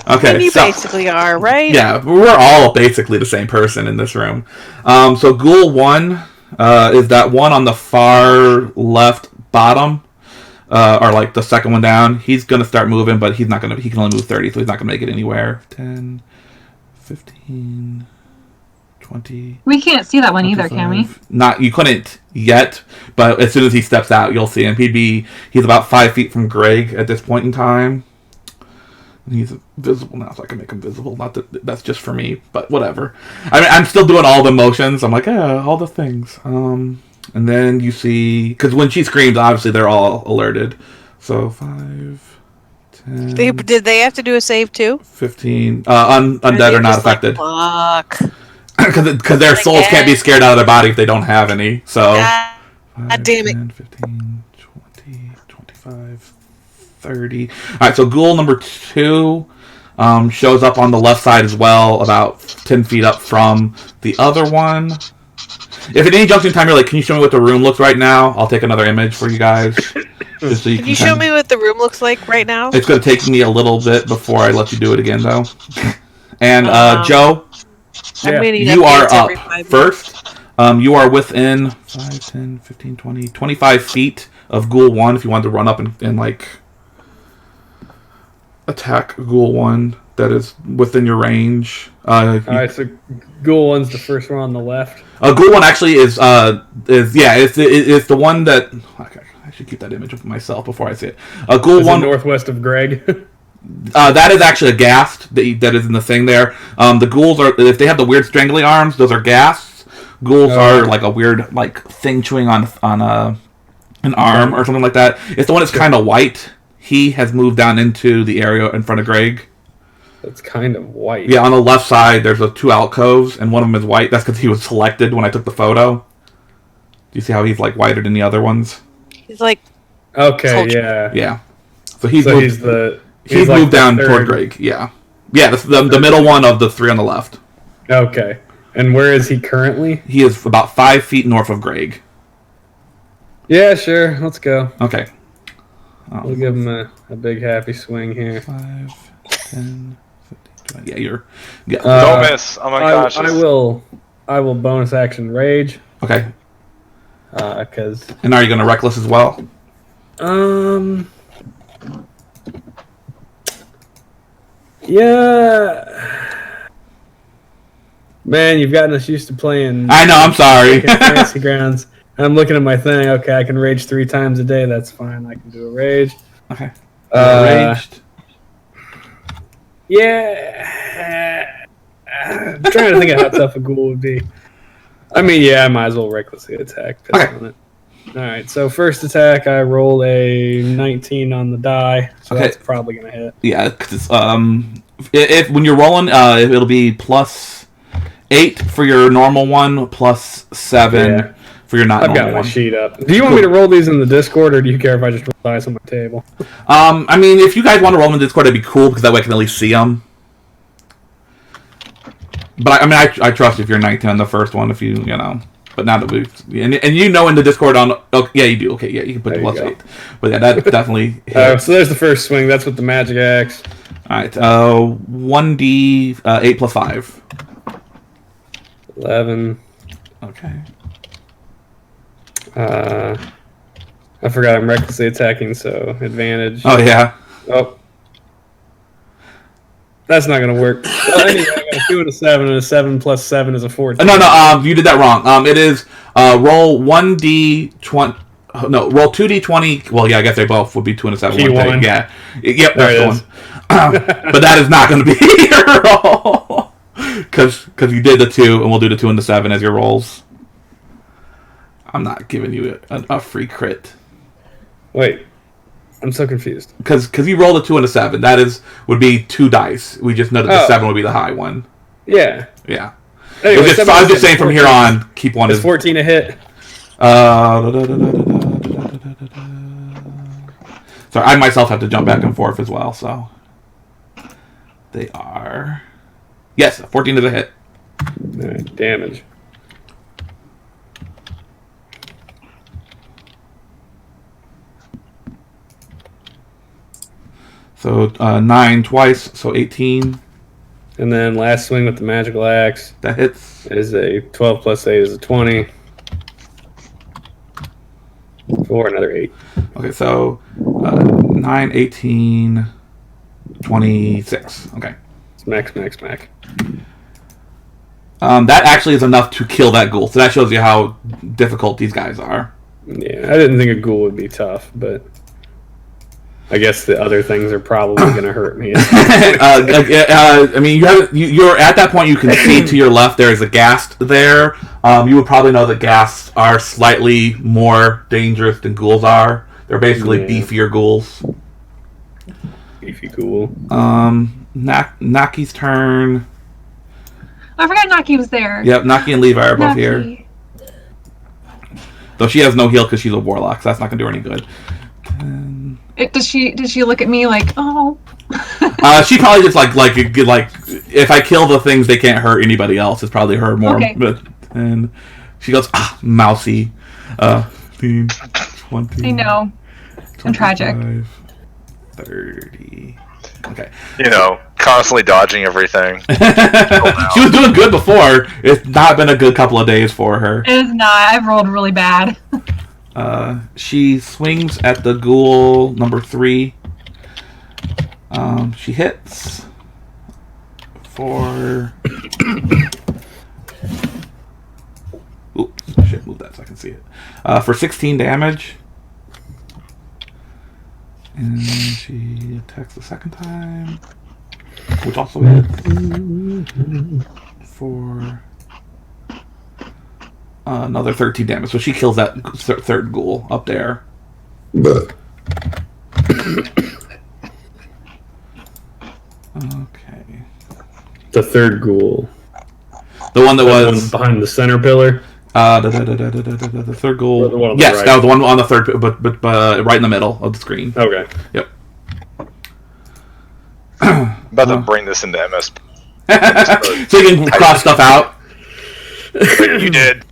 Okay, you so basically are, right? yeah, we're all basically the same person in this room. So Ghoul 1 is that one on the far left bottom, or like the second one down. He's gonna start moving, but he's not gonna. He can only move 30, so he's not gonna make it anywhere. 10, 15, 20. We can't see that one either, can we? Not you couldn't yet, but as soon as he steps out, you'll see him. He's about 5 feet from Greg at this point in time. And he's visible now, so I can make him visible. Not that that's just for me, but whatever. I mean, I'm still doing all the motions. I'm like, yeah, all the things. And then you see, because when she screams, obviously they're all alerted. So 5, 10. Did they have to do a save too? 15. Undead are not affected. Fuck. Because their souls can't be scared out of their body if they don't have any. So. God damn it. 10, 15, 20, 25, 30. Alright, so ghoul number 2 shows up on the left side as well, about 10 feet up from the other one. If at any junction time you're like, can you show me what the room looks right now? I'll take another image for you guys. Just so Can you show me what the room looks like right now? It's going to take me a little bit before I let you do it again, though. And Joe, you are up first. You are within 5, 10, 15, 20, 25 feet of Ghoul 1 if you wanted to run up and like, attack Ghoul 1 that is within your range. Alright, so Ghoul 1's the first one on the left. Ghoul 1 actually is it's the one that... Okay, I should keep that image of myself before I see it. Ghoul 1... northwest of Greg. That is actually a ghast that is in the thing there. The ghouls are... If they have the weird strangly arms, those are ghasts. Ghouls are like a weird like thing chewing on an arm or something like that. It's the one that's kind of white. He has moved down into the area in front of Greg. That's kind of white. Yeah, on the left side, there's 2 alcoves, and one of them is white. That's because he was selected when I took the photo. Do you see how he's like whiter than the other ones? He's like... Okay, culture. Yeah. So he's moved like down toward Greg. Yeah. Yeah, the middle one of the 3 on the left. Okay. And where is he currently? He is about 5 feet north of Greg. Yeah, sure. Let's go. Okay. We'll give him a big happy swing here. 5, 10, 15, 20. Yeah, you're... Yeah. Don't miss. I'm unconscious. I will bonus action rage. Okay. Because... And are you going to reckless as well? Yeah... Man, you've gotten us used to playing... I know, I'm sorry. Fantasy Grounds. I'm looking at my thing. Okay, I can rage 3 times a day. That's fine. I can do a rage. Okay. Raged. Yeah. I'm trying to think of how tough a ghoul would be. I mean, yeah, I might as well recklessly attack. Okay. On it. Alright, so first attack, I roll a 19 on the die. So that's probably going to hit. Yeah, because if when you're rolling, it'll be plus 8 for your normal one, plus 7 for your not normal one. I've got my sheet up. Do you want me to roll these in the Discord, or do you care if I just roll dice on my table? I mean, if you guys want to roll them in Discord, that'd be cool, because that way I can at least see them. But, I mean, I trust if you're 19 on the first one, if you know. But now that we've... And you know in the Discord on... Oh, yeah, you do. Okay, yeah, you can put the plus 8. But yeah, that definitely hits. So there's the first swing. That's with the magic axe. Alright, 1d 8 plus 5. 11. Okay. I forgot I'm recklessly attacking, so advantage. Oh, yeah. Oh. That's not going to work. Well, anyway, I got a 2 and a 7, and a 7 plus 7 is a 14. No, you did that wrong. It is roll 1d20... No, roll 2d20... Well, yeah, I guess they both would be 2 and a 7. P1. Yeah. Yep, that's the one. But that is not going to be your roll. Because you did the 2, and we'll do the 2 and the 7 as your rolls. I'm not giving you a free crit. Wait. I'm so confused. Because you rolled a 2 and a 7. That would be 2 dice. We just know that the 7 would be the high one. Yeah. Yeah. Anyway, I'm just saying from here on, keep one as 14 a hit. Sorry, I myself have to jump back and forth as well, so. They are... Yes, 14 is a hit. Alright, damage. So So 9 twice, so 18. And then last swing with the magical axe That hits. is a 12 plus 8 is a 20. For another 8. Okay, so 9, 18, 26. Okay. Smack. That actually is enough to kill that ghoul. So that shows you how difficult these guys are. Yeah, I didn't think a ghoul would be tough, but I guess the other things are probably going to hurt me. I mean, you're at that point. You can see to your left there is a ghast there. You would probably know that ghasts are slightly more dangerous than ghouls are. They're basically beefier ghouls. Beefy ghoul. Naki's turn. I forgot Naki was there. Yep, Naki and Levi are both here. Though she has no heal because she's a warlock, so that's not going to do her any good. Does she look at me like, oh? She probably just like if I kill the things, they can't hurt anybody else. It's probably her more. Okay. And she goes, mousy. 15, 20. I know. I'm tragic. 30. Okay. Constantly dodging everything. She was doing good before. It's not been a good couple of days for her. It is not. I've rolled really bad. She swings at the ghoul number 3. She hits for... Oops, shit, move that so I can see it. For 16 damage. And she attacks the second time, which also hits for another 13 damage. So she kills that third ghoul up there. Okay. The third ghoul. The one that One was behind the center pillar. the third ghoul. Or the one on the Yes, right. that was the one on the third, but right in the middle of the screen. Okay. Yep. About to bring this into MS. So you can cross stuff out. You did.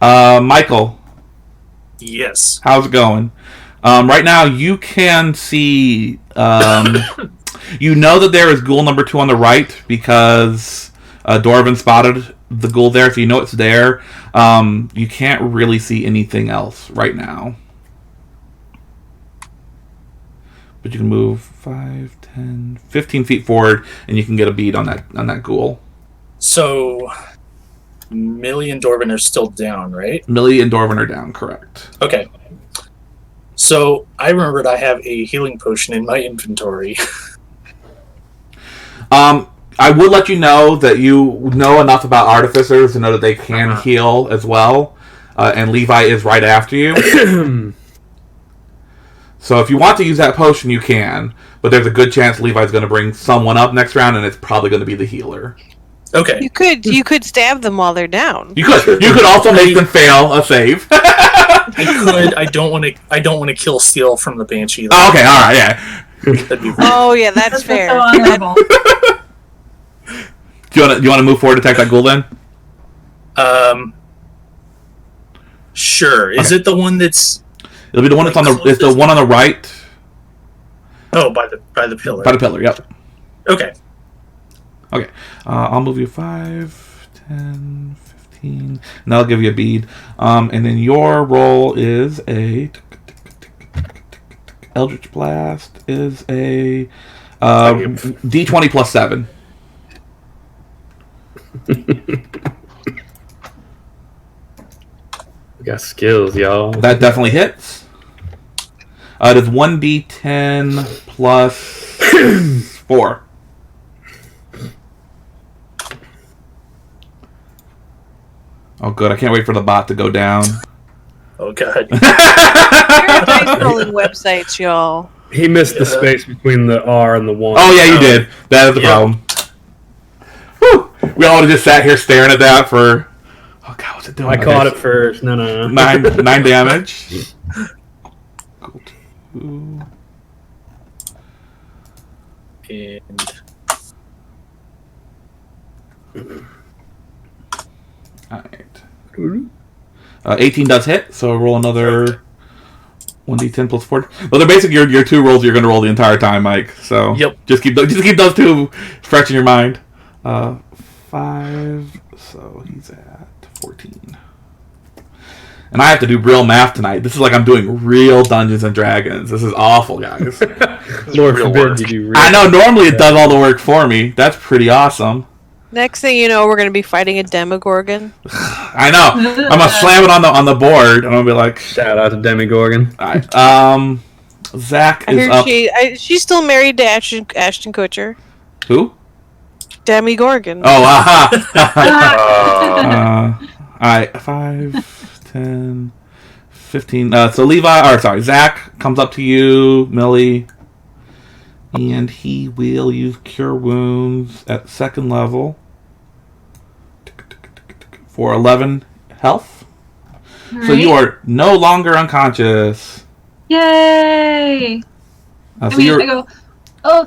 Michael, Yes. how's it going? Right now, you can see. You know that there is ghoul number 2 on the right because Dorvin spotted the ghoul there, so you know it's there. You can't really see anything else right now. But you can move 5, 10, 15 feet forward, and you can get a bead on that ghoul. So, Millie and Dorvin are still down, right? Millie and Dorvin are down, correct. Okay. So, I remembered I have a healing potion in my inventory. I would let you know that you know enough about artificers to know that they can heal as well, and Levi is right after you. So if you want to use that potion, you can, but there's a good chance Levi's going to bring someone up next round, and it's probably going to be the healer. Okay. You could stab them while they're down. You could also make them fail a save. I could. I don't want to kill Steel from the Banshee. Oh, okay, all right, yeah. That'd be Oh yeah, that's fair. So honorable. Do you want to move forward to attack that ghoul then? Sure. Is it the one that's? It'll be the one that's on the. It's the one on the right. Oh, by the pillar. By the pillar. Yep. Okay. Okay. I'll move you 5, 10, 15, and that'll give you a bead. And then your roll is a Eldritch Blast is a D20 plus 7. We got skills, y'all. That definitely hits. It is 1d10 plus 4. Oh, good. I can't wait for the bot to go down. Oh god. Dice rolling websites, y'all. He missed the space between the R and the 1. Oh, yeah, you did. That is the problem. Whew. We all just sat here staring at that for... Oh, God, what's it doing? I caught it first. No. 9 damage. Cool. 2. And Alright. 18 does hit, so roll another 1d10 plus 4. Well, they're basically your 2 rolls you're going to roll the entire time, Mike. So Yep. just keep those 2 fresh in your mind. 5. So he's at 14. And I have to do real math tonight. This is like I'm doing real Dungeons and Dragons. This is awful, guys. Lord real forbid work. you do. I know. Normally it does all the work for me. That's pretty awesome. Next thing you know, we're going to be fighting a Demogorgon. I know. I'm gonna slam it on the board. I'm gonna be like, Shout out to Demigorgon. all right. Zach I is heard up. she's still married to Ashton Kutcher. Who? Demogorgon. Oh, aha. Uh, All right, 5, 10, 15. So Zach comes up to you, Millie, and he will use Cure Wounds at 2nd level for 11 health. So you are no longer unconscious. Yay! So I mean, you're, I go, oh,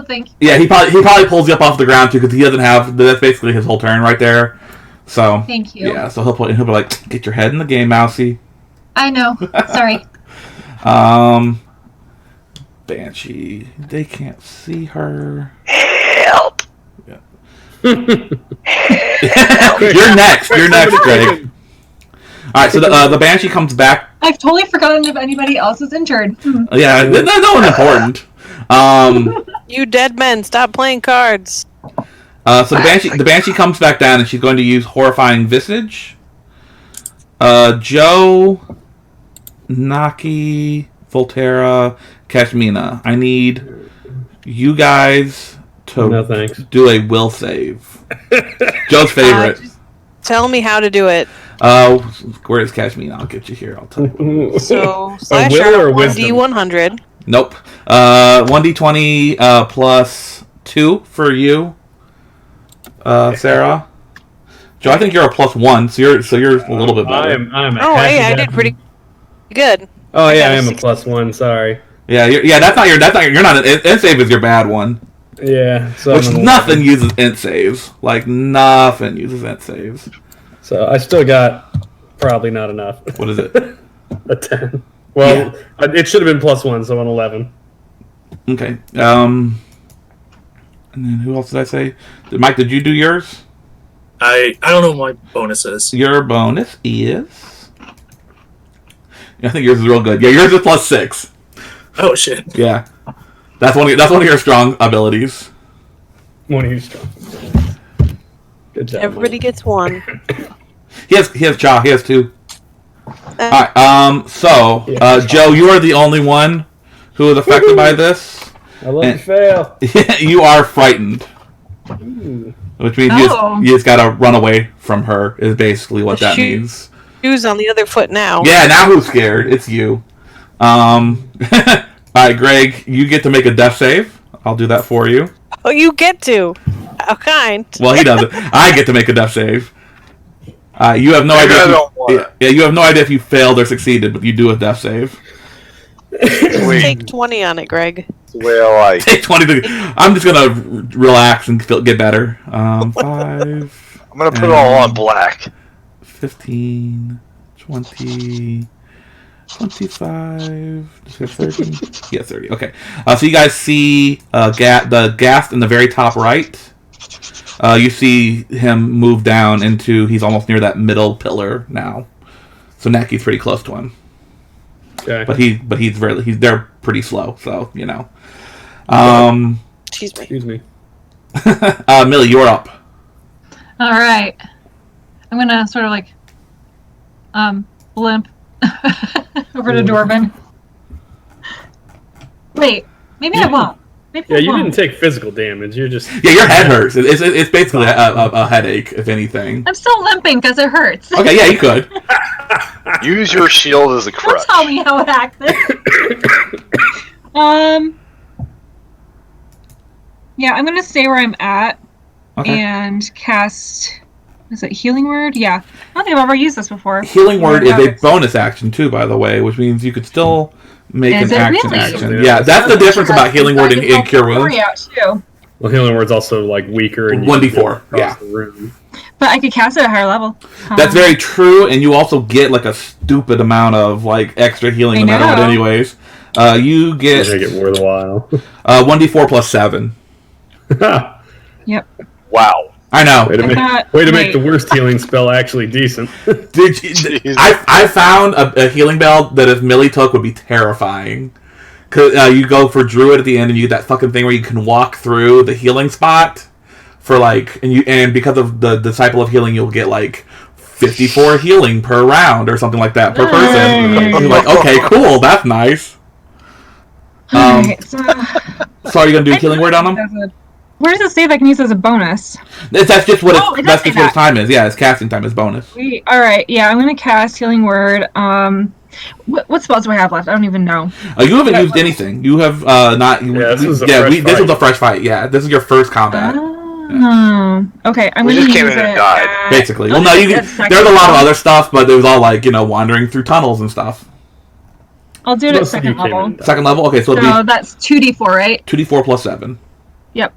thank you. yeah, he probably pulls you up off the ground too because he doesn't have. That's basically his whole turn right there. So Thank you. yeah, so he'll be like, get your head in the game, Mousy. I know. Sorry. Banshee. They can't see her. help! You're next. You're next, Greg. All right, so the Banshee comes back. I've totally forgotten if anybody else is injured. Yeah, no one important. You dead men, stop playing cards. So the Banshee comes back down, and she's going to use Horrifying Visage. Joe, Naki, Volterra, Kashmina. I need you guys to No thanks. do a will save. Joe's favorite. Tell me how to do it. Where's Kashmina? I'll get you here. I'll tell you. So, A will or wisdom? 1d100. Nope. 1d20 plus 2 for you, Sarah. Joe, I think you're a +1, so you're a little bit better. I'm a Oh, happy hey, I guy. did pretty good. Oh yeah, got I a am a 60. +1. Sorry. Yeah, that's not your. You're not. Int save is your bad one. Yeah. So Which I'm an nothing 11. uses int saves. Like nothing uses int saves. So I still got probably not enough. What is it? A 10. Well, it should have been +1, so an 11. Okay. And then who else did I say? Mike, did you do yours? I don't know what my bonus is. Your bonus is. I think yours is real good. Yeah, yours is +6. Oh shit. Yeah, that's one of your strong abilities. One of you strong. Good job. Everybody gets one. He has Cha. He has 2. All right. So Joe, you are the only one who is affected by this. I love to fail. You are frightened, Ooh. which means Oh. you just gotta run away from her. Is basically what that Shoot. means. Shoes on the other foot now. Yeah. Now who's scared? It's you. All right, Greg, you get to make a death save. I'll do that for you. Oh, you get to. How kind. Well, he doesn't. I get to make a death save. You have no Maybe idea. I If don't want you, it. yeah, you have no idea if you failed or succeeded, but you do a death save. Sweet. Take 20 on it, Greg. That's the way I like. Take 20. I'm just gonna relax and get better. 5, I'm gonna put it all on black. 15, 20, 25, 30. Yeah, 30. Okay. So you guys see the ghast in the very top right. You see him move down into. He's almost near that middle pillar now. So Naki's pretty close to him. Okay. But they're pretty slow. So you know. Excuse me. Excuse me. Millie, you're up. All right. I'm gonna sort of like, limp over to Dwarven. Wait, maybe I won't. Maybe Yeah, I you won't. didn't take physical damage. You're just. Yeah, your head hurts. It's basically a headache, if anything. I'm still limping because it hurts. Okay, yeah, you could. Use your shield as a Don't crutch. tell me how it acted. Yeah, I'm gonna stay where I'm at Okay. and cast. Is it Healing Word? Yeah. I don't think I've ever used this before. Healing Word is a Yeah. bonus action too, by the way, which means you could still make Is an it action. really? Action. Yeah, that's the difference about Healing Word and Cure Wounds. Out too. Well, healing word's also like weaker and 1d4, across yeah. the room. But I could cast it at a higher level. That's very true, and you also get like a stupid amount of like extra healing I no matter what, know. anyways. You get Make it worthwhile. 1d4 plus 7. Yep. Wow. I know. Way to thought- make the worst healing spell actually decent. Did you, Jesus. I found a healing bell that if Millie took would be terrifying. Cause you go for Druid at the end and you get that fucking thing where you can walk through the healing spot for like and because of the Disciple of Healing you'll get like 54 healing per round or something like that per person. Nice. You're like, okay, cool, that's nice. Alright, so So are you gonna do healing word on them? where does it say that I can use as a bonus? That's just what Oh, it does that's say just what its that. time is. Yeah, it's casting time is bonus. Alright, yeah, I'm gonna cast Healing Word. What spells do I have left? I don't even know. You haven't used anything. You have not. this was a yeah, fresh this was fight. a fresh fight. Yeah, this is your first combat, Okay, I'm We gonna just came use in and it died. at- basically. I'll Well, no, use you it at second there's a lot of level. other stuff, but it was all like wandering through tunnels and stuff. I'll do it at Most of you second came level. in. Second level, okay, so So it'll be that's 2d4, right? 2d4 plus 7. Yep.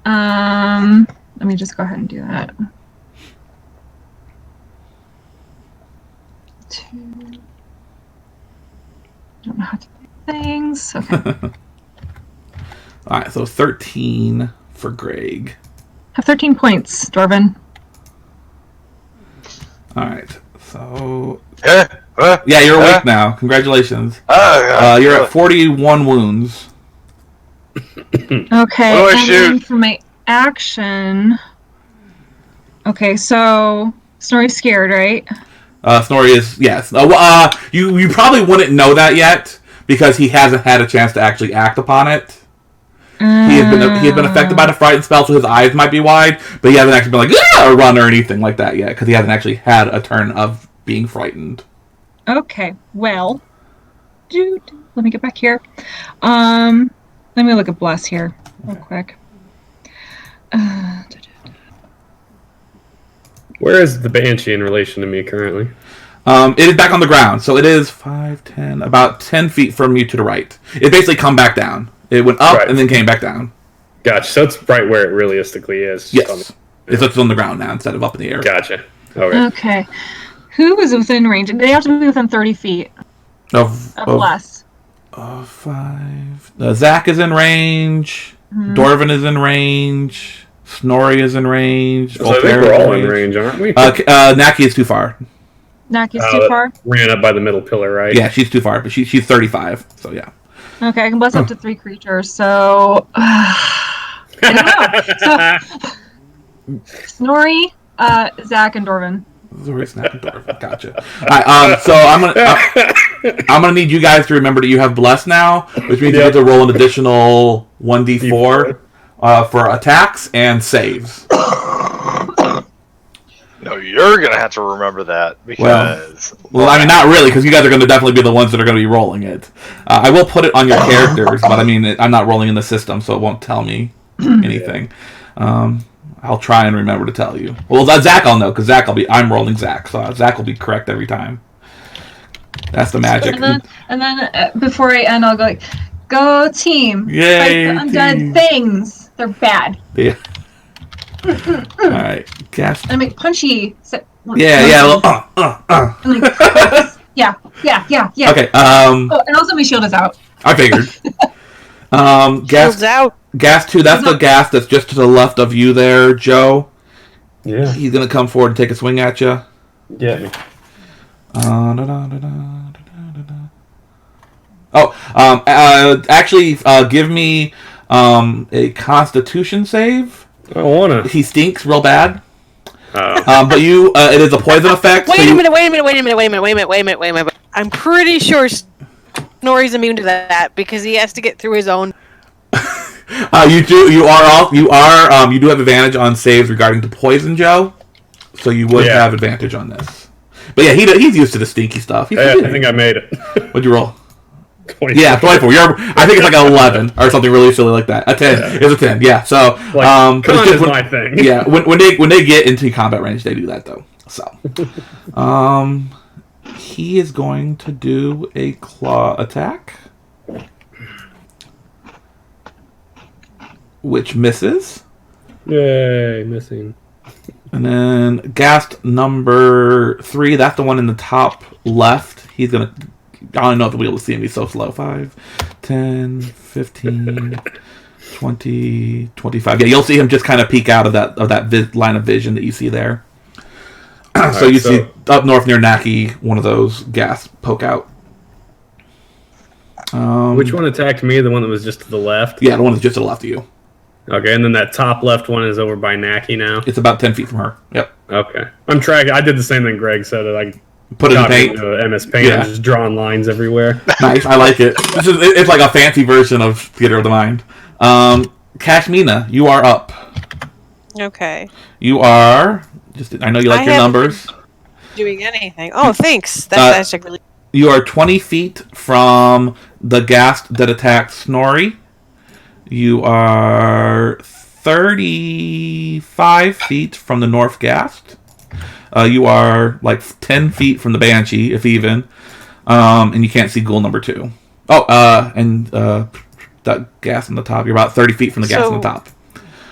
Let me just go ahead and do that. 2. Don't know how to do things. Okay. All right, so 13 for Greg. Have 13 points, Dwarven. All right, so Huh? yeah, you're awake now. Congratulations. You're at 41 wounds. Okay, What do I and then shoot? for my action. Okay, so Snorri's scared, right? Snorri is yes. You probably wouldn't know that yet because he hasn't had a chance to actually act upon it. He has been affected by the frightened spell, so his eyes might be wide, but he hasn't actually been like or run or anything like that yet because he hasn't actually had a turn of being frightened. Okay, well, let me get back here. Let me look at Bless here real quick. Where is the Banshee in relation to me currently? It is back on the ground, so it is 5, 10, about 10 feet from you to the right. It basically come back down. It went up Right. and then came back down. Gotcha. So it's right where it realistically is. Yes, it's on the ground now instead of up in the air. Gotcha. Okay. Okay, who is within range? They have to be within 30 feet Of of Bless. 5. Zach is in range. Mhm. Dorvin is in range. Snorri is in range. So I think we're all in range, aren't we? Naki is too far. Naki's Oh, too that- far. Ran up by the middle pillar, right? Yeah, she's too far, but she's 35. So yeah. Okay, I can bless up to 3 creatures, so I don't know. So Snorri, Zach, and Dorvin. Snorri, Zach, and Dorvin. Gotcha. All right, so I'm gonna need you guys to remember that you have bless now, which means you Yep. get to roll an additional 1d4 for attacks and saves. No, you're gonna have to remember that because. Well, I mean, not really, because you guys are going to definitely be the ones that are going to be rolling it. I will put it on your characters, but I mean, I'm not rolling in the system, so it won't tell me anything. I'll try and remember to tell you. Well, Zach I'll know, because I'm rolling Zach, so Zach will be correct every time. That's the magic. And then before I end, I'll go like, "Go team! Yay, Fight the undead team. things. They're bad." Yeah. All right. Gas. I make punchy. Yeah. Well, And like, yeah. Okay. Oh, and also my shield is out. I figured. Shields Gas. out. Gas 2. That's the gas that's just to the left of you there, Joe. Yeah. He's gonna come forward and take a swing at you. Get me. Actually, give me a Constitution save. I wanna. He stinks real bad. Oh. But you, it is a poison effect. Wait a minute. I'm pretty sure Snorri's immune to that because he has to get through his own. You do have advantage on saves regarding to poison, Joe. So you would Yeah. have advantage on this. But yeah, he's used to the stinky stuff. Yeah, I think I made it. What'd you roll? 24. Yeah, 24. I think it's like an 11 or something really silly like that. A 10. It's a 10. Yeah. So Like, but it's con just is my thing. Yeah, when they get into combat range, they do that though. So, he is going to do a claw attack, which misses. Yay, missing. And then Ghast number 3, that's the one in the top left. He's going to... I don't know if we'll be able to see him. He's so slow. 5, 10, 15, 20, 25. Yeah, you'll see him just kind of peek out of that line of vision that you see there. So you see up north near Naki, one of those gas poke out. Which one attacked me? The one that was just to the left? Yeah, the one that's just to the left of you. Okay, and then that top left one is over by Naki now? It's about 10 feet from her. Yep. Okay. I'm tracking. I did the same thing Greg said. I put it in paint. MS Paint. Yeah. Just drawing lines everywhere. Nice. I like it. It's like a fancy version of Theater of the Mind. Kashmina, you are up. Okay. You are... I know you like your numbers. Doing anything. Oh, thanks. That's actually really... You are 20 feet from the ghast that attacked Snorri. You are 35 feet from the north ghast. You are like 10 feet from the Banshee, if even. And you can't see ghoul number 2. Oh, and that ghast on the top. You're about 30 feet from the ghast on the top.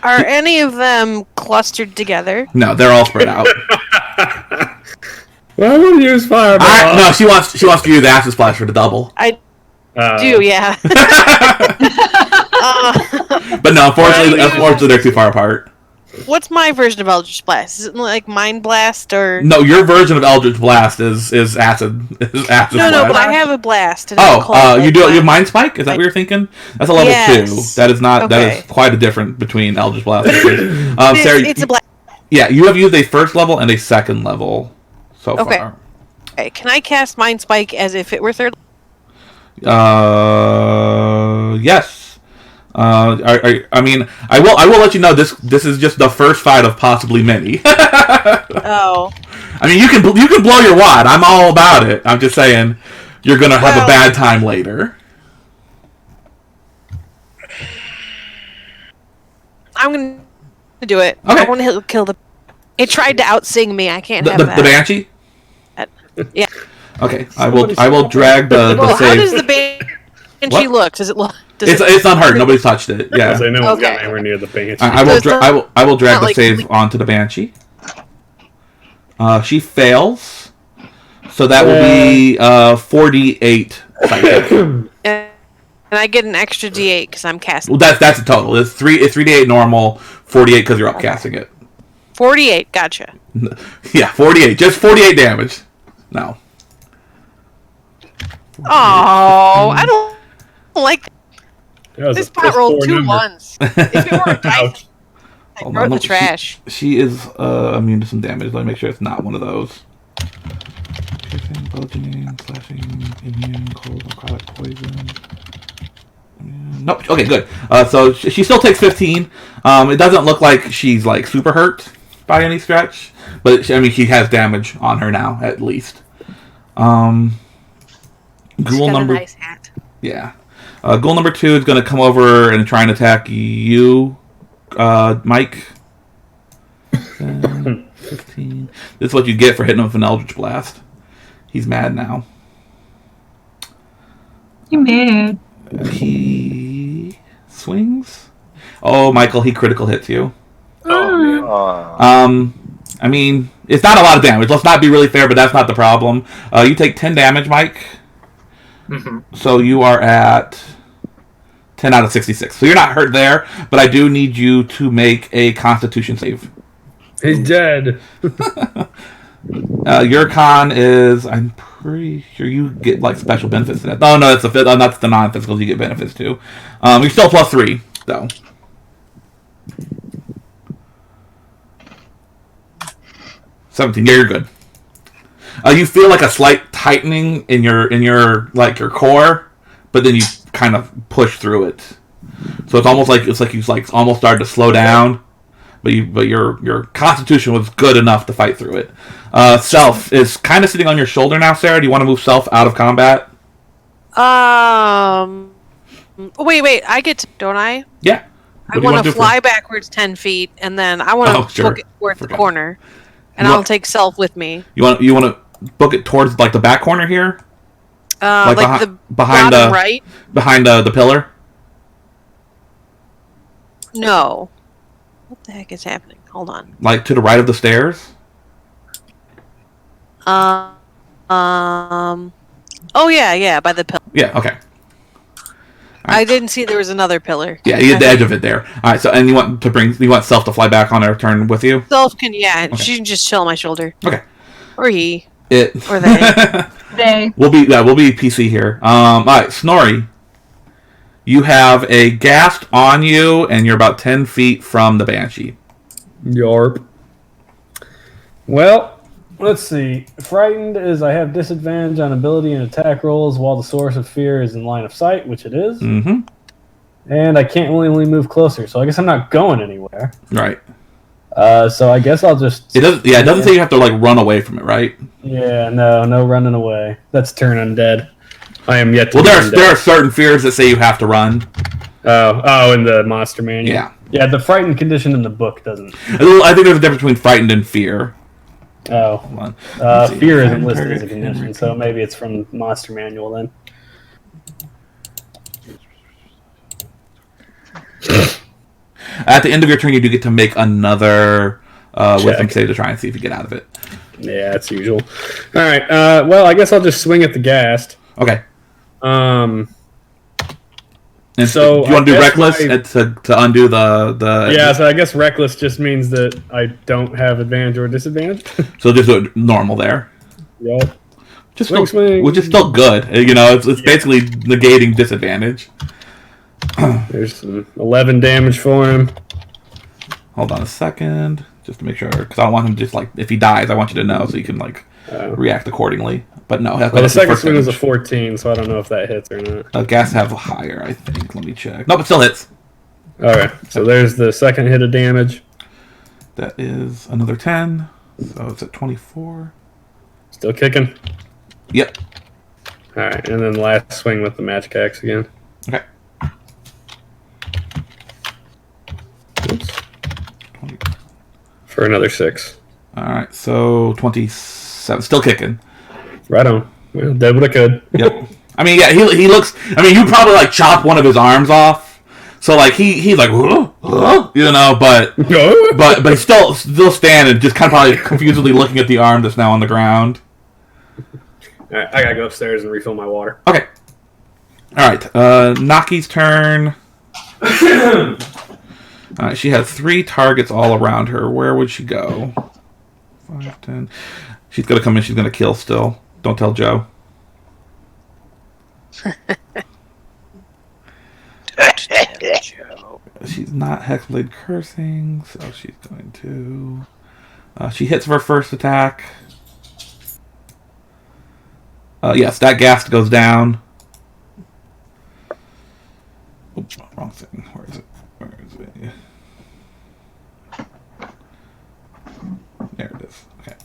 Are any of them clustered together? No, they're all spread out. Well, I want to use fireball. No, she wants to use acid splash for the double. I do, yeah. But no, unfortunately, they're too far apart. What's my version of Eldritch Blast? Is it like Mind Blast or? No, your version of Eldritch Blast is acid. Is acid no, blast. but I have a blast. You have Mind Spike? Is that what you're thinking? That's a level 2. That is not. Okay. That is quite a difference between Eldritch Blast. Sarah, it's a blast. Yeah, you have used a first level and a second level so far. Okay, can I cast Mind Spike as if it were third? Yes. I mean, I will let you know this is just the first fight of possibly many. Oh. I mean, you can blow your wad. I'm all about it. I'm just saying you're gonna have a bad time later. I'm gonna do it. Okay. I want to kill the. It tried to outsing me. I can't have that. The Banshee. Yeah. Okay, I will drag the Well, save. how does the Banshee look? Does it look? It's unhurt. Nobody's touched it. Yeah. So no one's got anywhere near the Banshee. I will drag the save onto the Banshee. She fails, so that will be 4d8 psychic. And I get an extra d8 because I'm casting. Well, that's a total. It's 3d8 normal, 48 because you're upcasting it. 48. Gotcha. Yeah, 48. Just 48 damage. No. Oh, I don't like this pot rolled 2 number. ones. If it were a dice, I'd throw it in the trash. She is immune to some damage. Let me make sure it's not one of those. Piercing, bludgeoning, slashing, immune, cold, necrotic, poison. Nope. Okay, good. So she still takes 15. It doesn't look like she's like super hurt by any stretch, but she has damage on her now at least. Ghoul number. Nice hat. Yeah. Ghoul number 2 is going to come over and try and attack you, Mike. 10, 15. This is what you get for hitting him with an Eldritch Blast. He's mad now. You mad? He swings. Oh, Michael, he critical hits you. Oh, man. I mean, it's not a lot of damage. Let's not be really fair, but that's not the problem. You take 10 damage, Mike. Mm-hmm. So you are at 10 out of 66. So you're not hurt there, but I do need you to make a Constitution save. He's dead. Your con is, I'm pretty sure you get like special benefits to that. Oh no, that's the non-physicals you get benefits to. You're still +3 though. $17. Yeah, you're good. You feel like a slight tightening in your like your core, but then you kind of push through it. So it's almost like you almost started to slow down, but your constitution was good enough to fight through it. Self is kind of sitting on your shoulder now, Sarah. Do you want to move Self out of combat? Wait. I get to, don't I? Yeah. I want to fly backwards 10 feet, and then I want to book it towards the corner, and I'll take Self with me. You want to book it towards like the back corner here, like the behind bottom right, behind the pillar. No. What the heck is happening? Hold on. Like to the right of the stairs? Oh yeah, by the pillar. Yeah, okay. I didn't see there was another pillar. Yeah, you at the edge of it there. Alright, so and you want Self to fly back on her turn with you? Self can, she can just chill on my shoulder. Okay. Or he. It Or they. They. we'll be PC here. Alright, Snorri. You have a ghast on you, and you're about 10 feet from the Banshee. Yarp. Well, let's see. Frightened is I have disadvantage on ability and attack rolls while the source of fear is in line of sight, which it is. Mm-hmm. And I can't willingly move closer, so I guess I'm not going anywhere. Right. So I guess I'll just... It doesn't say you have to, like, run away from it, right? Yeah, no running away. That's turn undead. I am yet to Well, be undead. there are certain fears that say you have to run. Oh, in the monster manual. Yeah. Yeah, the frightened condition in the book doesn't. I think there's a difference between frightened and fear. Oh. Hold on. Let's see. Fear isn't listed as a condition, so maybe it's from monster manual then. At the end of your turn, you do get to make another wisdom Check. save to try and see if you get out of it. Yeah, it's usual. All right. Well, I guess I'll just swing at the ghast. Okay. Um. And So, do you want to do I guess reckless to undo the? Yeah. So I guess reckless just means that I don't have advantage or disadvantage. So just do it normal there. Yep. Just Swing, still, swing. which is still good. You know, it's basically negating disadvantage. There's some 11 damage for him. Hold on a second, just to make sure, because I don't want him to just like if he dies, I want you to know so you can like react accordingly. But no, Well, the second swing was a 14, so I don't know if that hits or not. gas have higher, I think. Let me check. Nope, it still hits. All right. So there's the second hit of damage. That is another 10, so it's at 24. Still kicking. Yep. All right, and then last swing with the magic axe again. Okay. Oops. 20. For another 6. All right, so 27. Still kicking. Right on. Well, did what I could. Yep. I mean, yeah, he looks. I mean, you probably like chop one of his arms off, so like he's like, you know, but he's still standing, just kind of probably confusedly looking at the arm that's now on the ground. All right, I gotta go upstairs and refill my water. Okay. All right. Naki's turn. She has 3 targets all around her. Where would she go? 5, 10. She's gonna come in. She's gonna kill still. Don't tell Joe. She's not Hexblade cursing, so she's going to... she hits for her first attack. Yes, that ghast goes down. Oops, wrong thing. Where is it? There it is. Okay.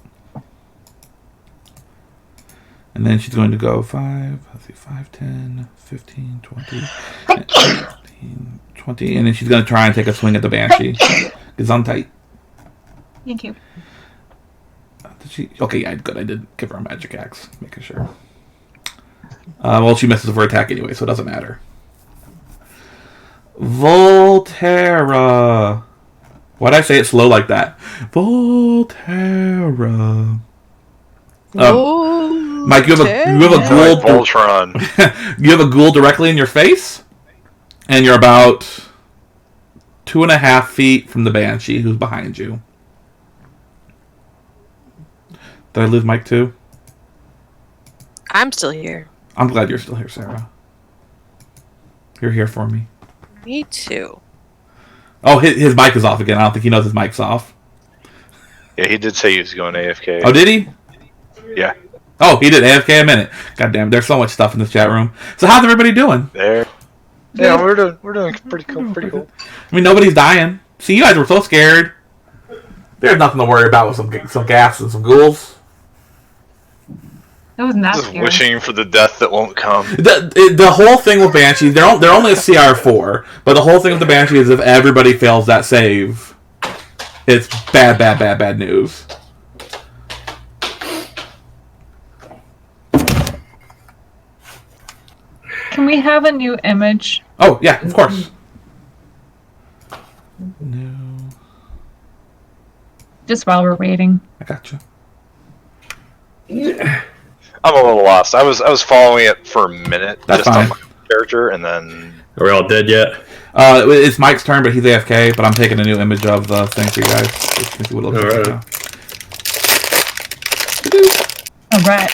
And then she's going to go 5, 10, 15, 20, 15, 20, and then she's going to try and take a swing at the Banshee. Gesundheit. Thank you. Did she? Okay, yeah, good. I did give her a magic axe, making sure. Well, she misses for attack anyway, so it doesn't matter. Volterra. Why'd I say it slow like that? Volterra. Mike, you have a ghoul. Voltron. You have a ghoul directly in your face, and you're about 2.5 feet from the Banshee, who's behind you. Did I lose Mike too? I'm still here. I'm glad you're still here, Sarah. You're here for me. Me too. Oh, his mic is off again. I don't think he knows his mic's off. Yeah, he did say he was going AFK. Oh, did he? Yeah. Oh, he did AFK a minute. God damn, there's so much stuff in this chat room. So how's everybody doing? There. Yeah, we're doing pretty cool. I mean, nobody's dying. See, you guys were so scared. There's nothing to worry about with some gas and some ghouls. That wasn't that Just scary. wishing for the death that won't come. The whole thing with Banshee, they're only a CR4, but the whole thing with the Banshee is if everybody fails that save, it's bad news. Can we have a new image? Oh, yeah, of course. No. Just while we're waiting. I gotcha. I'm a little lost. I was following it for a minute, That's just fine. on my character, and then Are we all dead yet? It's Mike's turn, but he's AFK. But I'm taking a new image of the thing for you guys. Just to see what it looks like Alright. now. All right.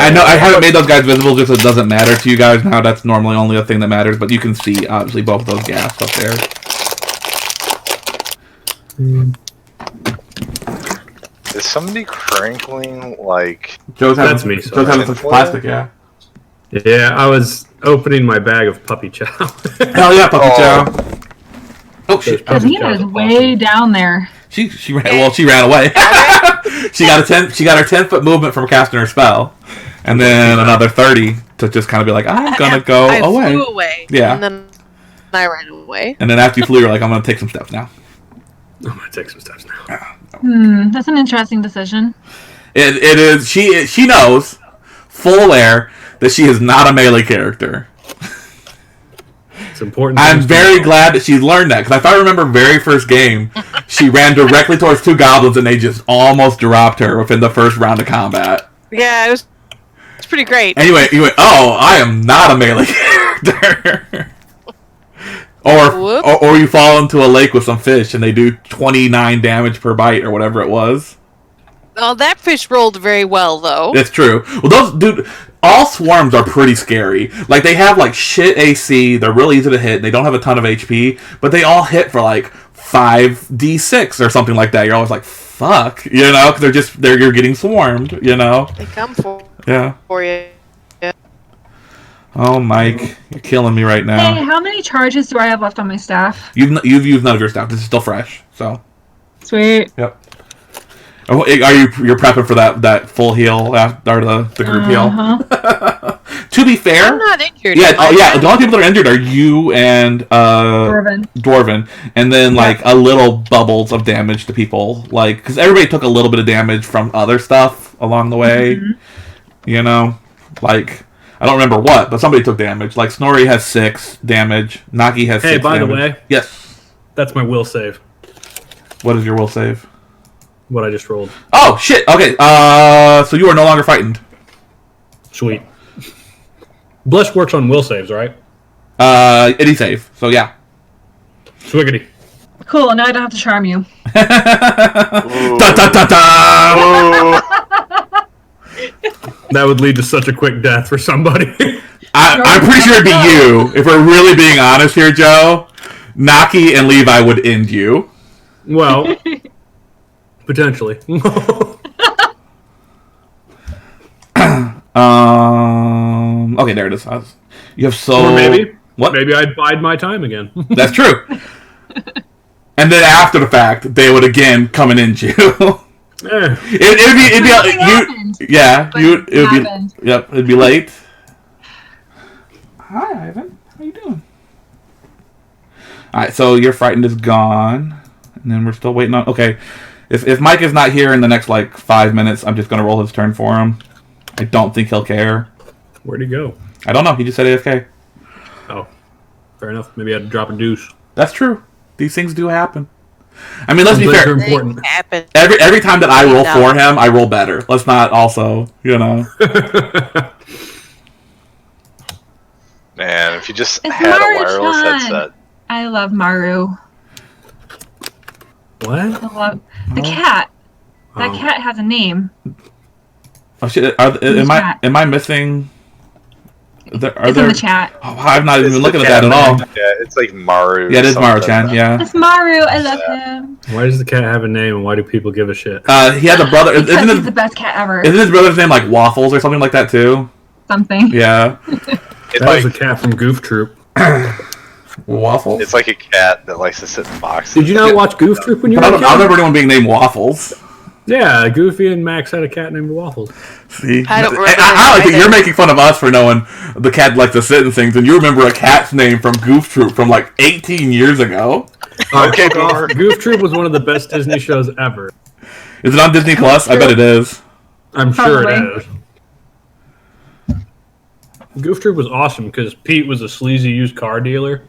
I know I haven't made those guys visible just so it doesn't matter to you guys now. That's normally only a thing that matters, but you can see obviously both of those gaps up there. is somebody crinkling like? Joe's having, That's me, Joe's sorry. having some plastic, yeah. Yeah, I was opening my bag of puppy chow. Hell yeah, puppy chow. Oh shit! Puppy Nina chow's is awesome. way down there. She ran. Well, she ran away. She got her 10-foot movement from casting her spell, and then another 30 to just kind of be like, I'm gonna go I away. flew away. Yeah. And then I ran away. And then after you flew, you're like, I'm gonna take some steps now. I'm gonna take some steps now. That's an interesting decision. It is. She knows, full aware that she is not a melee character. It's important. I'm things to very know. glad that she's learned that, because if I remember very first game, she ran directly towards two goblins and they just almost dropped her within the first round of combat. Yeah, it's pretty great. Anyway, you went, oh, I am not a melee character. or you fall into a lake with some fish and they do 29 damage per bite or whatever it was. Oh, that fish rolled very well, though. It's true. Well, all swarms are pretty scary. Like, they have, like, shit AC, they're really easy to hit, they don't have a ton of HP, but they all hit for, like, 5d6 or something like that. You're always like, fuck, you know, because you're getting swarmed, you know? They come for you. Oh, Mike, you're killing me right Hey, now. how many charges do I have left on my staff? You've used none of your stuff. This is still fresh, so. Sweet. Yep. You're prepping for that full heal after the group heal? To be fair, I'm not injured. yeah, the only people that are injured are you and Dwarven, and then like a little bubbles of damage to people, like because everybody took a little bit of damage from other stuff along the way. You know, like I don't remember what, but somebody took damage. Like Snorri has 6 damage, Naki has 6 Hey, by the damage. way, Yes. that's my will save. What is your will save? What I just rolled. Oh shit! Okay, so you are no longer frightened. Sweet. Bless works on will saves, right? Any save. So yeah. Swiggity. Cool, now I don't have to charm you. Da, da, da, da. That would lead to such a quick death for somebody. I'm pretty sure it'd be you. If we're really being honest here, Joe, Naki and Levi would end you. Well, potentially. Okay, there it is. You have so... Or maybe. What? Maybe I'd bide my time again. That's true. And then after the fact, they would again come and end you. It'd be Nothing happened, yeah. but It would be. happened. Yep. It'd be late. Hi, Ivan. How you doing? All right. So your frightened is gone, and then we're still waiting on. Okay. If Mike is not here in the next like 5 minutes, I'm just gonna roll his turn for him. I don't think he'll care. Where'd he go? I don't know. He just said AFK. Oh, fair enough. Maybe I had to drop a deuce. That's true. These things do happen. I mean, let's be Things fair. are important. Happen. Every time that I roll No. for him, I roll better. Let's not also, you know. Man, if you just It's had a Maru wireless Chan. headset. I love Maru. What? I love the cat. That Oh. cat has a name. Oh shit! Am I missing? Are It's there? in the chat. Oh, I'm not even It's looking the at that at cat all. name. Yeah, it's like Maru. Yeah, it is something. Maru-chan. Yeah. It's Maru. I love him. Why does the cat have a name, and why do people give a shit? He has a brother. Because he's the Isn't best cat ever. his brother's name like Waffles or something like that too? Something. Yeah. It's That was like, a cat from Goof Troop. Waffles. it's like a cat that likes to sit in boxes. Did you not watch Goof Troop when you I were a don't, kid? I don't remember anyone being named Waffles. Yeah, Goofy and Max had a cat named Waffles. See, I don't remember I like that either. you're making fun of us for knowing the cat likes to sit and things, and you remember a cat's name from Goof Troop from like 18 years ago. Okay, boomer. Goof Troop was one of the best Disney shows ever. Is it on Disney Plus? I bet it is. I'm sure it Probably. is. Goof Troop was awesome because Pete was a sleazy used car dealer,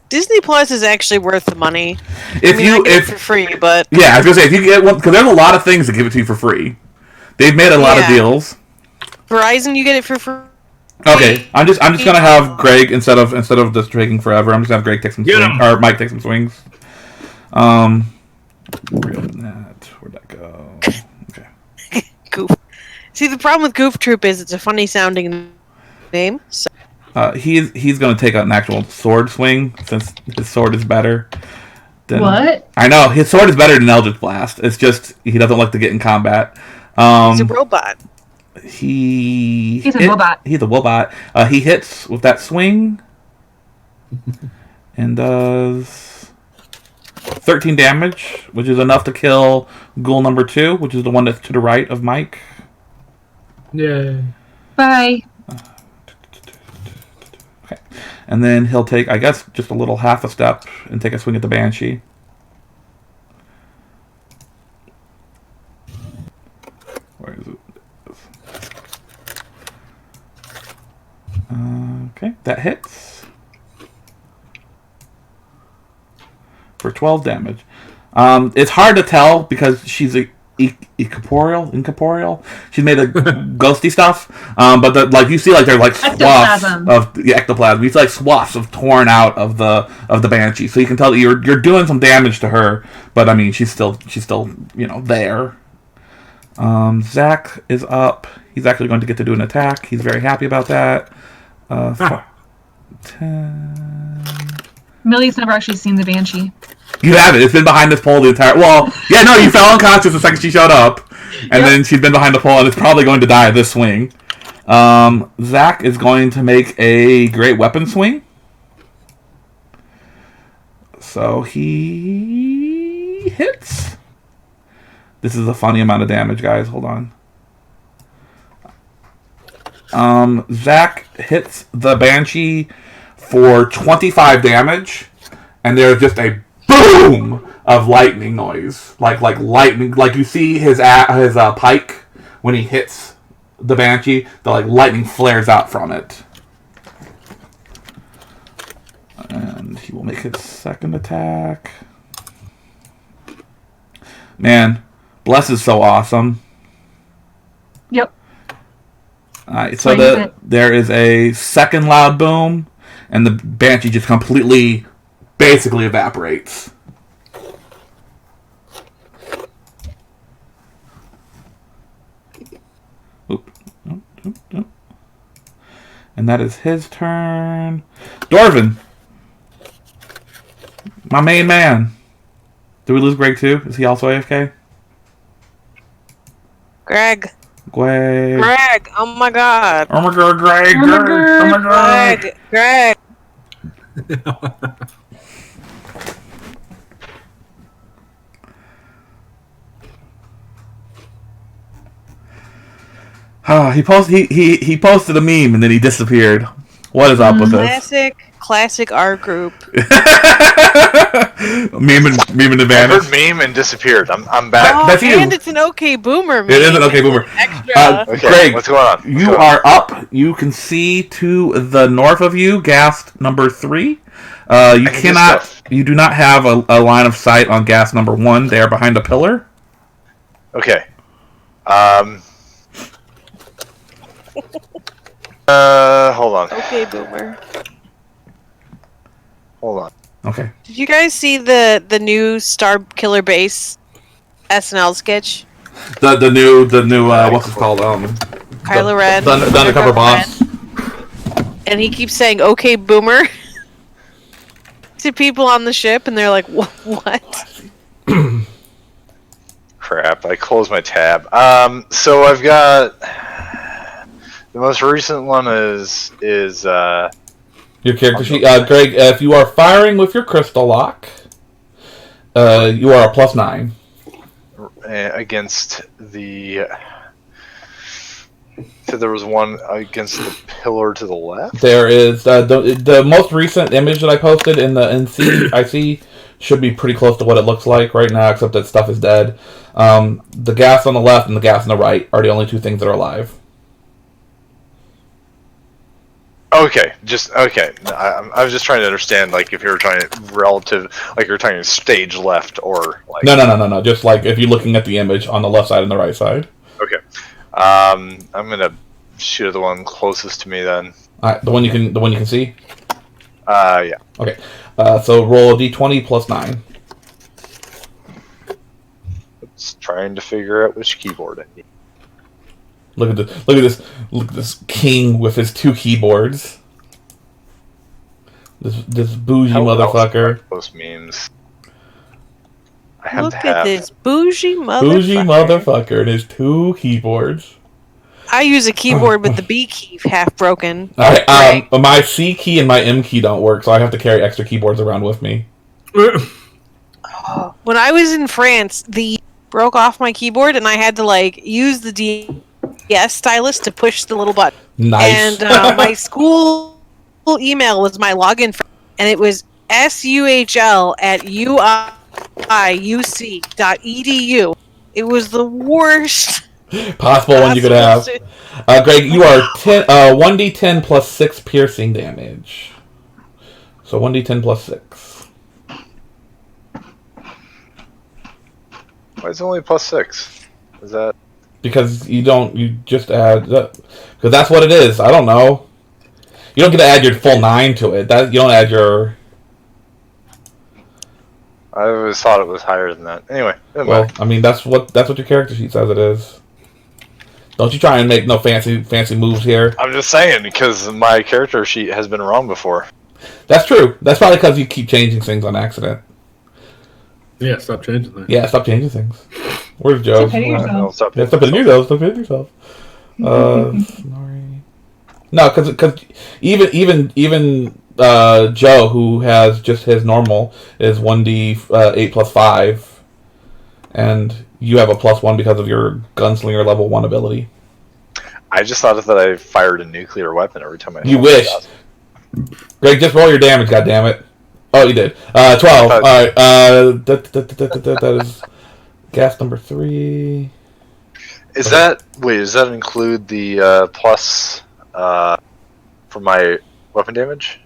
Disney Plus is actually worth the money. If I get it for free, but yeah, I was gonna say if you get one, because there's a lot of things that give it to you for free. They've made a lot of deals. Verizon, you get it for free. Okay, I'm just gonna have Greg instead of just taking forever. I'm just gonna have Greg take some swings, or Mike take some swings. Reopen that. Where'd that go? Okay. Goof. See, the problem with Goof Troop is it's a funny sounding name. So. He's going to take an actual sword swing since his sword is better. What? I know his sword is better than Eldritch Blast. It's just he doesn't like to get in combat. He's a robot. He's a robot. He's a robot. He hits with that swing and does 13 damage, which is enough to kill ghoul number 2, which is the one that's to the right of Mike. Yay. Bye. Okay. And then he'll take, I guess, just a little half a step and take a swing at the Banshee. Where is it? Okay, that hits for 12 damage. It's hard to tell because she's incorporeal. She's made of ghosty stuff. But you see, there's swaths of ectoplasm. You see swaths of torn out of the Banshee, so you can tell that you're doing some damage to her. But I mean, she's still there. Zach is up. He's actually going to get to do an attack. He's very happy about that. 10. Millie's never actually seen the Banshee. You haven't. It's been behind this pole the entire... Well, yeah, no, you fell unconscious the second she showed up. And then she's been behind the pole, and it's probably going to die this swing. Zach is going to make a great weapon swing. So he hits. This is a funny amount of damage, guys. Hold on. Zach hits the Banshee for 25 damage, and there's just a boom of lightning noise, like lightning, like you see his pike when he hits the Banshee. The lightning flares out from it, and he will make his second attack. Man, Bless is so awesome. Yep. Alright, so there is a second loud boom, and the Banshee just completely, basically evaporates. Oop. And that is his turn. Dorvin! My main man. Did we lose Greg too? Is he also AFK? Greg. Greg. Oh my god. Oh my god, Greg. Oh my god. Oh my god. Greg. He posted a meme and then he disappeared. What is up with this? Classic R group. meme and advantage. I heard meme and disappeared. I'm back. That's you. And it's an OK Boomer meme. It is an OK Boomer. Extra. Okay, Greg, what's going on? You are up. You can see to the north of you, gas number 3. You do not have a line of sight on gas number 1. They are behind a pillar. Okay. Hold on. OK Boomer. Hold on. Okay. Did you guys see the new Star Killer Base SNL sketch? The new what's it called? Kylo Ren. The undercover boss. And he keeps saying "Okay, Boomer" to people on the ship, and they're like, "What?" Crap! I closed my tab. So I've got the most recent one is your character sheet, Greg. If you are firing with your crystal lock, you are a +9 against the. So there was one against the pillar to the left. There is the most recent image that I posted in the NCIC should be pretty close to what it looks like right now, except that stuff is dead. The gas on the left and the gas on the right are the only two things that are alive. Okay, just okay. I was just trying to understand, like, if you were trying to like you're trying to stage left or like. No. Just like if you're looking at the image on the left side and the right side. Okay. I'm gonna shoot at the one closest to me then. All right, the one you can see. Yeah. Okay. So roll a d20 plus 9. Just trying to figure out which keyboard I need. Look at this king with his 2 keyboards. This bougie motherfucker. Those memes. I have Look to have at this bougie motherfucker. Bougie motherfucker and his 2 keyboards. I use a keyboard with the B key half broken. All right. My C key and my M key don't work, so I have to carry extra keyboards around with me. When I was in France, the broke off my keyboard, and I had to like use the DS stylus to push the little button. Nice. And my school email was my login, and it was suhl@uiuc.edu. It was the worst Possible one you could have. Greg, you are 1d10 plus 6 piercing damage. So 1d10 plus 6. Why is it only +6? Is that Because you just add... Because that's what it is. I don't know. You don't get to add your full 9 to it. You don't add your... I always thought it was higher than that. Anyway, Well, I mean, that's what your character sheet says it is. Don't you try and make no fancy moves here. I'm just saying because my character sheet has been wrong before. That's true. That's probably because you keep changing things on accident. Yeah, stop changing that. Yeah, stop changing things. Where's Joe? Stop hitting yourself. Stop Yeah, stop hitting yourself. Stop hitting yourself. Snorri. No, because even Joe, who has just his normal, is 1d8 plus 5, and you have a +1 because of your gunslinger level 1 ability. I just thought that I fired a nuclear weapon every time I. You wish. Greg, just roll your damage, goddammit. Oh, you did. 12. All right. That is gas number 3. Does that include the plus for my weapon damage?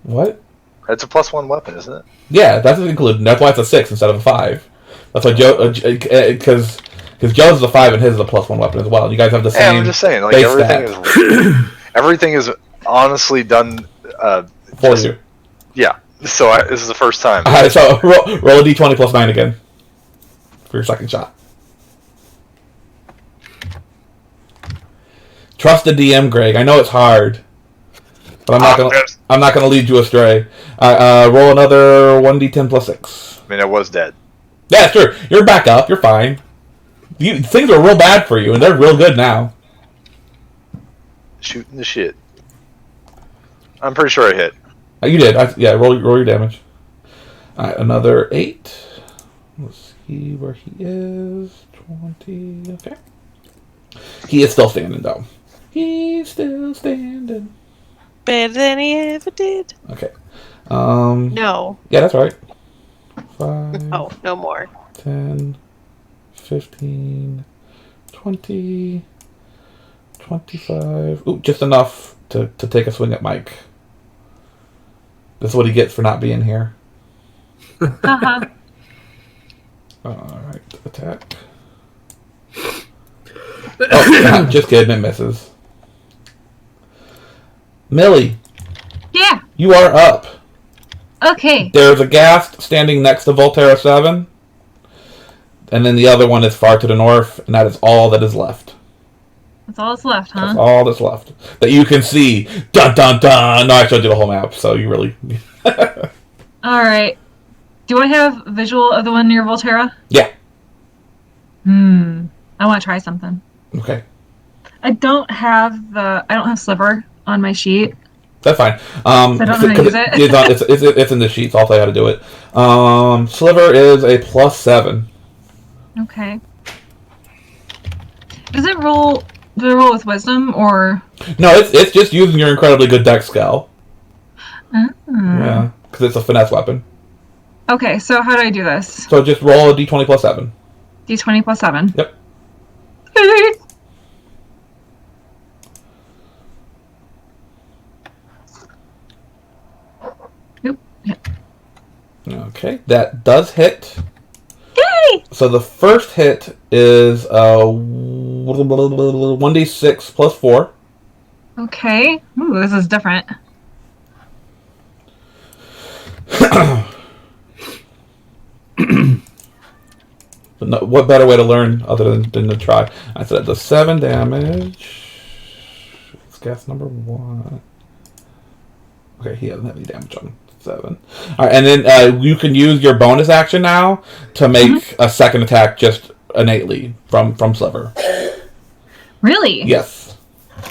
What? It's a +1 weapon, isn't it? Yeah, that's included. That's why it's a 6 instead of a 5. That's why Joe, because Joe's is a 5 and his is a +1 weapon as well. You guys have the same. Yeah, I'm just saying, like base everything is honestly done for you. Yeah. So this is the first time. All right, so roll a d20 plus 9 again for your second shot. Trust the DM, Greg. I know it's hard, but I'm not gonna lead you astray. Roll another 1d10 plus 6. I mean, I was dead. Yeah, sure. You're back up. You're fine. Things are real bad for you, and they're real good now. Shooting the shit. I'm pretty sure I hit. You did. Roll your damage. All right, another 8. Let's see where he is. 20. Okay. He is still standing, though. He's still standing. Better than he ever did. Okay. No. Yeah, that's right. 5. Oh, no more. 10, 15, 20, 25. Ooh, just enough to take a swing at Mike. This is what he gets for not being here. Uh-huh. Alright, attack. Oh, just kidding, it misses. Millie, Yeah. you are up. Okay. There's a ghast standing next to Volterra 7. And then the other one is far to the north, and that is all that is left. That's all that's left, huh? That's all that's left. That you can see. Dun dun dun! No, I showed you the whole map, so you really... Alright. Do I have visual of the one near Volterra? Yeah. I want to try something. Okay. I don't have Sliver on my sheet. That's fine. So I don't know how to use it. It's in the sheets. I'll tell you how to do it. Sliver is a +7. Okay. Does it roll with wisdom or? No, it's just using your incredibly good dex skill. Oh. Yeah, because it's a finesse weapon. Okay, so how do I do this? So just roll a d20 plus 7. D20 plus 7. Yep. That does hit. Yay! So the first hit is 1d6 plus 4. Okay. Ooh, this is different. But no, what better way to learn other than to try? I said it does 7 damage. It's gas number 1. Okay, he doesn't have any damage on 7. Alright, and then you can use your bonus action now to make a second attack just innately from Sliver. Really? Yes.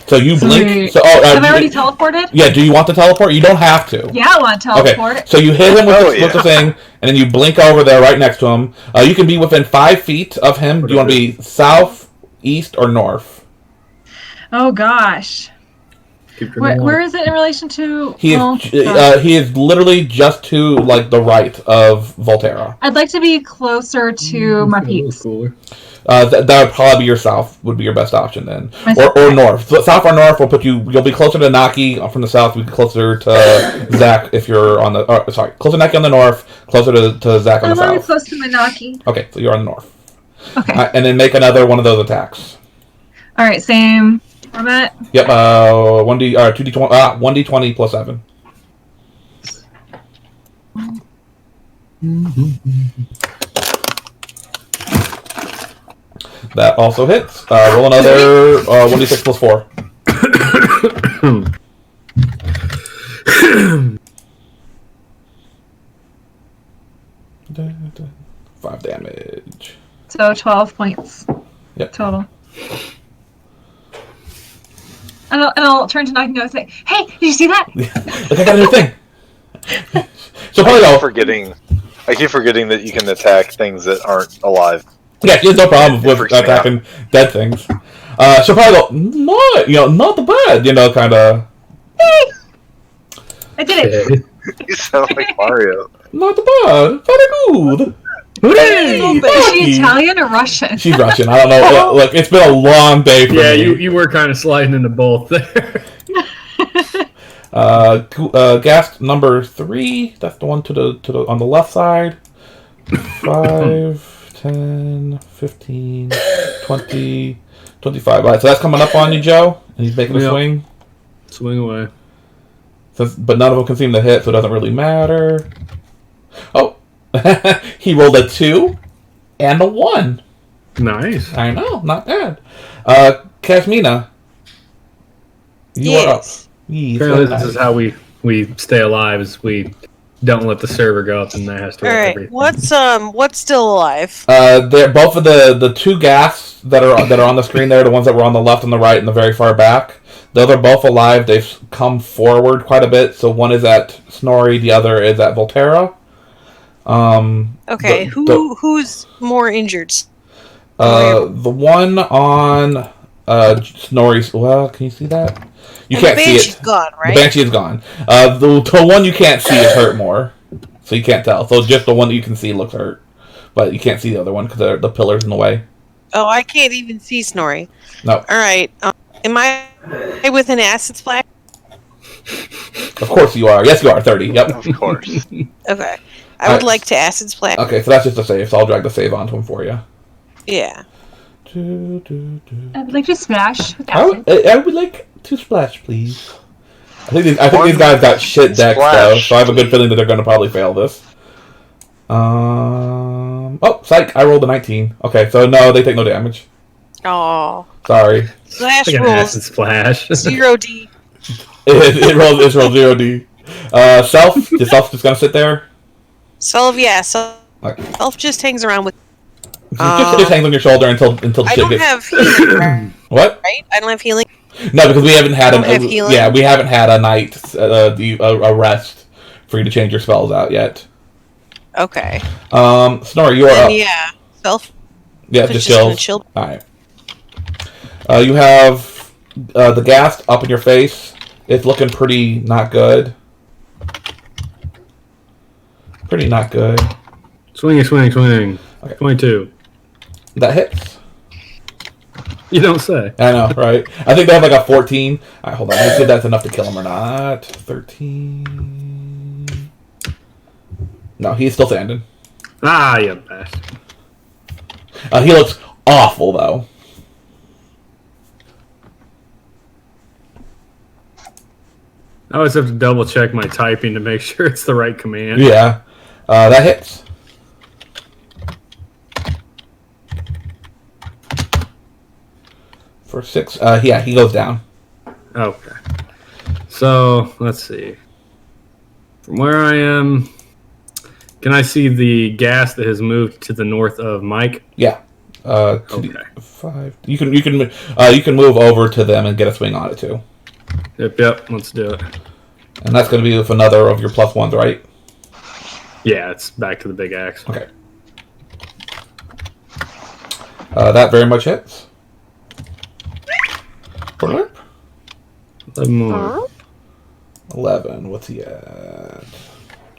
So you blink. So, have I already teleported? Yeah, do you want to teleport? You don't have to. Yeah, I want to teleport. Okay, so you hit him with the thing, and then you blink over there right next to him. You can be within 5 feet of him. Do you want to be south, east, or north? Oh, gosh. Where is it in relation to... He is literally just to the right of Volterra. I'd like to be closer to my peeps. Cooler. That would probably be your south, would be your best option then. Or north. So south or north will put you... You'll be closer to Naki from the south. You'll be closer to Zach if you're on the... closer to Naki on the north, closer to Zach on the south. I'm close to my Naki. Okay, so you're on the north. Okay. And then make another one of those attacks. Alright, same format. Yep, 1d20 plus 7. That also hits. Roll another 1d6 plus 4. 5 damage. So 12 points. Yep. Total. And I'll turn to Naki and go and say, "Hey, did you see that?" Look, I got a new thing. So probably I keep forgetting that you can attack things that aren't alive. Yeah, she has no problem with attacking dead things. She'll probably go, not bad, kind of. I did it. You sound like Mario. Not bad, very good. Hooray! Is she Italian or Russian? She's Russian. I don't know. Look, it's been a long day for me. Yeah, you were kind of sliding into both there. Gas number 3. That's the one to the on the left side. 5, 10, 15, 20, 25. All right, so that's coming up on you, Joe, and he's making a swing. Swing away. But none of them can seem to hit, so it doesn't really matter. Oh, he rolled a 2 and a 1. Nice. I know, not bad. Kasmina, you are up. Apparently, this is how we stay alive. Is we don't let the server go up and that has to. All right, what's still alive? They're both of the 2 gas that are on the screen there, the ones that were on the left and the right and the very far back. Those are both alive. They've come forward quite a bit. So one is at Snorri, the other is at Volterra. Okay, who's more injured? The one on Snorri's. Well, can you see that? You can't see it. The Banshee's gone, right? The Banshee is gone. The one you can't see is hurt more, so you can't tell. So just the one that you can see looks hurt, but you can't see the other one because the pillar's in the way. Oh, I can't even see Snorri. No. All right. Am I with an acid splash? Of course you are. Yes, you are. 30. Yep. Of course. Okay. I would like to acid splash. Okay, so that's just a save. So I'll drag the save onto him for you. Yeah. I would like to splash with I would like to splash, please. I think these guys got shit decks though, so I have a good feeling that they're going to probably fail this. Oh, psych! I rolled a 19. Okay, so no, they take no damage. Oh. Sorry. Slash like an acid splash. 0D. It rolls 0D. Self? Is Self just gonna sit there? Self, yeah. Self Okay. just hangs around with. Just hangs on your shoulder until the I shit don't gets. have healing, What? right? I don't have healing. No, because we haven't had healing? Yeah, we haven't had a night a rest for you to change your spells out yet. Okay. Snorri, you are up. Yeah. Self. Yeah, It's just just gonna chills. chill. Alright. You have the gas up in your face. It's looking pretty not good. Pretty not good. Swing. Okay. 22. That hits. You don't say. I know, right? I think they have like a 14. Alright, hold on. Let's see if that's enough to kill him or not. 13. No, he's still standing. Ah, you bastard. He looks awful, though. I always have to double check my typing to make sure it's the right command. Yeah. That hits. For 6. Yeah, he goes down. Okay. So, let's see. From where I am, can I see the gas that has moved to the north of Mike? Yeah. Okay. 5. You can move over to them and get a swing on it too. Yep, let's do it. And that's going to be with another of your +1s, right? Yeah, it's back to the big axe. Okay. That very much hits. 11 more. 11. What's he at?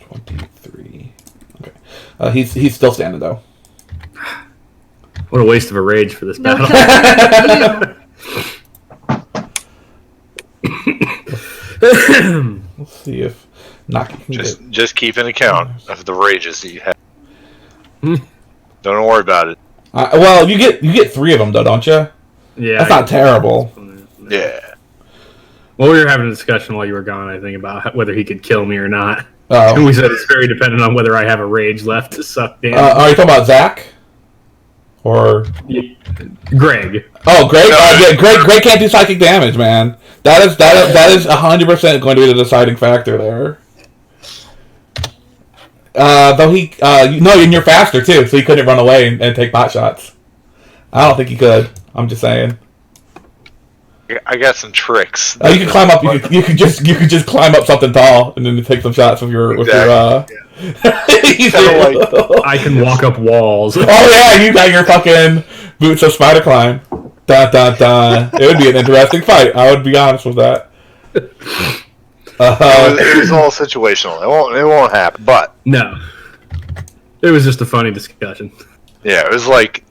23. Okay. He's still standing though. What a waste of a rage for this No, battle. Let's see if Naki can Just keep an account of the rages that you have. Don't worry about it. well, you get 3 of them though, don't you? Yeah. That's not terrible. Yeah. Well, we were having a discussion while you were gone, I think, about whether he could kill me or not. Oh. And we said it's very dependent on whether I have a rage left to suck down. Are you talking about Zach? Or Greg. oh, Greg? No. Yeah, Greg can't do psychic damage, man. That is 100% going to be the deciding factor there. Though he, no, and you're faster too, so he couldn't run away and take pot shots. I don't think he could. I'm just saying. I got some tricks. You can climb up. You could just climb up something tall and then take some shots with your He's I can walk up walls. Oh yeah, you got your fucking boots of spider climb. Dun dun dun. It would be an interesting fight. I would be honest with that. It was all situational. It won't happen. But No. It was just a funny discussion. yeah, it was like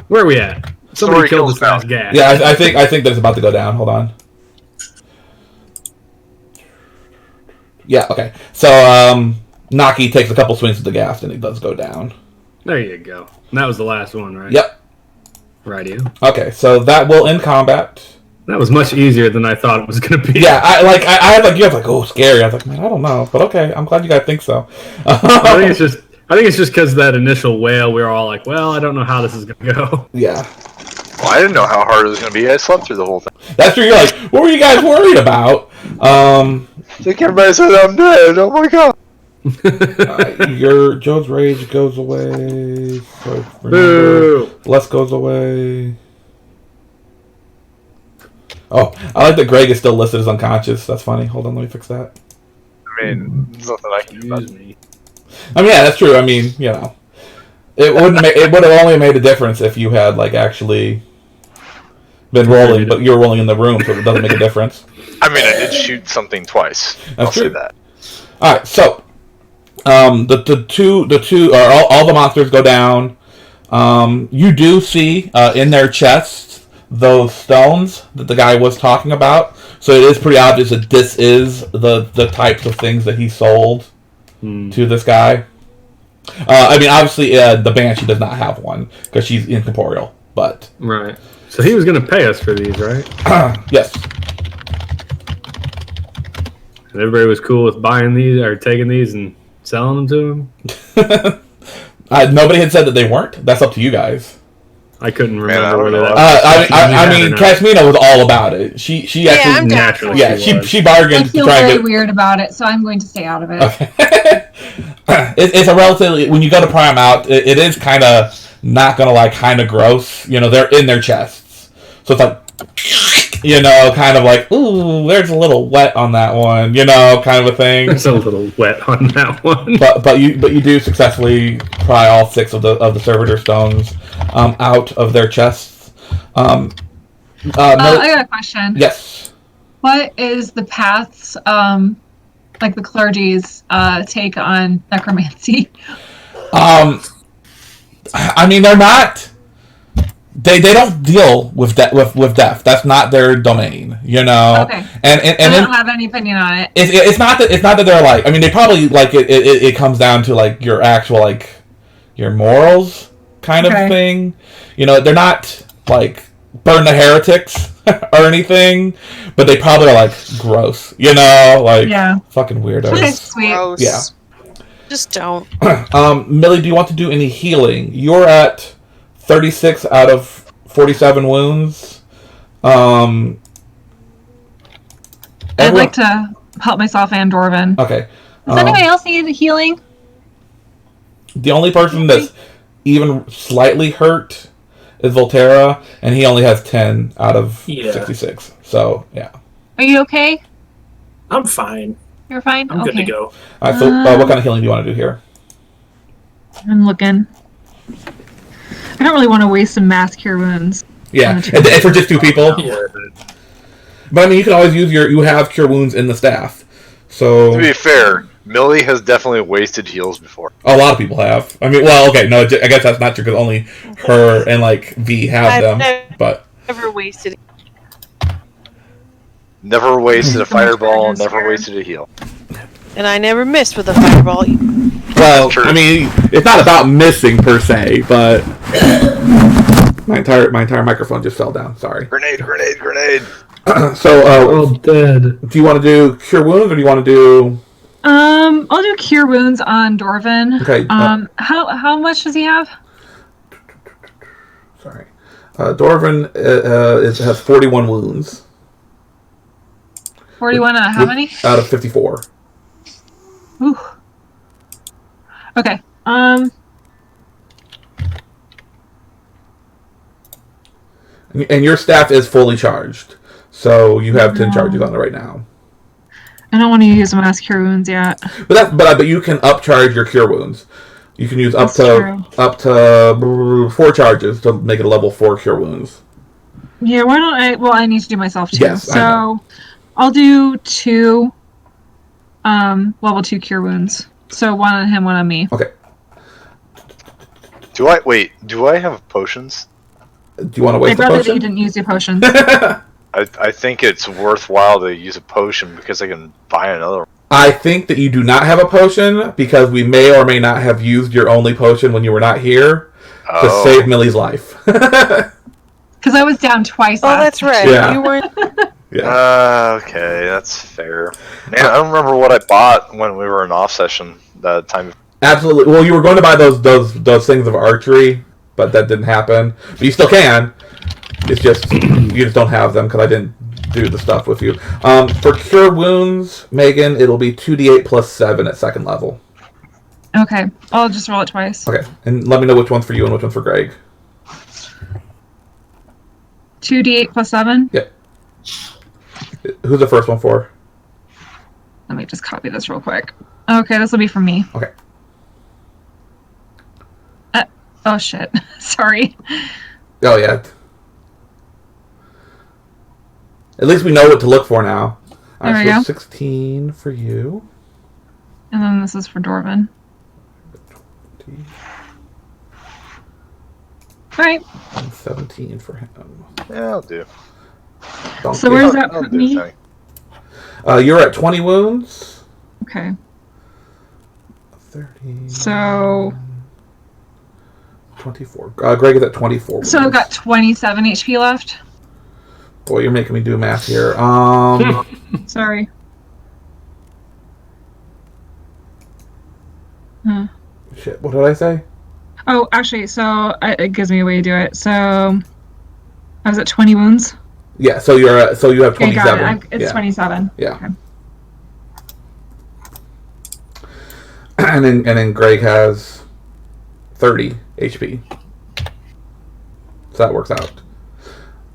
Where are we at? Story Somebody killed kills this last Falcon. gas. Yeah, I think that it's about to go down. Hold on. Yeah. Okay. So Naki takes a couple swings at the gas and it does go down. There you go. And that was the last one, right? Yep. Rightio. Okay. So that will end combat. That was much easier than I thought it was going to be. Yeah, I had like you have like, oh, scary. I was like, man, I don't know, but okay, I'm glad you guys think so. I think it's just because that initial wail, we were all like, well, I don't know how this is going to go. Yeah, well, I didn't know how hard it was going to be. I slept through the whole thing. that's true. You're like, what were you guys worried about? I think everybody said I'm dead. Oh my god. Your Joe's rage goes away. So remember, Boo! Les goes away. Oh, I like that Greg is still listed as unconscious. That's funny. Hold on, let me fix that. I mean, there's nothing I can do about Excuse it. me. I mean, yeah, that's true. I mean, you know, it would have only made a difference if you had like actually been rolling, but you're rolling in the room, so it doesn't make a difference. I mean, I did shoot something twice. I'll say true. that. All right, so the two all the monsters go down. You do see in their chests those stones that the guy was talking about. So it is pretty obvious that this is the types of things that he sold to this guy. I mean, obviously, the Banshee does not have one because she's incorporeal. But Right. So he was going to pay us for these, right? yes, And everybody was cool with buying these or taking these and selling them to him? nobody had said that they weren't. That's up to you guys. I couldn't I remember don't whether know. that I mean, Casmina was all about it. She Yeah, actually I'm down naturally for it. yeah was. she I bargained to feel try and very get. weird about it, so I'm going to stay out of it. Okay. It's a relatively when you go to pry them out, it is kind of not gonna like kind of gross. You know, they're in their chests, so it's like you know, kind of like ooh, there's a little wet on that one. You know, kind of a thing. There's a little wet on that one. But you do successfully pry all 6 of the servitor stones out of their chests. I got a question. Yes. What is the path's, like the clergy's, take on necromancy? I mean, they're not They don't deal with death. That's not their domain, you know. Okay. And I don't have any opinion on it. It's not that they're like. I mean, they probably like it comes down to like your actual like your morals kind of thing. You know, they're not like burn the heretics or anything, but they probably are like gross. You know, like fucking weirdos. Okay, sweet. Gross. Yeah. Just don't. Millie, do you want to do any healing? You're at 36 out of 47 wounds. I'd like to help myself and Dorvin. Okay. Does anybody else need healing? The only person that's even slightly hurt is Volterra, and he only has 10 out of 66. So, yeah. Are you okay? I'm fine. You're fine? I'm good to go. All right, so what kind of healing do you want to do here? I'm looking. I don't really want to waste some mass cure wounds. Yeah, and for just 2 people? Yeah. But, I mean, you can always use you have cure wounds in the staff. So... To be fair, Millie has definitely wasted heals before. A lot of people have. I mean, well, okay, no, I guess that's not true, because only her and, like, V have them, but... Never wasted. Never wasted a fireball, never wasted a heal. And I never missed with a fireball. Well, I mean, it's not about missing per se, but my entire microphone just fell down. Sorry. Grenade! So, dead. do you want to do cure wounds, or do you want to do? I'll do cure wounds on Dorvin. Okay. How much does he have? Sorry, Dorvin has 41 wounds. 41 out of how many? Out of 54. Ooh. Okay. And your staff is fully charged, so you have 10 charges on it right now. I don't want to use mass cure wounds yet. But you can upcharge your cure wounds. You can use up to 4 charges to make it a level 4 cure wounds. Yeah, why don't I? Well, I need to do myself too. Yes, so I'll do 2 level 2 cure wounds. So 1 on him, 1 on me. Okay. Do I have potions? Do you want to waste I'd a rather potion? that you didn't use your potions. I think it's worthwhile to use a potion because I can buy another one. I think that you do not have a potion because we may or may not have used your only potion when you were not here to save Millie's life. Because I was down twice. Oh, that's right. Yeah. You weren't. Yeah. Okay, that's fair. Man, I don't remember what I bought when we were in off session that time. Absolutely. Well, you were going to buy those things of archery, but that didn't happen. But you still can. It's just you just don't have them because I didn't do the stuff with you. For cure wounds, Megan, it'll be 2d8 plus 7 at 2nd level. Okay, I'll just roll it twice. Okay, and let me know which one's for you and which one's for Greg. 2d8 plus 7. Yep. Who's the first one for? Let me just copy this real quick. Okay, this will be for me. Okay. Oh shit. Sorry. Oh yeah. At least we know what to look for now. There we go. 16 for you. And then this is for Dorvin. 20. Alright. And 17 for him. Yeah, I'll do. So where's that put me? You're at 20 wounds. Okay. 30. So 24. Greg is at 24. So I've got 27 HP left. Boy, you're making me do math here. Sorry. Shit, what did I say? Oh, actually, so it gives me a way to do it. So I was at 20 wounds. Yeah, so you have 27. Okay, got it. It's 27. Yeah. Okay. And then Greg has 30 HP. So that works out.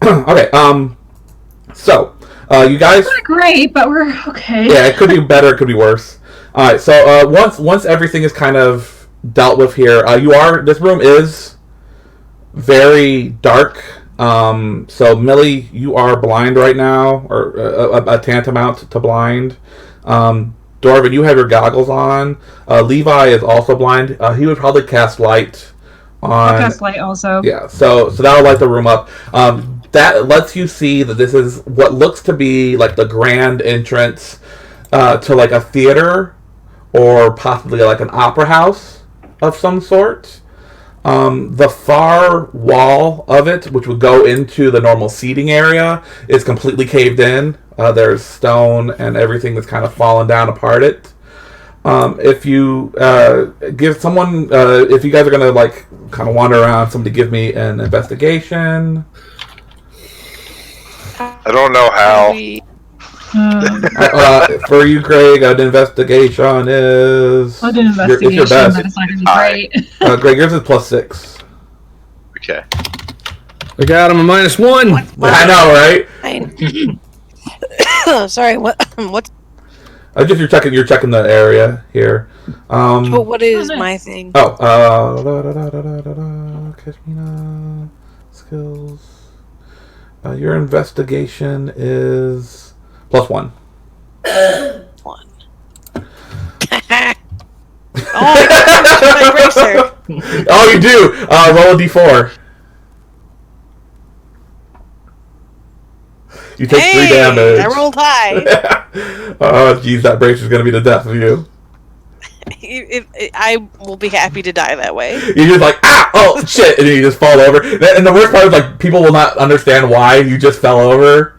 Okay, so you guys. Not great, but we're okay. Yeah, it could be better, it could be worse. All right, so once everything is kind of dealt with here, this room is very dark. So Millie, you are blind right now, or a tantamount to blind. Dorvin, you have your goggles on. Levi is also blind. He would probably cast light I'll cast light also. Yeah, so that'll light the room up. That lets you see that this is what looks to be like the grand entrance to like a theater or possibly like an opera house of some sort. The far wall of it, which would go into the normal seating area, is completely caved in. There's stone and everything that's kind of fallen down apart it. If you give someone, if you guys are gonna like kind of wander around, somebody give me an investigation. I don't know how. For you, Greg, an investigation is. I'll do an investigation. It's your best. But it's not gonna be great. Greg, yours is +6. Okay. I got him a -1. I know, right? Sorry, what's Just you're checking the area here. but what is nice. my thing? Kashmina skills. Your investigation is +1. 1. Oh, I got my bracer. Oh, you do. Roll a d4. You take 3 damage. I rolled high. Oh, jeez, that bracer's gonna be the death of you. I will be happy to die that way. You're just like, oh shit, and then you just fall over. And the worst part is like people will not understand why you just fell over.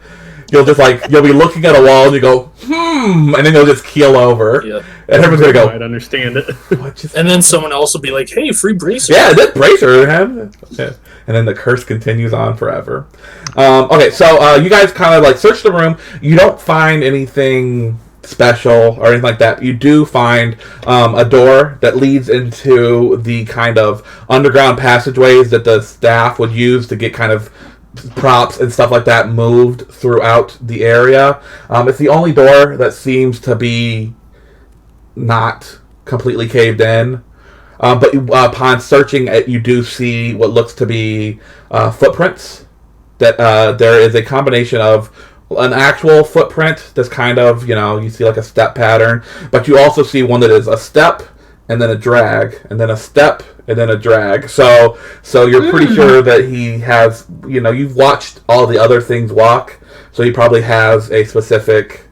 You'll just like you'll be looking at a wall and you go, and then you'll just keel over, Yep. and everyone's gonna go. I'd understand it. What just? And then someone else will be like, "Hey, free bracer." Yeah, that bracer, man. Yeah. And then the curse continues on forever. Okay, so you guys kind of like search the room. You don't find anything special or anything like that. You do find a door that leads into the kind of underground passageways that the staff would use to get kind of props and stuff like that moved throughout the area. It's the only door that seems to be not completely caved in. But upon searching it, you do see what looks to be footprints. That there is a combination of an actual footprint that's kind of, you see like a step pattern, but you also see one that is a step and then a drag and then a step and then a drag. So you're pretty sure that he has, you've watched all the other things walk, so he probably has a specific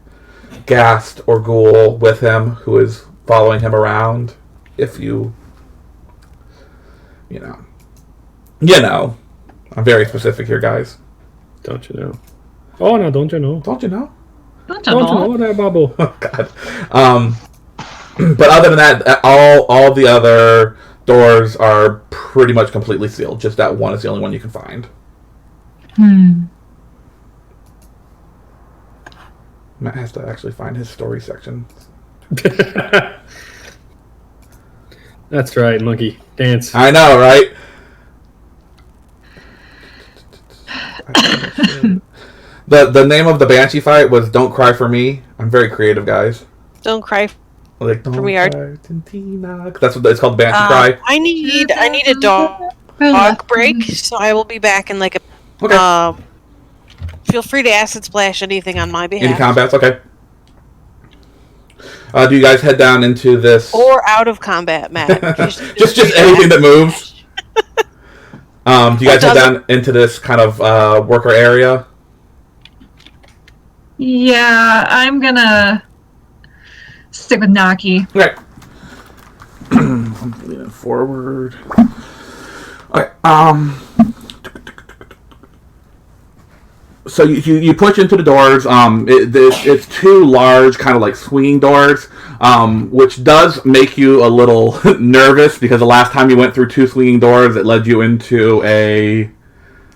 ghast or ghoul with him who is following him around. If you I'm very specific here, guys. Don't you know? Oh no! Don't you know? Don't you know? Don't Don't you know that, Bubble? Oh God. But other than that, all the other doors are pretty much completely sealed. Just that one is the only one you can find. Matt has to actually find his story section. That's right, monkey dance. I know, right? The name of the Banshee fight was "Don't Cry for Me." I'm very creative, guys. Don't cry Like don't For me, cry, Tintina. That's what it's called, the Banshee cry. I need a dog break, so I will be back in like a. Okay. Feel free to acid splash anything on my behalf. Any combats? Okay. Do you guys head down into this? Or out of combat, Matt. just anything that moves. Do you guys head down into this kind of worker area? Yeah, I'm gonna stick with Naki. Okay. I'm leaning forward. Okay. So you push into the doors. It's 2 large, kind of like swinging doors, which does make you a little nervous because the last time you went through 2 swinging doors, it led you into a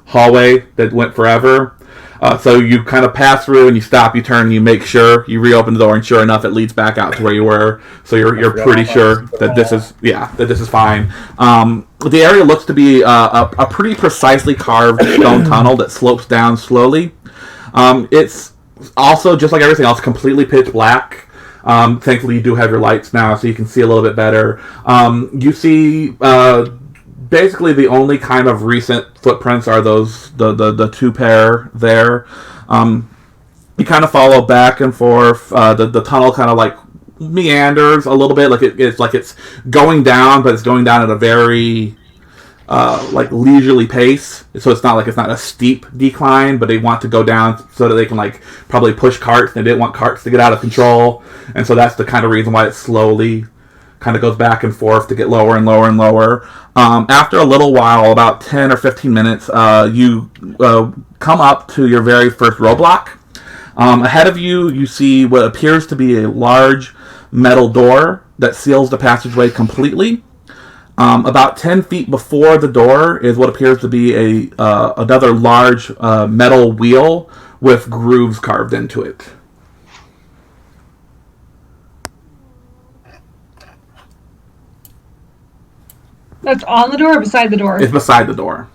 hallway that went forever. So you kind of pass through and you stop, you turn, and you make sure you reopen the door, and sure enough, it leads back out to where you were. So you're pretty sure that this is fine. The area looks to be a pretty precisely carved stone tunnel that slopes down slowly. It's also, just like everything else, completely pitch black. Thankfully, you do have your lights now, so you can see a little bit better. You see. Basically, the only kind of recent footprints are those the 2 pair there. You kind of follow back and forth. The tunnel kind of like meanders a little bit, like it's going down, but it's going down at a very like leisurely pace, so it's not a steep decline, but they want to go down so that they can like probably push carts. They didn't want carts to get out of control, and so that's the kind of reason why it slowly kind of goes back and forth to get lower and lower and lower. After a little while, about 10 or 15 minutes, you come up to your very first roadblock. Ahead of you, you see what appears to be a large metal door that seals the passageway completely. About 10 feet before the door is what appears to be another large metal wheel with grooves carved into it. That's on the door or beside the door? It's beside the door.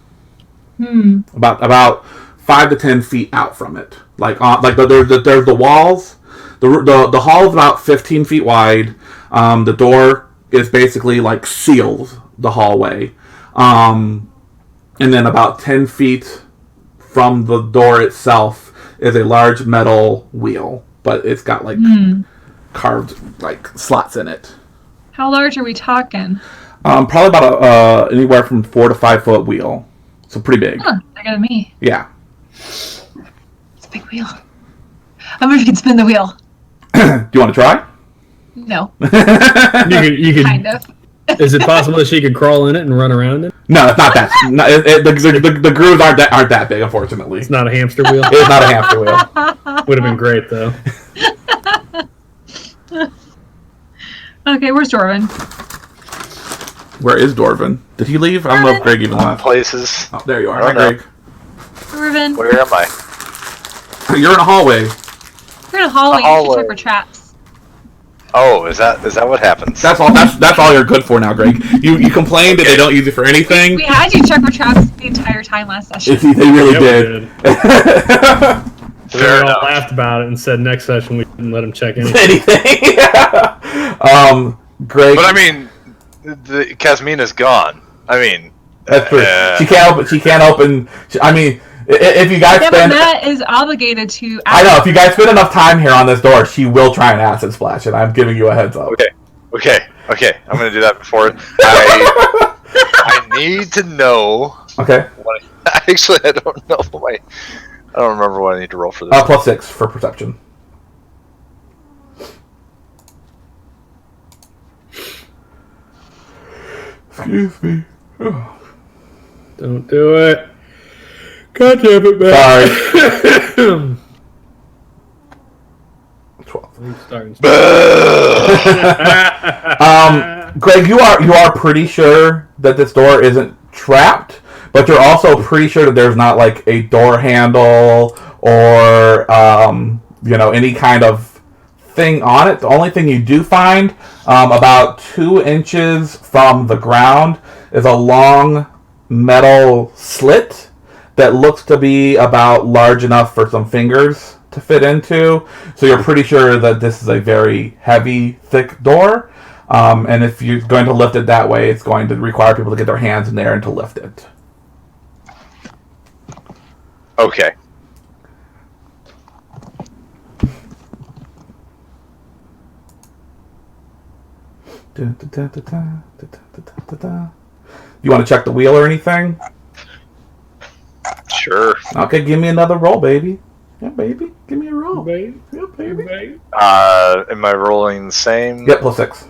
About 5 to 10 feet out from it. There's the walls. The hall is about 15 feet wide. The door is basically like seals the hallway. And then about 10 feet from the door itself is a large metal wheel, but it's got like carved like slots in it. How large are we talking? Probably about anywhere from 4 to 5 foot wheel. So pretty big. Huh, bigger than me. Yeah. It's a big wheel. I wonder if you can spin the wheel. Do you want to try? No. You could. Kind of. Is it possible that she could crawl in it and run around it? No, it's not that. The grooves aren't that big, unfortunately. It's not a hamster wheel. It's not a hamster wheel. Would have been great though. Okay, where's Dorvin? Where is Dorvin? Did he leave? I don't know if Greg even left. Places. Oh, there you are. Oh, Hi, no. Greg. Dorvin. Where am I? You're in a hallway. We're in a hallway. A You hallway. should check for traps. Oh, is that what happens? That's all. That's all you're good for now, Greg. You complained that they don't use it for anything. We had you check for traps the entire time last session. They really Yeah, we did. We Fair all enough. laughed about it and said next session we didn't let him check anything. Anything. Greg. But I mean, the Casmina's gone. I mean, That's true. She can't open. I mean, if you guys Yeah, but spend. Matt is obligated to. I know. If you guys spend enough time here on this door, she will try and acid splash it. I'm giving you a heads up. Okay. I'm gonna do that before. I need to know. Okay. Actually, I don't know. I don't remember what I need to roll for this. +6 for perception. Excuse me. Don't do it. God damn it, man. Sorry. 12. Greg, you are pretty sure that this door isn't trapped, but you're also pretty sure that there's not like a door handle or any kind of thing on it. The only thing you do find about 2 inches from the ground is a long metal slit that looks to be about large enough for some fingers to fit into. So you're pretty sure that this is a very heavy, thick door. And if you're going to lift it that way, it's going to require people to get their hands in there and to lift it. Okay. You want to check the wheel or anything? Sure. Okay, give me another roll, baby. Yeah, baby. Give me a roll. Baby. Yeah, baby. Am I rolling the same? Yep, +6.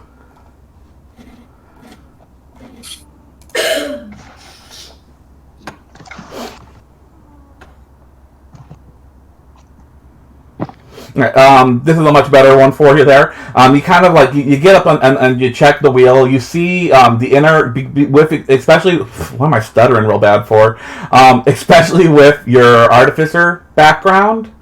Alright, this is a much better one for you there. You kind of like, you get up and you check the wheel. You see the inner, with especially, what am I stuttering real bad for? Especially with your artificer background,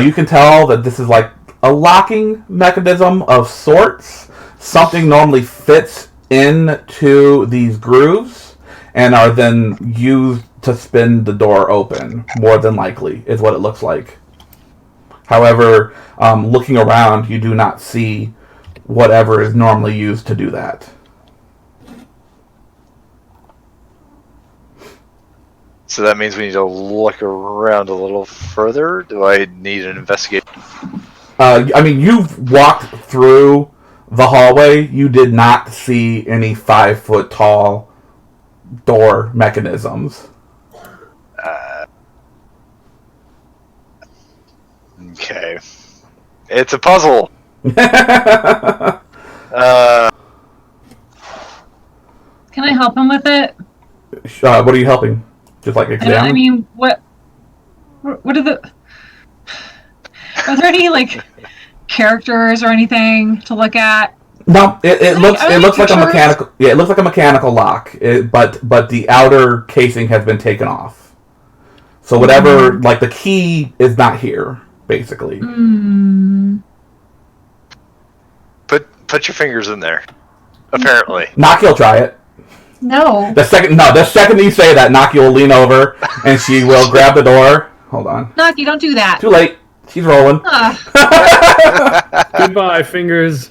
you can tell that this is like a locking mechanism of sorts. Something normally fits into these grooves and are then used to spin the door open, more than likely, is what it looks like. However, looking around, you do not see whatever is normally used to do that. So that means we need to look around a little further? Do I need an investigation? I mean, you've walked through the hallway. You did not see any 5 foot tall door mechanisms. Okay. It's a puzzle. Can I help him with it? What are you helping? Just like I examine? mean, what are the? Are there any like characters or anything to look at? No, it looks are they like a pictures? mechanical. Yeah, it looks like a mechanical lock. But the outer casing has been taken off. So whatever, like the key is not here, basically. Put your fingers in there. Apparently. Naki will try it. No. The second you say that, Naki will lean over and she will grab the door. Hold on. Naki, don't do that. Too late. She's rolling. Goodbye, fingers.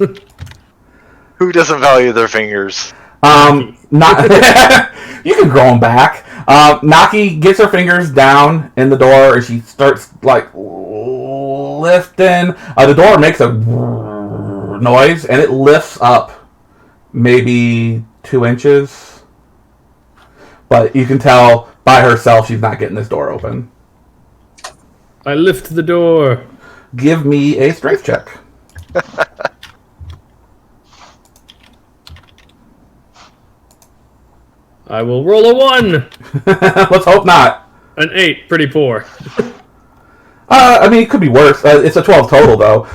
Who doesn't value their fingers? Not you can grow them back. Naki gets her fingers down in the door and she starts like lifting. The door makes a noise and it lifts up maybe 2 inches. But you can tell by herself she's not getting this door open. I lift the door. Give me a strength check. I will roll a 1. Let's hope not. An 8, pretty poor. I mean, it could be worse. It's a 12 total, though.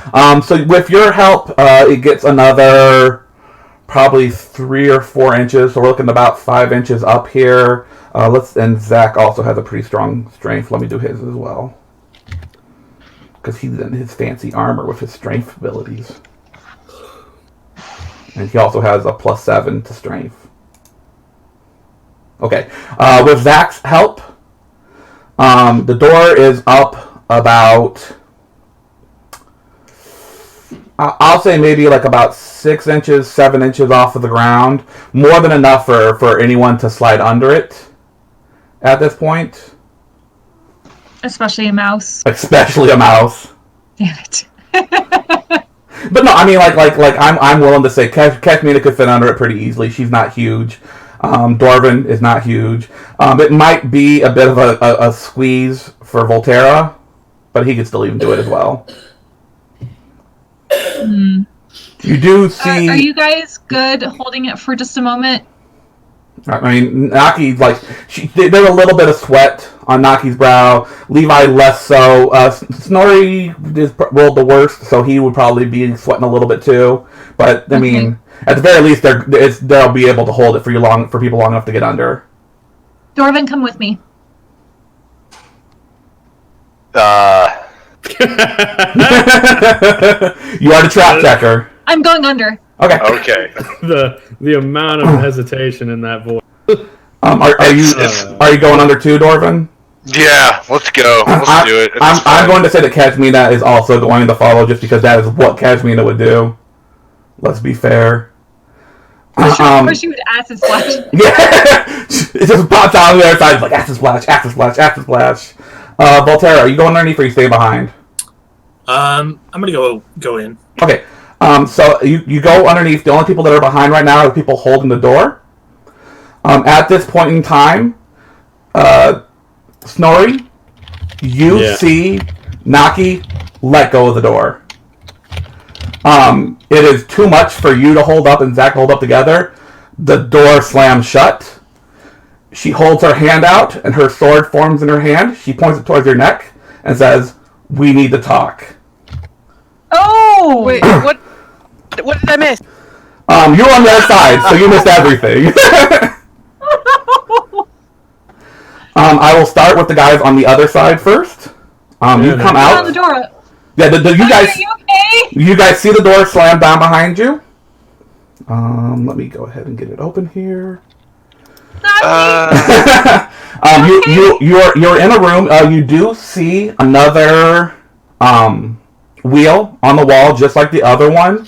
So with your help, it gets another probably 3 or 4 inches. So we're looking about 5 inches up here. And Zach also has a pretty strong strength. Let me do his as well, because he's in his fancy armor with his strength abilities, and he also has a +7 to strength. Okay, with Zach's help, the door is up about, I'll say maybe like about 6 inches, 7 inches off of the ground. More than enough for anyone to slide under it at this point. Especially a mouse. Especially a mouse. Damn it. But no, I mean, like I'm willing to say Kashmina could fit under it pretty easily. She's not huge. Dorvin is not huge. It might be a bit of a squeeze for Volterra, but he could still even do it as well. You do see... Are you guys good holding it for just a moment? I mean, Naki, like, there's a little bit of sweat on Naki's brow. Levi less so. Snorri is rolled the worst, so he would probably be sweating a little bit too. But, I mean, at the very least, they'll be able to hold it for people long enough to get under. Dorvin, come with me. You are the trap checker. I'm going under. Okay. Okay. The amount of hesitation in that voice. Are you going under too, Dorvin? Yeah, let's go. Let's do it. I'm going to say that Kashmina is also going to follow, just because that is what Kashmina would do. Let's be fair. Or she would acid splash. Yeah, it just pops out on the other side. It's like acid splash, acid splash, acid splash. Volterra, are you going underneath or are you staying behind? I'm gonna go in. Okay. So you go underneath. The only people that are behind right now are the people holding the door. At this point in time, Snorri, you see Naki let go of the door. It is too much for you to hold up and Zach hold up together. The door slams shut. She holds her hand out and her sword forms in her hand. She points it towards your neck and says, "We need to talk." Oh! Wait, what did I miss? You were on the other side, so you missed everything. I will start with the guys on the other side first. You come out. On the door. Yeah, you guys. Are you okay? You guys see the door slam down behind you? Let me go ahead and get it open here. You're in a room. You do see another wheel on the wall, just like the other one.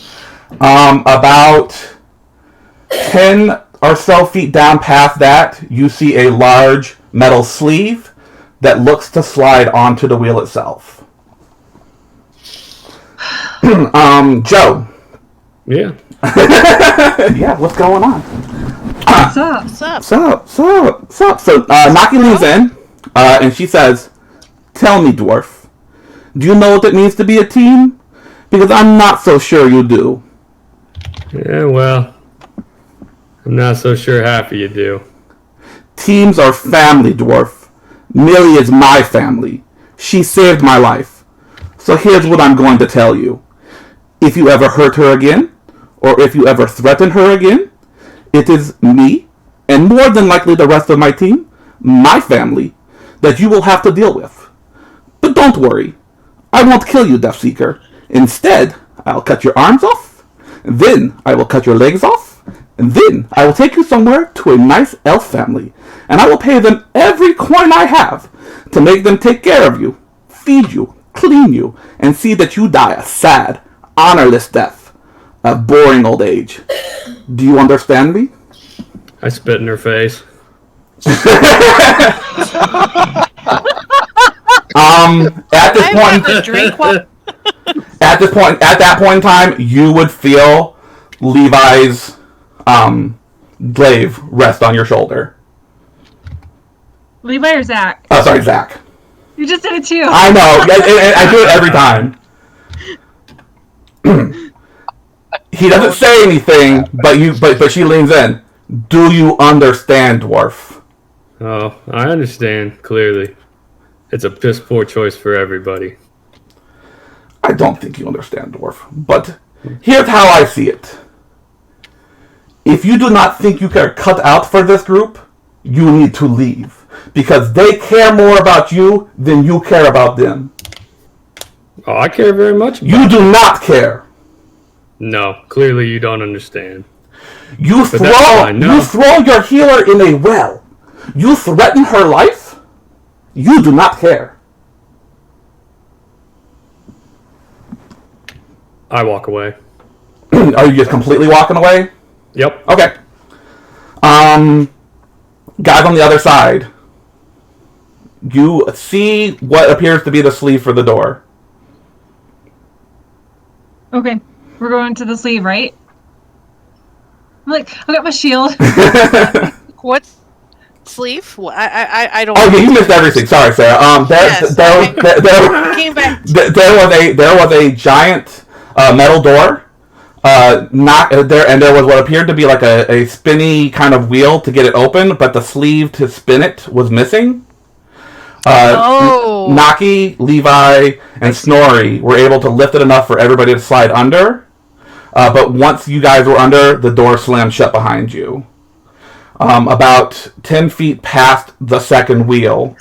About 10 or so feet down past that, you see a large metal sleeve that looks to slide onto the wheel itself. Joe. Yeah. Yeah, what's going on? What's up? What's up? Sup. So, Naki leans in, and she says, "Tell me, dwarf, do you know what it means to be a team? Because I'm not so sure you do." Yeah, well, I'm not so sure half of you do. Teams are family, dwarf. Millie is my family. She saved my life. So here's what I'm going to tell you. If you ever hurt her again, or if you ever threaten her again, it is me, and more than likely the rest of my team, my family, that you will have to deal with. But don't worry. I won't kill you, Deathseeker. Instead, I'll cut your arms off, then I will cut your legs off, and then I will take you somewhere to a nice elf family, and I will pay them every coin I have to make them take care of you, feed you, clean you, and see that you die a sad, honorless death, a boring old age. Do you understand me? I spit in her face. At this I point, have a drink while at that point in time, you would feel Levi's glaive rest on your shoulder. Levi or Zach? Oh, sorry, Zach. You just did it too. I know. I do it every time. He doesn't say anything, but she leans in. Do you understand, dwarf? Oh, I understand, clearly. It's a piss poor choice for everybody. I don't think you understand, dwarf. But here's how I see it. If you do not think you are cut out for this group, you need to leave. Because they care more about you than you care about them. Oh, I care very much about You do not care. No, clearly you don't understand. You But that's fine, no. you throw your healer in a well. You threaten her life. You do not care. I walk away. Are you just completely walking away? Yep. Okay. Guys on the other side. You see what appears to be the sleeve for the door. Okay, we're going to the sleeve, right? I'm like, I got my shield. what sleeve? I don't. Oh yeah, you missed everything. Sorry, Sarah. Yes, came back. There was a giant metal door. There was what appeared to be like a spinny kind of wheel to get it open, but the sleeve to spin it was missing. Naki, Levi, and Snorri were able to lift it enough for everybody to slide under. But once you guys were under, the door slammed shut behind you. About 10 feet past the second wheel,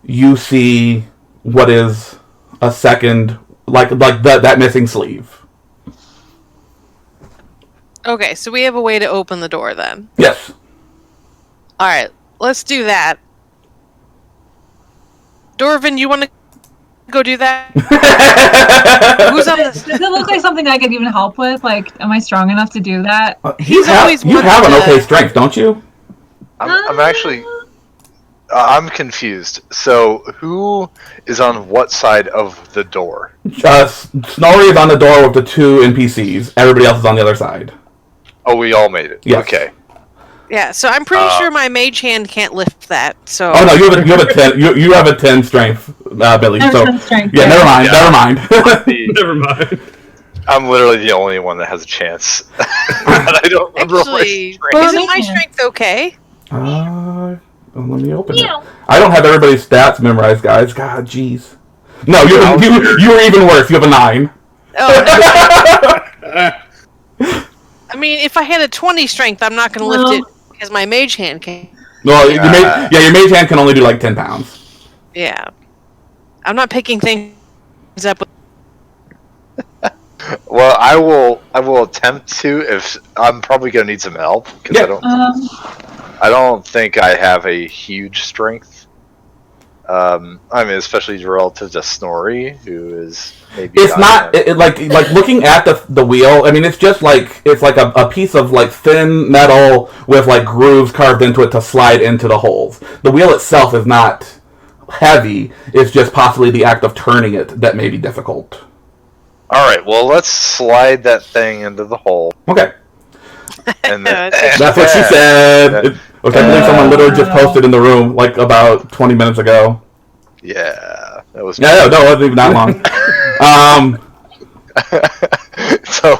you see what is a second, like that missing sleeve. Okay, so we have a way to open the door then. Yes. All right, let's do that. Dorvin, you want to go do that? Who's on Does it look like something I could even help with? Like, am I strong enough to do that? You have an okay strength, don't you? I'm actually... I'm confused. So, who is on what side of the door? Snorri is on the door with the two NPCs. Everybody else is on the other side. Oh, we all made it. Yes. Okay. Yeah, so I'm pretty sure my mage hand can't lift that. So. Oh no, you have a 10. You have a 10 strength, Billy. So 10 strength, yeah, yeah. never mind. Never mind. I'm literally the only one that has a chance. But I don't remember Actually, my strength. isn't my strength okay? Let me open it. I don't have everybody's stats memorized, guys. God, jeez. No, you were even worse. You have a 9. Oh. I mean, if I had a 20 strength, I'm not going to lift it because my mage hand can. Well, your mage hand can only do like 10 pounds. Yeah, I'm not picking things up. Well, I will attempt to. If I'm probably gonna need some help because I don't think I have a huge strength. I mean, especially relative to Snorri, who is maybe. It's not like looking at the wheel. I mean, it's just like a piece of like thin metal with like grooves carved into it to slide into the holes. The wheel itself is not heavy. It's just possibly the act of turning it that may be difficult. All right. Well, let's slide that thing into the hole. Okay. And then, That's what she said. Which I believe someone literally just posted in the room like about 20 minutes ago. Yeah, that was. Yeah, no, it wasn't even that long. So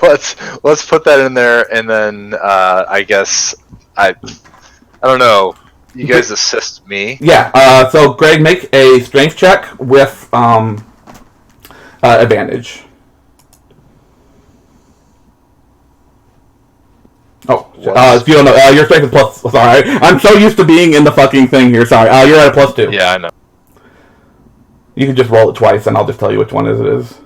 let's put that in there, and then I guess I don't know. You guys assist me. Yeah. So Greg, make a strength check with advantage. Oh, if you don't know, your strength is plus. Sorry, I'm so used to being in the fucking thing here. Sorry, you're at a +2. Yeah, I know. You can just roll it twice, and I'll just tell you which one it is.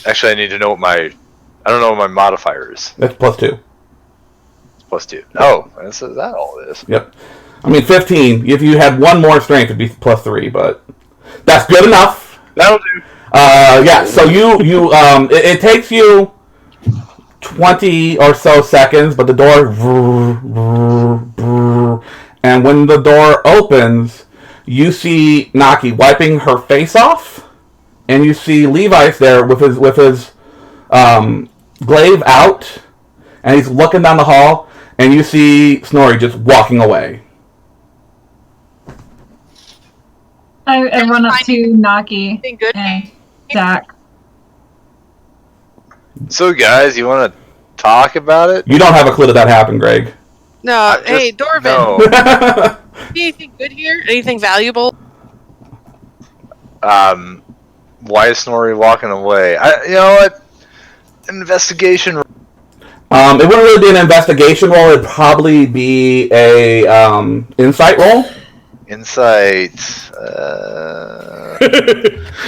Actually, I need to know what I don't know what my modifier is. That's +2. It's +2. Oh, is that all it is? Yep. I mean, 15. If you had one more strength, it'd be +3, but that's good enough. That'll do. Yeah. So it takes you 20 or so seconds, but the door, and when the door opens, you see Naki wiping her face off, and you see Levi's there with his glaive out, and he's looking down the hall, and you see Snorri just walking away. I run up to Naki Anything good? and Zach. So, guys, you want to talk about it? You don't have a clue that happened, Greg. No, hey, Dorvin. No. Anything good here? Anything valuable? Why is Snorri walking away? You know what? Investigation. It wouldn't really be an investigation roll. It'd probably be a insight roll. Insight.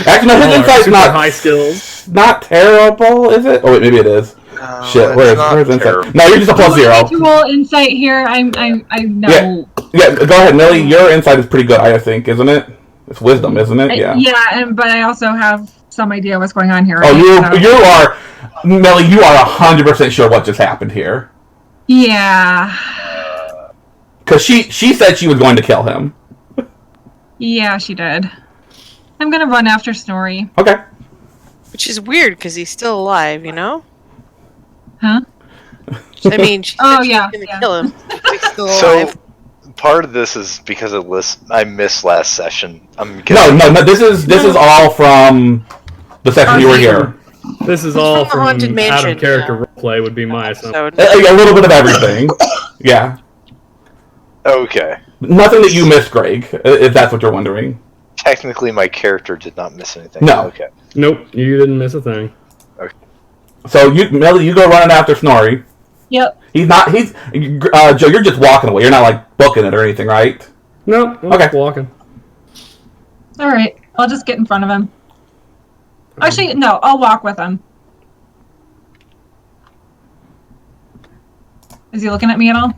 Actually, no, his insight's super not high skills. Not terrible, is it? Oh wait, maybe it is. No, Shit, where's insight? terrible. No, you're just a +0. To roll insight here. I know. Yeah, go ahead, Millie. Your insight is pretty good, I think, isn't it? It's wisdom, isn't it? Yeah. But I also have some idea what's going on here. Oh, Right? you are, Millie. You are 100% sure what just happened here. Yeah. Because she said she was going to kill him. Yeah, she did. I'm gonna run after Snorri. Okay. Which is weird because he's still alive, you know? Huh? I mean, she said Oh, she yeah, was going to yeah. kill him. He's still So, alive. part of this is because of I missed last session. No. This is all from the section you were here. This is all from the from Haunted out Mansion, of character yeah. roleplay would be my assumption. So, A little bit of everything. Yeah. Okay. Nothing that you missed, Greg, if that's what you're wondering. Technically, my character did not miss anything. No. Okay. Nope, you didn't miss a thing. So, Millie, you go running after Snorri. Yep. Joe, you're just walking away. You're not, like, booking it or anything, right? Nope, I'm Okay. just walking. All right. I'll just get in front of him. Actually, no. I'll walk with him. Is he looking at me at all?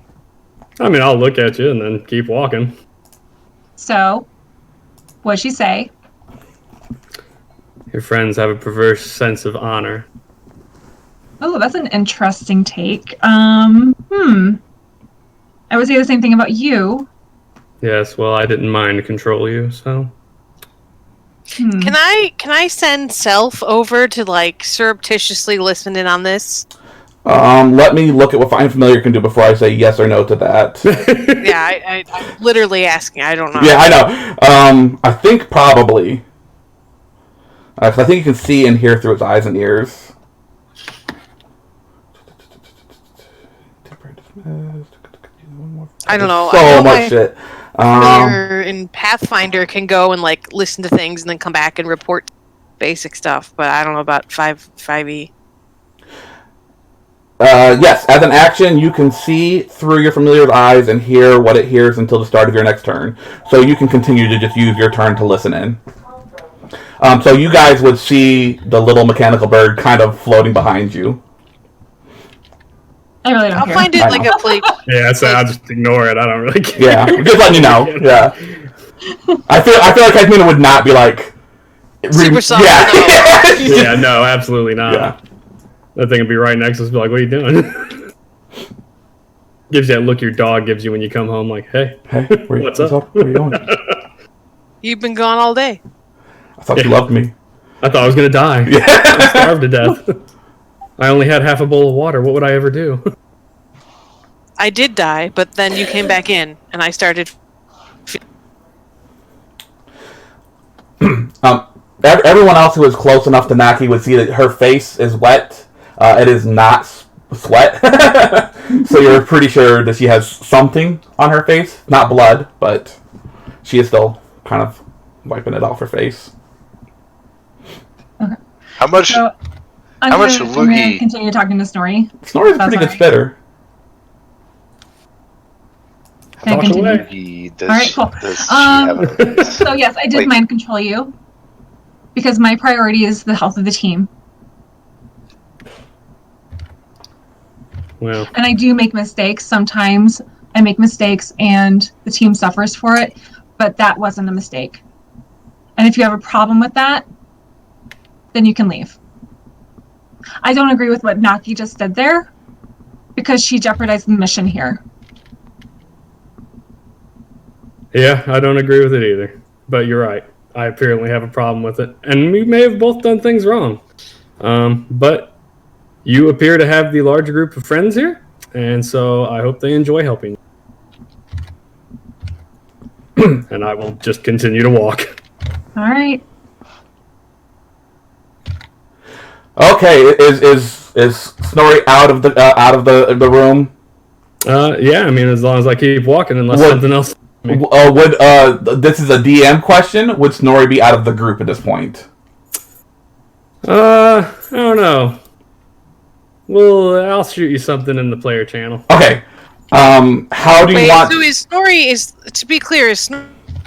I mean, I'll look at you and then keep walking. So, what'd she say? Your friends have a perverse sense of honor. Oh, that's an interesting take. I would say the same thing about you. Yes, well, I didn't mind to control you, so... Can I send Self over to, like, surreptitiously listen in on this? Let me look at what Find Familiar can do before I say yes or no to that. Yeah, I'm literally asking. I don't know. Yeah, I know. I think probably. 'Cause I think you can see and hear through its eyes and ears. I don't know. So I know much my shit. familiar in Pathfinder can go and, like, listen to things and then come back and report basic stuff, but I don't know about 5e. Yes, as an action, you can see through your familiar's eyes and hear what it hears until the start of your next turn. So you can continue to just use your turn to listen in. So you guys would see the little mechanical bird kind of floating behind you. I really don't I'll care. find it I like know. a place. Yeah, so I'll just ignore it. I don't really care. Yeah, just letting you know. Yeah, I feel like Hegmina would not be like Super soft, Yeah, no. Yeah, no, absolutely not. Yeah. That thing would be right next to us, be like, what are you doing? Gives you that look your dog gives you when you come home, like, hey. Hey, What's up? Where are you going? You've been gone all day. I thought you loved me. I thought I was gonna die. Yeah. I starved to death. I only had half a bowl of water. What would I ever do? I did die, but then you came back in, and I started. Everyone else who is close enough to Naki would see that her face is wet. It is not sweat. So you're pretty sure that she has something on her face. Not blood, but she is still kind of wiping it off her face. Okay. How much? So, I'm much gonna loogie- continue talking to Snorri. Snorri's a That's pretty good alright. spitter. Can I Talk continue? away. Does, All right, cool. does she have a So yes, I did Like- mind control you because my priority is the health of the team, Well, and I do make mistakes. Sometimes I make mistakes, and the team suffers for it. But that wasn't a mistake. And if you have a problem with that, then you can leave. I don't agree with what Naki just did there because she jeopardized the mission here. yeah, I don't agree with it either. But you're right. I apparently have a problem with it, and we may have both done things wrong. But you appear to have the larger group of friends here, and so I hope they enjoy helping. And I will just continue to walk. All right. Okay, is Snorri out of the room? Yeah, I mean, as long as I keep walking, unless What- something else. This is a DM question. Would Snorri be out of the group at this point? I don't know. Well, I'll shoot you something in the player channel. Okay. How do you Wait, want? so is Snorri, to be clear, is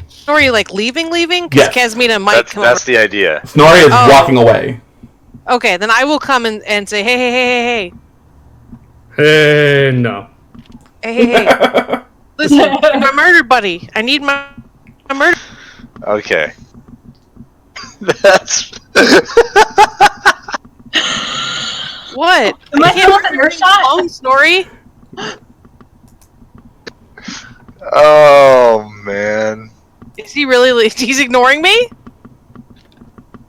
Snorri like leaving? Because Yes. Casmina might That's come that's the idea. Snorri is Oh. walking away. over. Okay, then I will come and say, hey. Hey, no. Hey. Listen, you're my murder buddy. I need my murder. Okay. That's. What? Am I still murder in your you shot? alone, Snorri? Oh man. Is he really? He's ignoring me?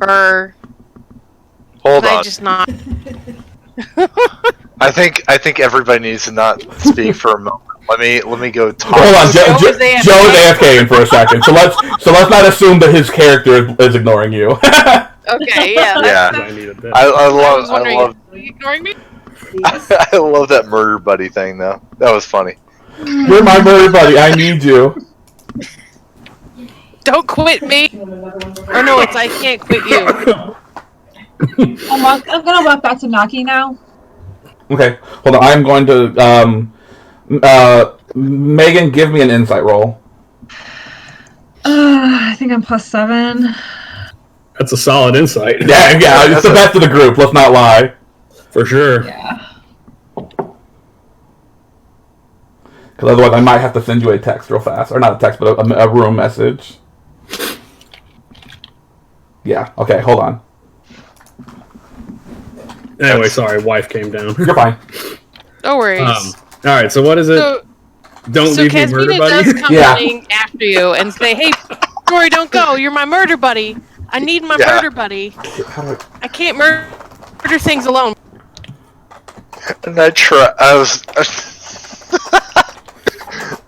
Or Hold can I on. just not? I think everybody needs to not speak for a moment. Let me go talk. Hold on, Joe Joe is AFK. is AFK for a second. So let's not assume that his character is ignoring you. Okay, yeah. Yeah. I need a bit. I I love was wondering, love is he ignoring me? I love that murder buddy thing though. That was funny. You're my murder buddy. I need you. Don't quit me. Or no, it's I can't quit you. I'm gonna walk back to Naki now. Okay, hold on. I'm going to Megan, give me an insight roll. I think I'm +7. That's a solid insight. Yeah, it's the best of the group. Let's not lie. For sure. Yeah. Because otherwise, I might have to send you a text real fast, or not a text, but a room message. Yeah. Okay. Hold on. Anyway, sorry, wife came down. You're fine. No worries. All right, so what is it? so Don't so leave me, murder Casmina buddy. does come Yeah. running after you and say, hey, Snorri, don't go. You're my murder buddy. I need my Yeah. murder buddy. How do I can't murder things alone. And I was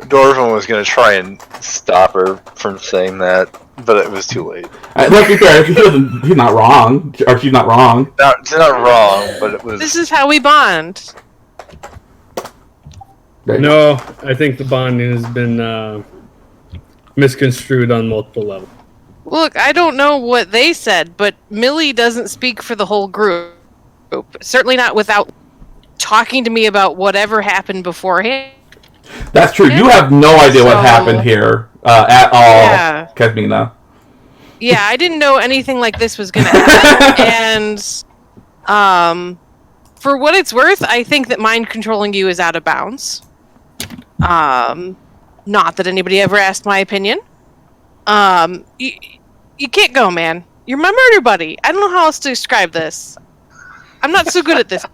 Dorvin was gonna try and stop her from saying that, but it was too late. let's be fair. He's not wrong, or she's not wrong. It's not wrong, but it was. This is how we bond. No, I think the bonding has been misconstrued on multiple levels. Look, I don't know what they said, but Millie doesn't speak for the whole group. Certainly not without talking to me about whatever happened beforehand. That's true. You have no idea what So- happened here at all, Yeah. Casmina. Yeah, I didn't know anything like this was going to happen. And for what it's worth, I think that mind controlling you is out of bounds. Not that anybody ever asked my opinion. You can't go, man. You're my murder buddy. I don't know how else to describe this. I'm not so good at this.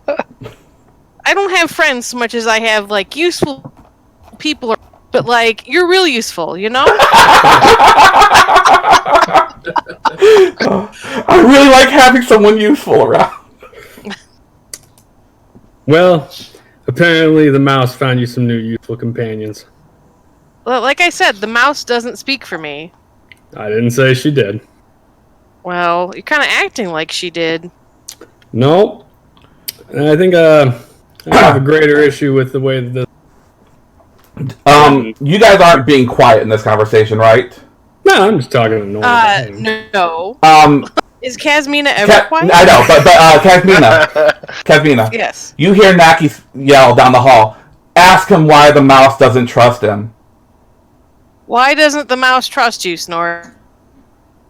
I don't have friends so much as I have like useful people but like you're real useful, you know? I really like having someone useful around. Well, apparently the mouse found you some new useful companions. Well, like I said, the mouse doesn't speak for me. I didn't say she did. Well, you're kind of acting like she did. No. I think I have a greater issue with the way that this... You guys aren't being quiet in this conversation, right? No, I'm just talking to normal. No. Is Kazmina ever quiet? I know, but Kazmina. Yes. You hear Naki yell down the hall. Ask him why the mouse doesn't trust him. Why doesn't the mouse trust you, Snorri?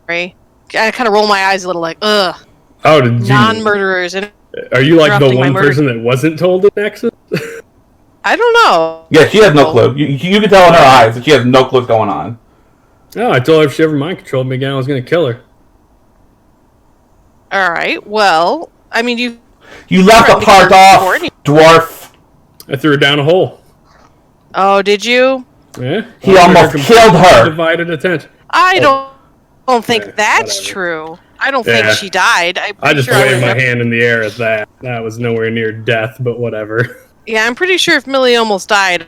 I kind of roll my eyes a little like, ugh. Oh, did you... Non-murderers. Are you like the one person that wasn't told in Nexus? I don't know. Yeah, she has no clue. You can tell in her eyes that she has no clue what's going on. Oh, I told her if she ever mind controlled me again, I was going to kill her. Alright, well, I mean, you left a part off, dwarf. I threw her down a hole. Oh, did you? Yeah. He almost killed her. Divided attention. I don't think that's true. I don't think she died. I just waved my hand in the air at that. That was nowhere near death, but whatever. Yeah, I'm pretty sure if Millie almost died,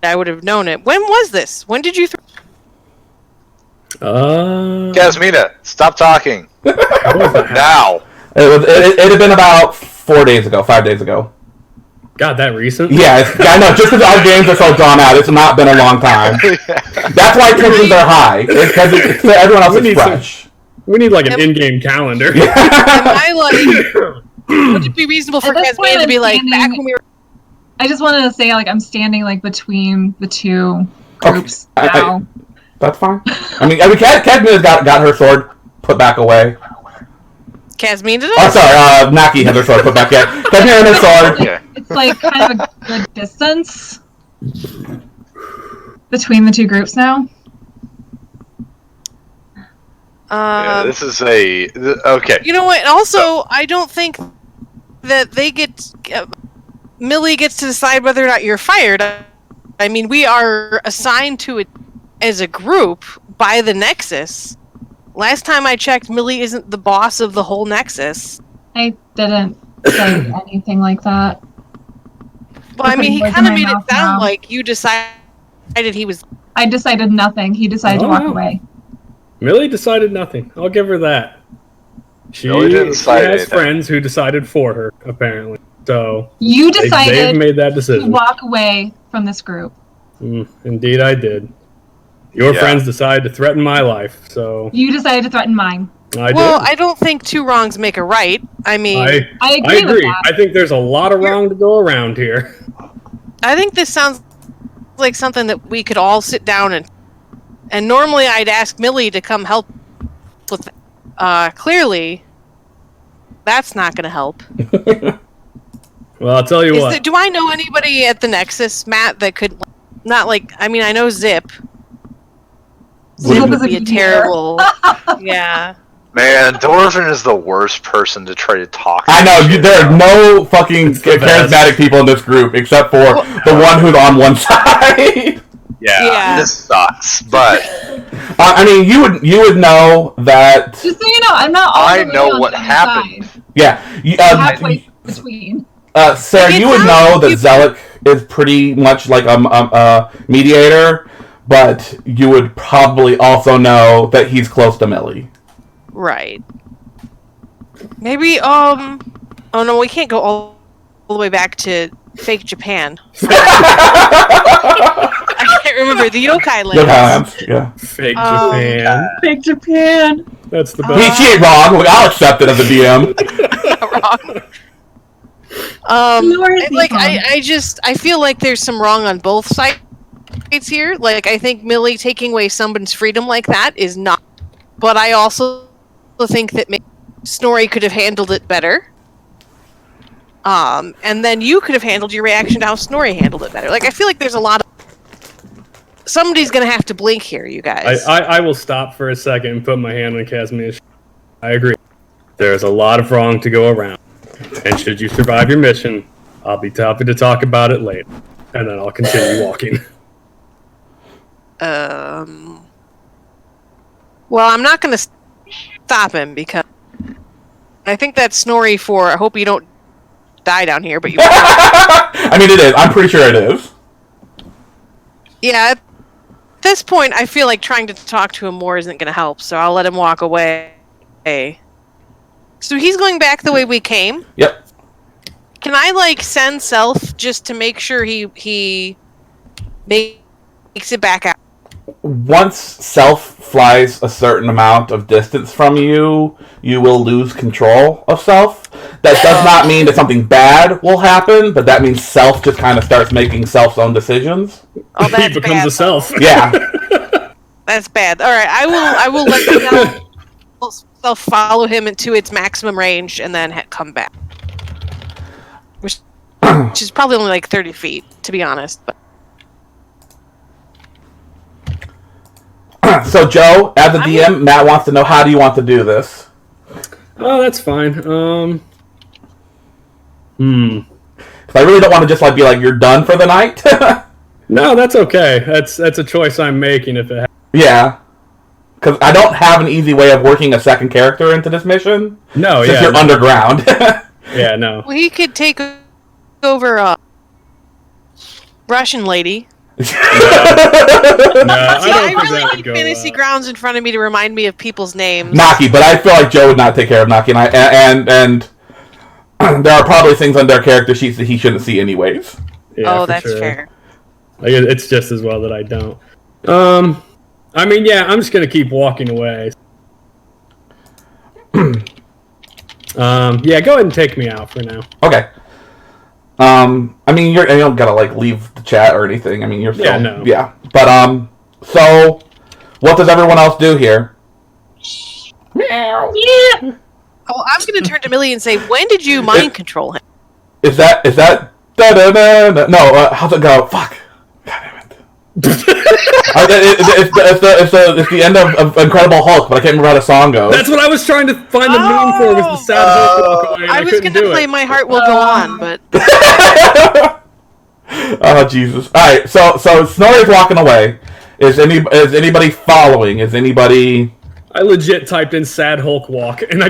I would have known it. When was this? When did you Kazmina, stop talking. Now. It had been about 5 days ago. God, that recent? Yeah, I know. Just because our games are so drawn out, it's not been a long time. That's why tensions are high. Because everyone else is fresh. We need like an in-game calendar. Am I like? Would it be reasonable for Kazmina to be like back when we were? I just wanted to say, like, I'm standing like between the two groups now. That's fine. I mean, Kazmina's got her sword put back away. Kazmina does? Oh, sorry. Naki has her sword put back yet. Kazmina and her sword. It's like kind of a good distance between the two groups now. Yeah, this is okay. You know what? Also, I don't think that they get Millie gets to decide whether or not you're fired. I mean, we are assigned to it as a group by the Nexus. Last time I checked, Millie isn't the boss of the whole Nexus. I didn't say anything like that. Well, I mean, he kind of made it sound like you decided he was... I decided nothing. He decided to walk away. Millie decided nothing. I'll give her that. She has friends who decided for her, apparently. So you decided they've made that decision. To walk away from this group. Indeed, I did. Your friends decided to threaten my life, so... You decided to threaten mine. I don't think two wrongs make a right. I mean... I agree with that. I think there's a lot of wrong to go around here. I think this sounds like something that we could all sit down and normally I'd ask Millie to come help with clearly, that's not going to help. Well, I'll tell you what. Do I know anybody at the Nexus, Matt, that could... Not like... I mean, I know Zip. Zip would be a terrible... Yeah. Man, Dwarven is the worst person to try to talk to. I know, there are no fucking charismatic people in this group except for the one who's on one side. Yeah, this sucks, but... I mean, you would know that... Just so you know, I'm not all I know what happened. Side. Yeah. Halfway between. Sarah, you would know that Zealot is pretty much like a mediator, but you would probably also know that he's close to Millie. Right. Maybe, oh no, we can't go all the way back to fake Japan. I can't remember, the Yokai lands. Yeah. Fake Japan. Fake Japan. That's the best. She ain't wrong. I'll accept it as a DM. Not wrong. I feel like there's some wrong on both sides here. Like, I think Millie taking away someone's freedom like that is not. But I also think that maybe Snorri could have handled it better. And then you could have handled your reaction to how Snorri handled it better. Like, I feel like there's a lot of... Somebody's gonna have to blink here, you guys. I will stop for a second and put my hand on Kazmina's. I agree. There's a lot of wrong to go around. And should you survive your mission, I'll be happy to talk about it later. And then I'll continue walking. Well, I'm not going to stop him because I think that's Snorri for. I hope you don't die down here, but you. I mean, it is. I'm pretty sure it is. Yeah. At this point, I feel like trying to talk to him more isn't going to help, so I'll let him walk away. So he's going back the way we came. Yep. Can I send Self just to make sure he makes it back out? Once Self flies a certain amount of distance from you, you will lose control of Self. That does not mean that something bad will happen, but that means Self just kind of starts making Self's own decisions. Oh, that's he becomes bad. a Self. Yeah. That's bad. All right, I will let Self follow him into its maximum range and then come back. Which is probably only 30 feet, to be honest. But. So, Joe, as a DM, Matt wants to know, how do you want to do this? Oh, that's fine. Because I really don't want to just be you're done for the night. No, that's okay. That's a choice I'm making if it happens. Yeah. Because I don't have an easy way of working a second character into this mission. No, since you're underground. Yeah, no. Well, he could take over a Russian lady. No, I really need fantasy grounds in front of me to remind me of people's names. Naki, but I feel like Joe would not take care of Naki, and there are probably things on their character sheets that he shouldn't see anyways. Yeah, that's fair. It's just as well that I don't. I mean, yeah, I'm just gonna keep walking away. Yeah, go ahead and take me out for now. Okay. I mean, you don't gotta leave the chat or anything. I mean, you're still, no. Yeah. But so what does everyone else do here? Yeah. Oh, I'm going to turn to Millie and say, when did you mind control him? Is that da-da-da-da? No, how's it go? Fuck. God damn it. It's the end of Incredible Hulk, but I can't remember how the song goes. That's what I was trying to find the meme for, was the sad Hulk walk away, and I was going to play My Heart Will Go On, but... Oh, Jesus. Alright, so Snorri's walking away. Is anybody following? Is anybody... I legit typed in sad Hulk walk, and I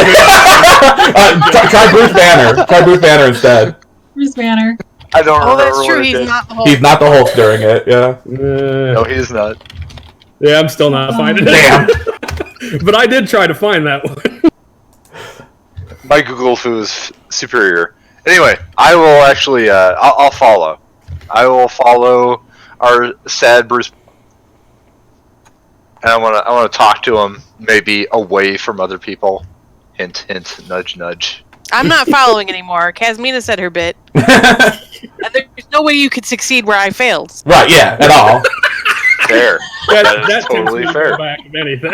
try Bruce Banner. Try Bruce Banner instead. Bruce Banner. I don't remember. That's true. what it He's did. not the Hulk. He's not the Hulk during it, yeah. No, he is not. Yeah, I'm still not finding it. Damn. But I did try to find that one. My Google foo is superior. Anyway, I will actually. I'll follow. I will follow our sad Bruce. And I want to talk to him, maybe away from other people. Hint, hint, nudge, nudge. I'm not following anymore. Kasmina said her bit. And there's no way you could succeed where I failed. Right, yeah, at all. Fair. That is that totally tends to fair. go back of anything.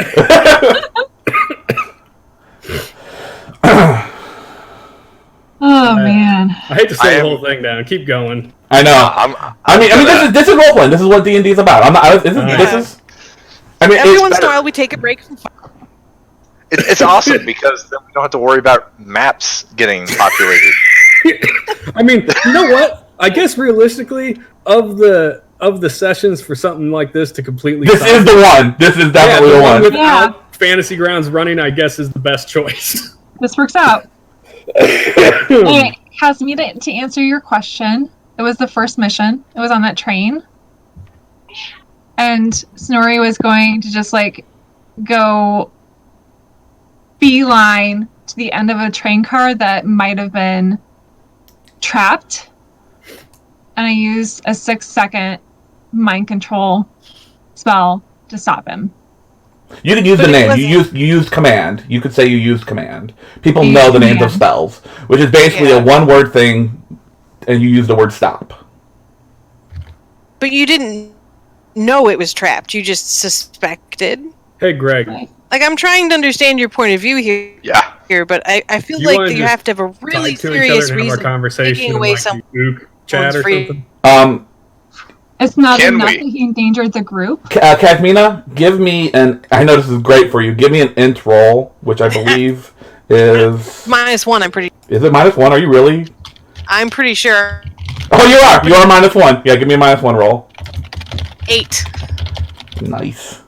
Oh man. I hate to slow the whole thing down. Keep going. I know. I mean, this is role playing. This is what D&D is about. This is. I mean, Every once in a while, we take a break from. It's awesome because then we don't have to worry about maps getting populated. I mean, you know what? I guess realistically, of the sessions for something like this to completely. This is the one. This is definitely the one. Without Fantasy Grounds running, I guess, is the best choice. This works out. Anyway, Kasmina, to answer your question, it was the first mission. It was on that train. And Snorri was going to just go beeline to the end of a train car that might have been trapped. And I used a 6-second mind control spell to stop him. You can use the name. You used command. You could say you used command. People know the names of spells, which is basically a one-word thing, and you use the word stop. But you didn't know it was trapped. You just suspected. Hey, Greg. I'm trying to understand your point of view here. Yeah. But I feel like you have to have a really serious reason for taking away some chat or something. It's not enough that he endangered the group. Kasmina, give me an. I know this is great for you. Give me an int roll, which I believe is -1. I'm pretty. Is it -1? Are you really? I'm pretty sure. Oh, you are. You are -1. Yeah, give me a -1 roll. 8. Nice.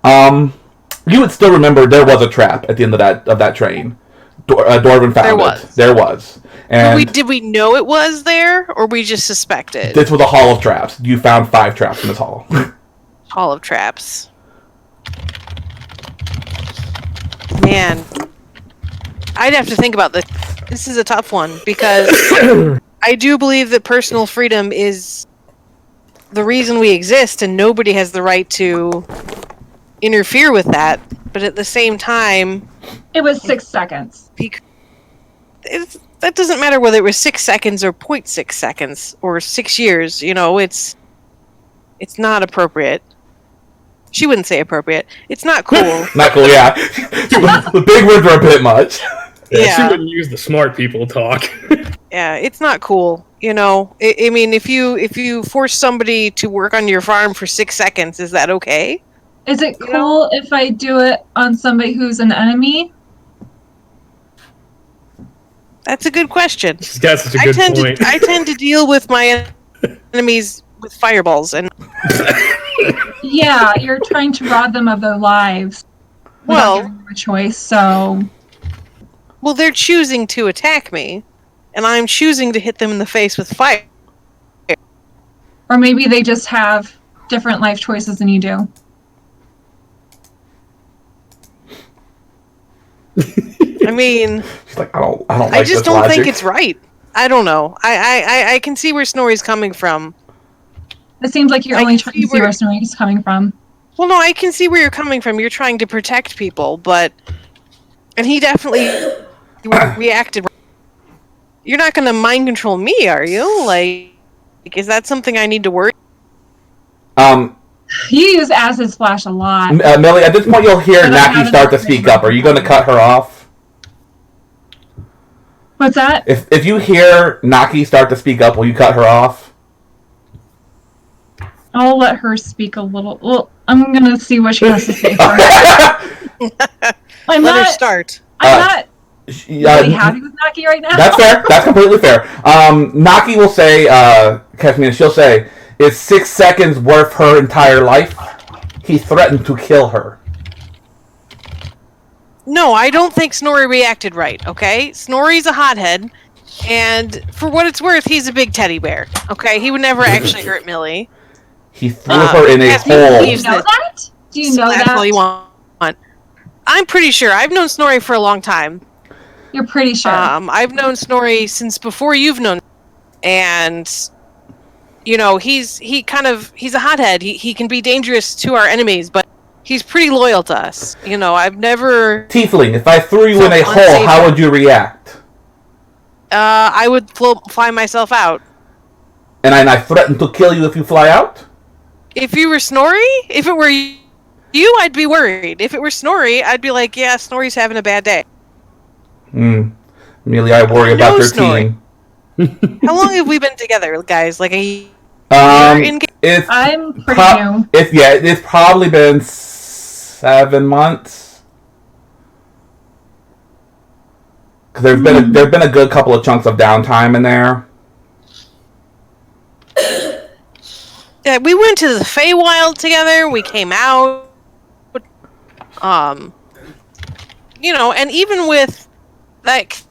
You would still remember there was a trap at the end of that train. Dwarven found it. There was. And did we know it was there, or we just suspected? This was a hall of traps. You found 5 traps in this hall. Hall of traps. Man, I'd have to think about this. This is a tough one, because I do believe that personal freedom is the reason we exist, and nobody has the right to interfere with that. But at the same time, it was 6 seconds. That doesn't matter whether it was 6 seconds or 0.6 seconds or 6 years. You know, it's not appropriate. She wouldn't say appropriate. It's not cool. Not cool, yeah. The big words are a bit much. Yeah, she wouldn't use the smart people talk. Yeah, it's not cool. You know, I mean, if you force somebody to work on your farm for 6 seconds, is that okay? Is it cool if I do it on somebody who's an enemy? That's a good question. That's such a good point. I tend to deal with my enemies with fireballs, and yeah, you're trying to rob them of their lives. Well, giving them a choice. So, well, they're choosing to attack me, and I'm choosing to hit them in the face with fire. Or maybe they just have different life choices than you do. I mean, she's like, I don't like I just this don't logic. think it's right. I don't know. I can see where Snorri's coming from. It seems like you're only trying to see where Snorri's coming from. Well, no, I can see where you're coming from. You're trying to protect people, and he definitely reacted. You're not going to mind control me, are you? Like, is that something I need to worry? You use Acid Splash a lot. Millie, at this point you'll hear Naki start to speak up. Are you going to cut her off? What's that? If you hear Naki start to speak up, will you cut her off? I'll let her speak a little. Well, I'm going to see what she has to say first. Let her start. I'm not really happy with Naki right now. That's fair. That's completely fair. Naki will say, she'll say, is 6 seconds worth her entire life? He threatened to kill her. No, I don't think Snorri reacted right, okay? Snorri's a hothead, and for what it's worth, he's a big teddy bear, okay? He would never actually hurt Millie. He threw her in a hole. Do you know that? Do you know that's that? all you want. I'm pretty sure. I've known Snorri for a long time. You're pretty sure? I've known Snorri since before you've known, and you know, he's a hothead. He can be dangerous to our enemies, but he's pretty loyal to us. You know, I've never... Tiefling, if I threw you in a hole, how would you react? I would fly myself out. And I threatened to kill you if you fly out? If you were Snorri? If it were you, I'd be worried. If it were Snorri, I'd be like, yeah, Snorri's having a bad day. Amelia, I worry about your team. How long have we been together, guys? Like a year? I'm pretty new. It's probably been 7 months. Because there's been a good couple of chunks of downtime in there. Yeah, we went to the Feywild together. We came out. You know, and even with that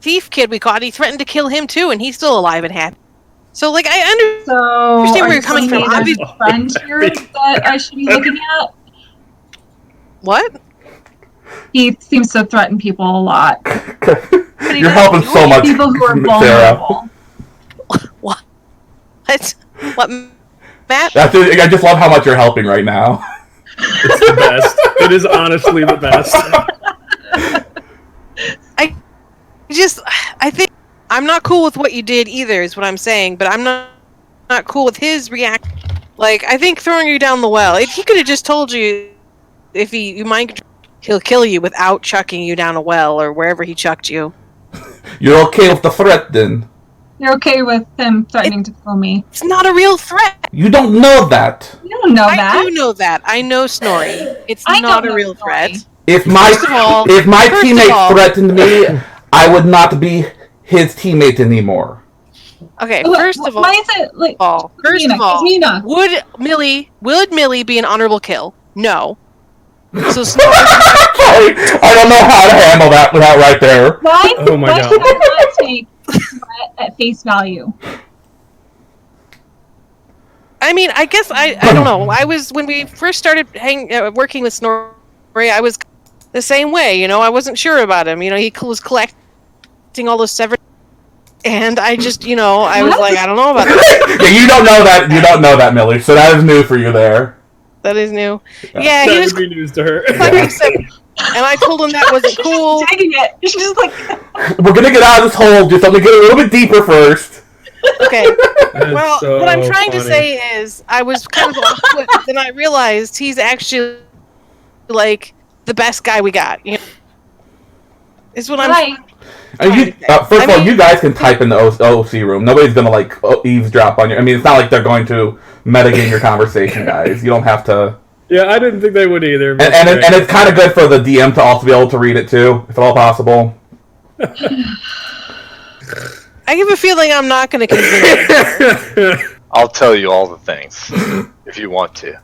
thief kid we caught, he threatened to kill him too, and he's still alive and happy. So, like, I understand where you're coming from. There's a friend here that I should be looking at. What? He seems to threaten people a lot. You're helping so much, people who are Sarah. vulnerable. What? What? Matt? I just love how much you're helping right now. It's the best. It is honestly the best. I think I'm not cool with what you did either, is what I'm saying, but I'm not cool with his reaction. Like, I think throwing you down the well, if he could have just told you, if you mind control, he'll kill you without chucking you down a well or wherever he chucked you. You're okay with the threat, then? You're okay with him threatening to kill me? It's not a real threat. You don't know that. You don't know that. I do know that. I know Snorri. It's not a real threat. If my teammate threatened me, I would not be his teammate anymore. Okay, first of all, why is it like? first Mina, of all, Mina. would Millie be an honorable kill? No. So Snorri, Sorry, I don't know how to handle that without right there. Why? Oh my why God. should I not take threat at face value? I mean, I guess I don't know. I was when we first started working with Snorri, I was the same way. You know, I wasn't sure about him. You know, he was collecting all those severed, and I just, you know, I was like, I don't know about that. Yeah, you don't know that. You don't know that, Millie. So that is new for you there. That is new. Yeah, That he was would be news to her. collecting severed, and I told him that wasn't cool. Taking it. She's just like. We're gonna get out of this hole. Just let me get a little bit deeper first. Okay. That's Well, so what I'm trying to funny. say is, I was kind of off put, then I realized he's actually like the best guy we got. You know, is what I'm. Right. First of all, you guys can type in the OC room. Nobody's gonna like eavesdrop on you. I mean, it's not like they're going to metagame your conversation, guys. You don't have to. Yeah, I didn't think they would either. And it's kind of good for the DM to also be able to read it too, if at all possible. I have a feeling I'm not going to convince you. I'll tell you all the things if you want to.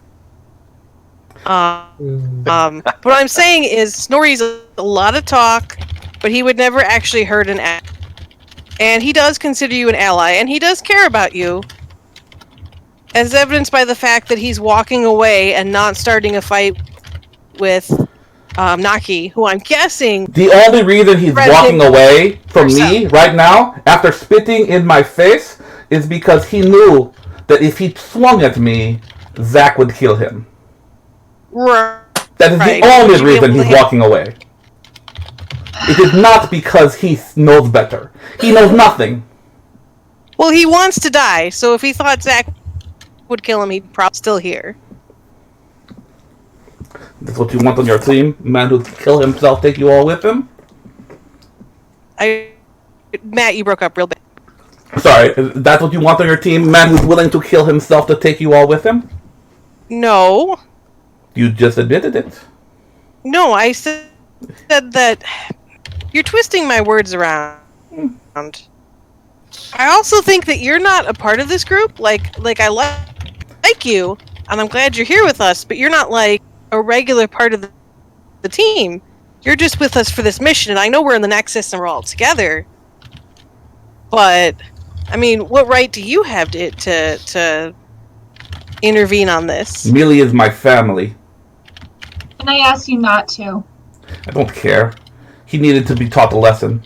What I'm saying is Snorri's a lot of talk, but he would never actually hurt an ally. And he does consider you an ally, and he does care about you, as evidenced by the fact that he's walking away and not starting a fight with Naki, who I'm guessing... The only reason he's walking away from me right now, after spitting in my face, is because he knew that if he swung at me, Zach would kill him. Right. That is the only reason he's walking away. It is not because he knows better. He knows nothing. Well, he wants to die, so if he thought Zach would kill him, he'd probably still here. That's what you want on your team? Man who'd kill himself, take you all with him? Matt, you broke up real bad. Sorry, that's what you want on your team? Man who's willing to kill himself to take you all with him? No. You just admitted it. No, I said that... You're twisting my words around. I also think that you're not a part of this group. Like I like you, and I'm glad you're here with us, but you're not like a regular part of the team. You're just with us for this mission, and I know we're in the Nexus and we're all together. But, I mean, what right do you have to intervene on this? Millie is my family. And I asked you not to. I don't care. He needed to be taught a lesson.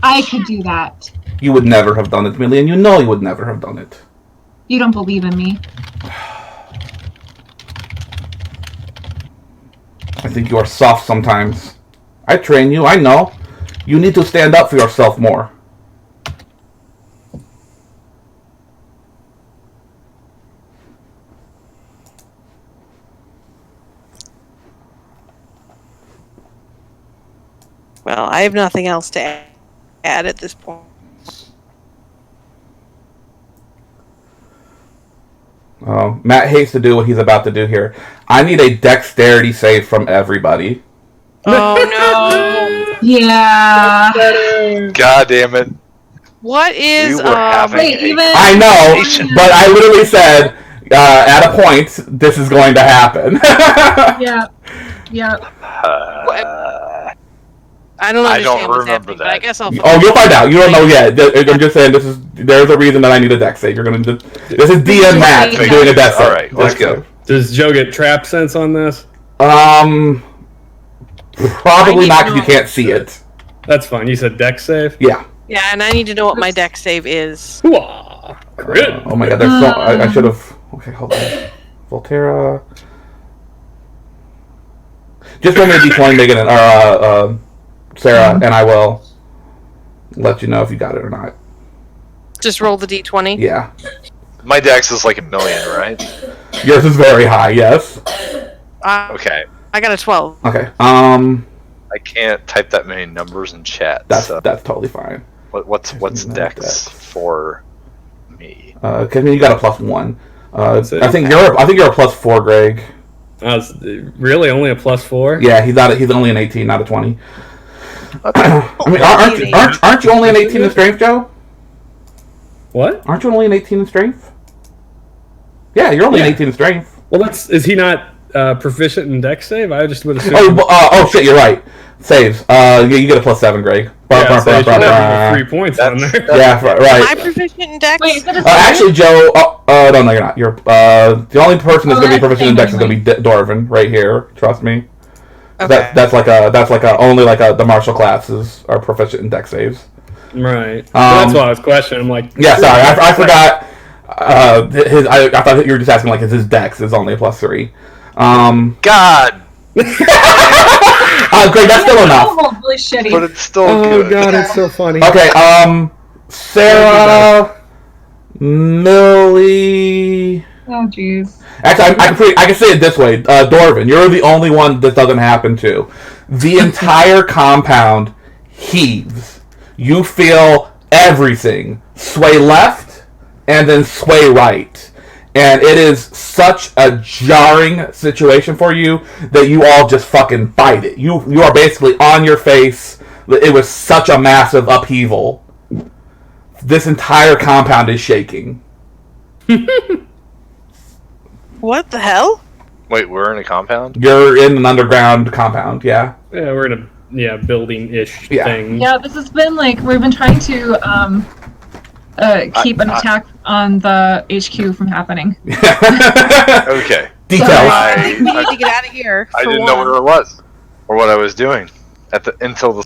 I could do that. You would never have done it, Millie, and you know you would never have done it. You don't believe in me. I think you are soft sometimes. I train you, I know. You need to stand up for yourself more. Well, I have nothing else to add at this point. Matt hates to do what he's about to do here. I need a dexterity save from everybody. Oh no! Yeah. God damn it. What is We were having Wait, a- even I know, but I literally said, at a point, this is going to happen. Yeah. Yeah. I don't I understand don't what's remember happening, but I that. guess I'll. Oh, you'll find out. You don't know yet. I'm just saying there's a reason that I need a dex save. You're gonna this is DM Matt Okay. doing a dex save. All right, let's Dex go. save. Does Joe get trap sense on this? Probably I not need because you to can't see it. That's fine. You said dex save? Yeah. Yeah, and I need to know what my deck save is. Hooah! Crit. Oh my god, there's so I should have. Okay, hold on. Volterra. Just roll me a d20, Megan, or Sarah, and I will let you know if you got it or not. Just roll the d20. Yeah. My dex is like 1 million, right? Yours is very high, yes. Okay. I got a 12. Okay. I can't type that many numbers in chat. That's so totally fine. what's Not dex dex. for me? Cause you got a +1. it. I think you're a +4, Greg. Really only a +4? Yeah, he's only an 18, not a 20. I mean, aren't you only an 18 in strength, Joe? What? Aren't you only an 18 in strength? Yeah, you're only an 18 in strength. Well, is he not proficient in dex save? I just would assume. Oh shit, you're right. Saves. You get a +7, Greg. Yeah, 3 points on there. Yeah, Am right. I proficient in Dex? Wait, is it a Actually, Joe. No, you're not. You're the only person that's going to be proficient in Dex is going to be Dorvin right here. Trust me. Okay. That's like only the martial classes are proficient in Dex saves. Right. That's why I was questioning. I'm like, yeah, sorry, I forgot. I thought you were just asking like his Dex is only a +3. God. Greg, that's still enough. Really shitty. But it's still oh good. god, it's so funny. Okay, Sarah, Millie. Oh jeez. Actually, I can say it this way, Dorvin, you're the only one this doesn't happen to. The entire compound heaves. You feel everything sway left and then sway right. And it is such a jarring situation for you that you all just fucking bite it. You are basically on your face. It was such a massive upheaval. This entire compound is shaking. What the hell? Wait, we're in a compound? You're in an underground compound, yeah. Yeah, we're in a building-ish thing. Yeah, this has been like we've been trying to keep an attack on the HQ from happening. Okay. Details. I we need to get out of here. I didn't know where it was or what I was doing until the.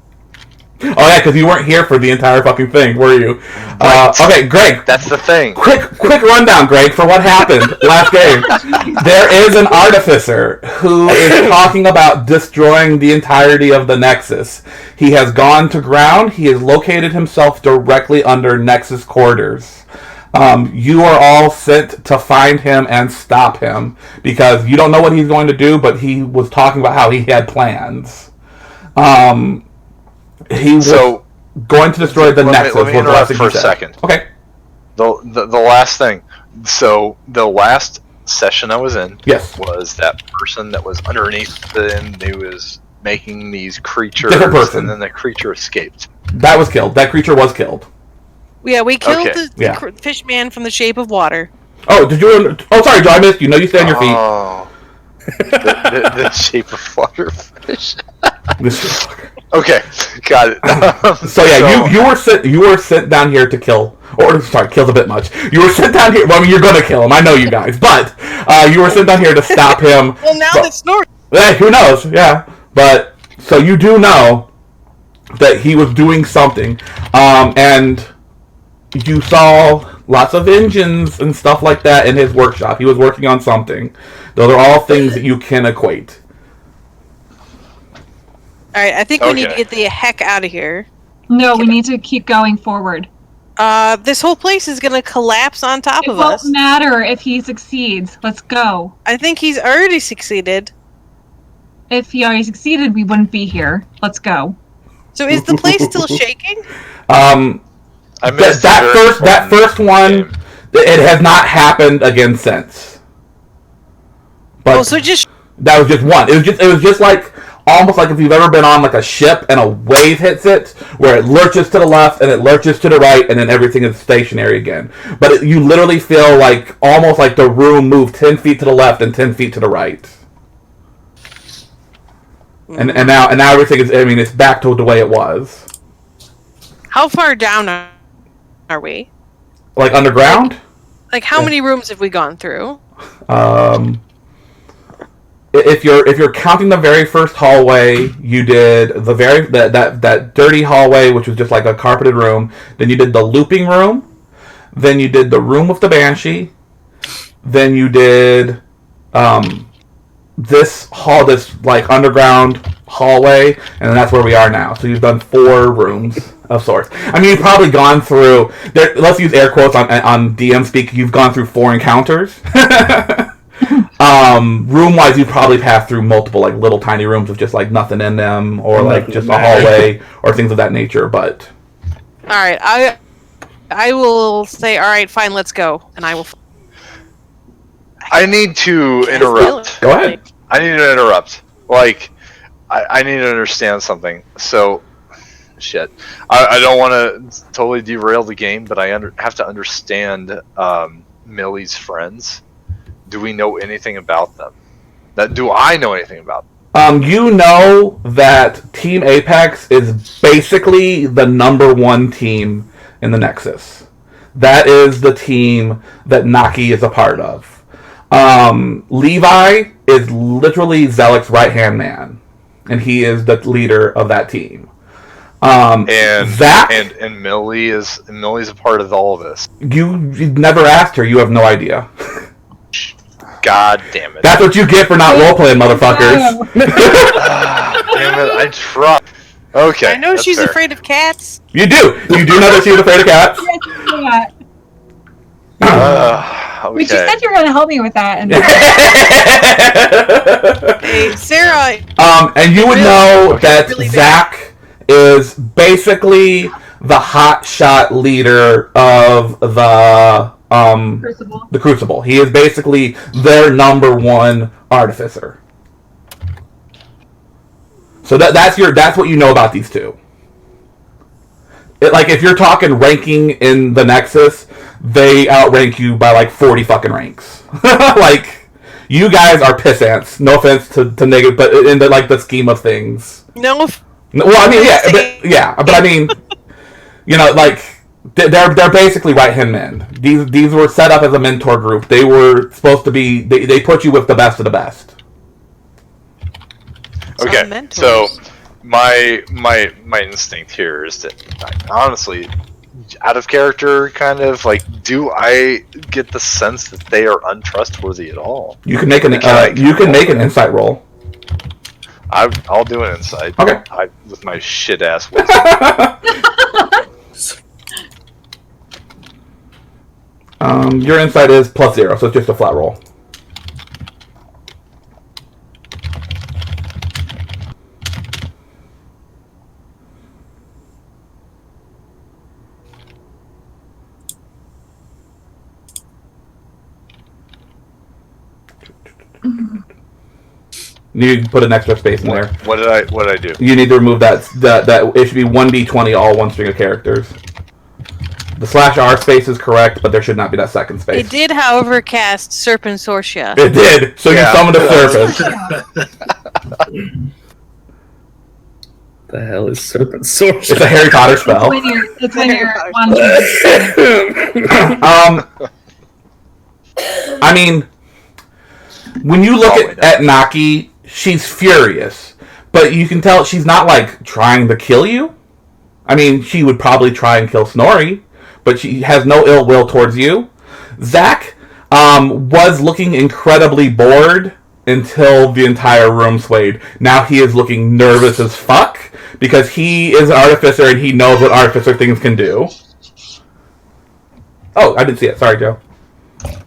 Oh yeah, because you weren't here for the entire fucking thing, were you? Okay, Greg. That's the thing. Quick rundown, Greg, for what happened last game. There is an artificer who is talking about destroying the entirety of the Nexus. He has gone to ground. He has located himself directly under Nexus quarters. You are all sent to find him and stop him because you don't know what he's going to do, but he was talking about how he had plans. He was going to destroy the Nexus. Let me interrupt for a second. Okay. The last thing. So the last session I was in was that person that was underneath them. He was making these creatures, different person, and then the creature escaped. That was killed. That creature was killed. Yeah, we killed the fish man from the Shape of Water. Oh, did you? Oh, sorry, Joe. I missed you. No, you stay on your feet. Oh, the Shape of Water fish. Okay, got it. So yeah, you were sent down here to kill. Or sorry, kill's a bit much. You were sent down here. Well, I mean, you're gonna kill him. I know you guys, but you were sent down here to stop him. Well, now that Snort. Who knows? Yeah, but so you do know that he was doing something, and you saw lots of engines and stuff like that in his workshop. He was working on something. Those are all things that you can equate. Alright, I think we need to get the heck out of here. No, we need to keep going forward. This whole place is gonna collapse on top of us. It won't matter if he succeeds. Let's go. I think he's already succeeded. If he already succeeded, we wouldn't be here. Let's go. So is the place still shaking? I missed that first one, it has not happened again since. But so that was just one. It was just like almost like if you've ever been on like a ship and a wave hits it, where it lurches to the left and it lurches to the right, and then everything is stationary again. But you literally feel like almost like the room moved 10 feet to the left and 10 feet to the right. And now everything is. I mean, it's back to the way it was. How far down are we? Like underground? Like how many rooms have we gone through? If you're counting the very first hallway, you did that dirty hallway, which was just like a carpeted room. Then you did the looping room. Then you did the room with the Banshee. Then you did this like underground hallway, and that's where we are now. So you've done 4 rooms of sorts. I mean, you've probably gone through. Let's use air quotes on DM speak. You've gone through 4 encounters. Room wise, you probably passed through multiple like little tiny rooms with just like nothing in them, or like just a hallway or things of that nature. But all right, I will say, all right, fine, let's go, and I will. I need to interrupt. Go ahead. I need to interrupt. Like, I need to understand something. So, shit. I don't want to totally derail the game, but I have to understand Millie's friends. Do we know anything about them? Do I know anything about them? You know that Team Apex is basically the number one team in the Nexus. That is the team that Naki is a part of. Levi is literally Zelik's right-hand man, and he is the leader of that team. And Zach and Millie's a part of all of this. You never asked her. You have no idea. God damn it! That's what you get for not role-playing, motherfuckers. Damn it! I tried. Okay. I know she's fair. afraid of cats. You do. You do know that she's afraid of cats. Okay. But you said you were going to help me with that. And Hey, Sarah. And you would know that really Zach is basically the hotshot leader of the Crucible. the Crucible. He is basically their number one artificer. So that's what you know about these two. Like, if you're talking ranking in the Nexus, they outrank you by like 40 fucking ranks. Like, you guys are piss ants. No offense to negative, but in the scheme of things. No. Well, I mean, but I mean, like, they're basically right-hand men. These were set up as a mentor group. They were supposed to be. They put you with the best of the best. Okay, so my instinct here is that, honestly, out of character, kind of like, do I get the sense that they are untrustworthy at all? You can make an insight roll. I'll do an insight. Okay. With my shit ass wisdom. Your insight is +0, so it's just a flat roll. You put an extra space in there. What did I do? You need to remove that it should be 1d20 all one string of characters. The /R space is correct, but there should not be that second space. It did, however, cast Serpent Sorcia. It did. So Yeah. you summoned a serpent. The hell is Serpent Source? It's a Harry Potter spell. It's when you're I mean, when you look at Naki, she's furious, but you can tell she's not like trying to kill you. I mean, she would probably try and kill Snorri, but she has no ill will towards you. Zach was looking incredibly bored until the entire room swayed. Now he is looking nervous as fuck because he is an artificer and he knows what artificer things can do. Oh, I didn't see it. Sorry, Joe.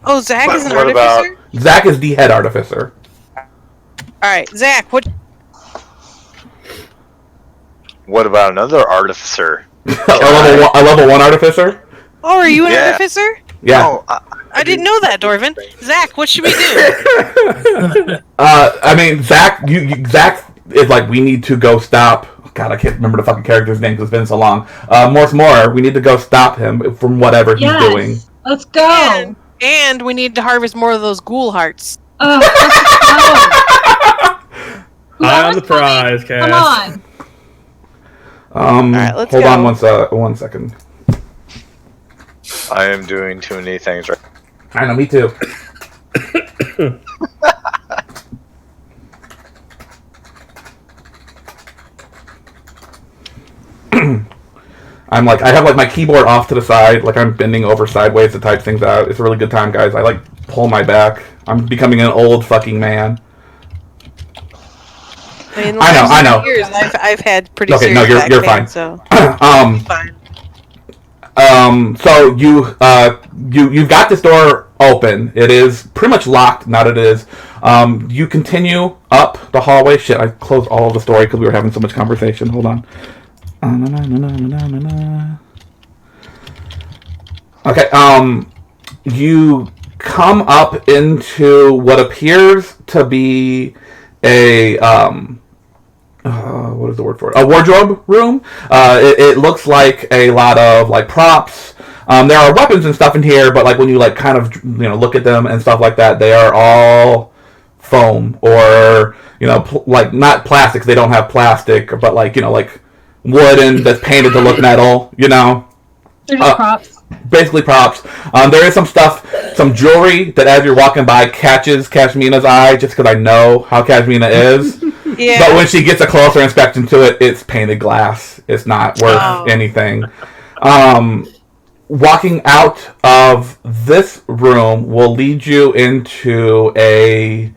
Oh, Zach is an What about- artificer? Zach is the head artificer. Alright, Zach, what? What about another artificer? a level 1 artificer? Oh, are you an Yeah. artificer? Yeah. No, I didn't know that, Dorvin. Zach, what should we do? I mean, Zach Zach is like, we need to go stop. God, I can't remember the fucking character's name because it's been so long. Morse Moore, we need to go stop him from whatever he's doing. Let's go. And we need to harvest more of those ghoul hearts. Let's go. Eye on the prize, Cass. Come on. Alright, let's hold go. on one second. I am doing too many things right. I know, me too. I'm like, I have like my keyboard off to the side, like I'm bending over sideways to type things out. It's a really good time, guys. I like pull my back. I'm becoming an old fucking man. I mean, I know. Years, I've had pretty Okay, no, serious you're back pain, fine. So. Fine. So you've got this door open. It is pretty much locked now that it is. You continue up the hallway. Shit, I closed all of the story because we were having so much conversation. Hold on. Okay, you come up into what appears to be a what is the word for it? A wardrobe room. It looks like a lot of like props. There are weapons and stuff in here, but like when you like kind of look at them and stuff like that, they are all foam or like not plastics. They don't have plastic, but like like wooden that's painted to look metal. They're just props. Basically props. There is some stuff, some jewelry that as you're walking by catches Kashmina's eye, just because I know how Kashmina is. Yeah. But when she gets a closer inspection to it, it's painted glass. It's not worth anything. Walking out of this room will lead you into a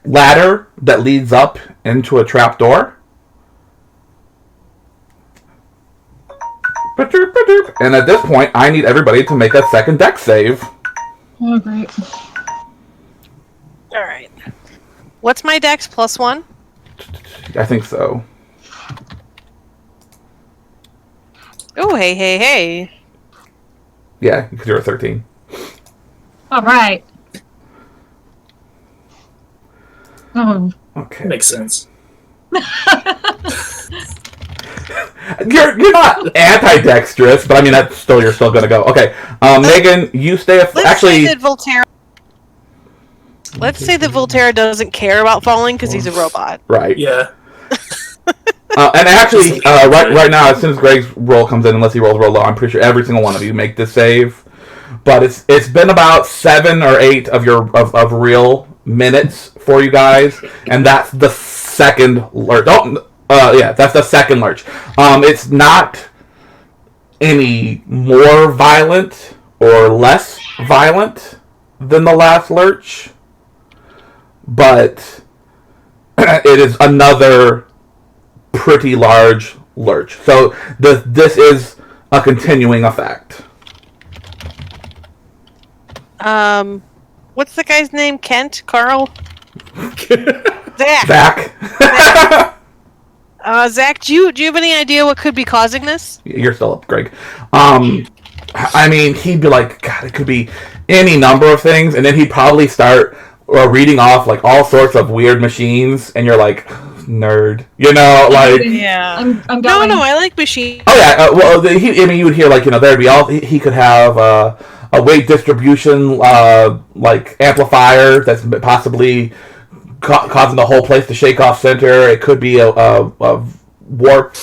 ladder that leads up into a trapdoor. And at this point, I need everybody to make a second dex save. Oh, great. All right. What's my dex? +1? I think so. Oh, hey. Yeah, because you're a 13. All right. Oh. Okay. Makes sense. You're not anti-dexterous, but I mean you're still gonna go. Okay, Megan, you stay. Let's say that Volterra doesn't care about falling because he's a robot. Right. Yeah. And actually, right now, as soon as Greg's roll comes in, unless he rolls real low, I'm pretty sure every single one of you make this save. But it's been about 7 or 8 of your of real minutes for you guys, and that's the second lurch. That's the second lurch. It's not any more violent or less violent than the last lurch, but it is another pretty large lurch. So this is a continuing effect. What's the guy's name? Kent? Carl? Zach. Zach, do you have any idea what could be causing this? You're still up, Greg. I mean, he'd be like, God, it could be any number of things, and then he'd probably start reading off like all sorts of weird machines, and you're like, nerd, like. Yeah. I'm going. No, I like machines. Oh yeah. You would hear like there'd be all he could have a weight distribution like amplifier that's possibly causing the whole place to shake off center. It could be a warp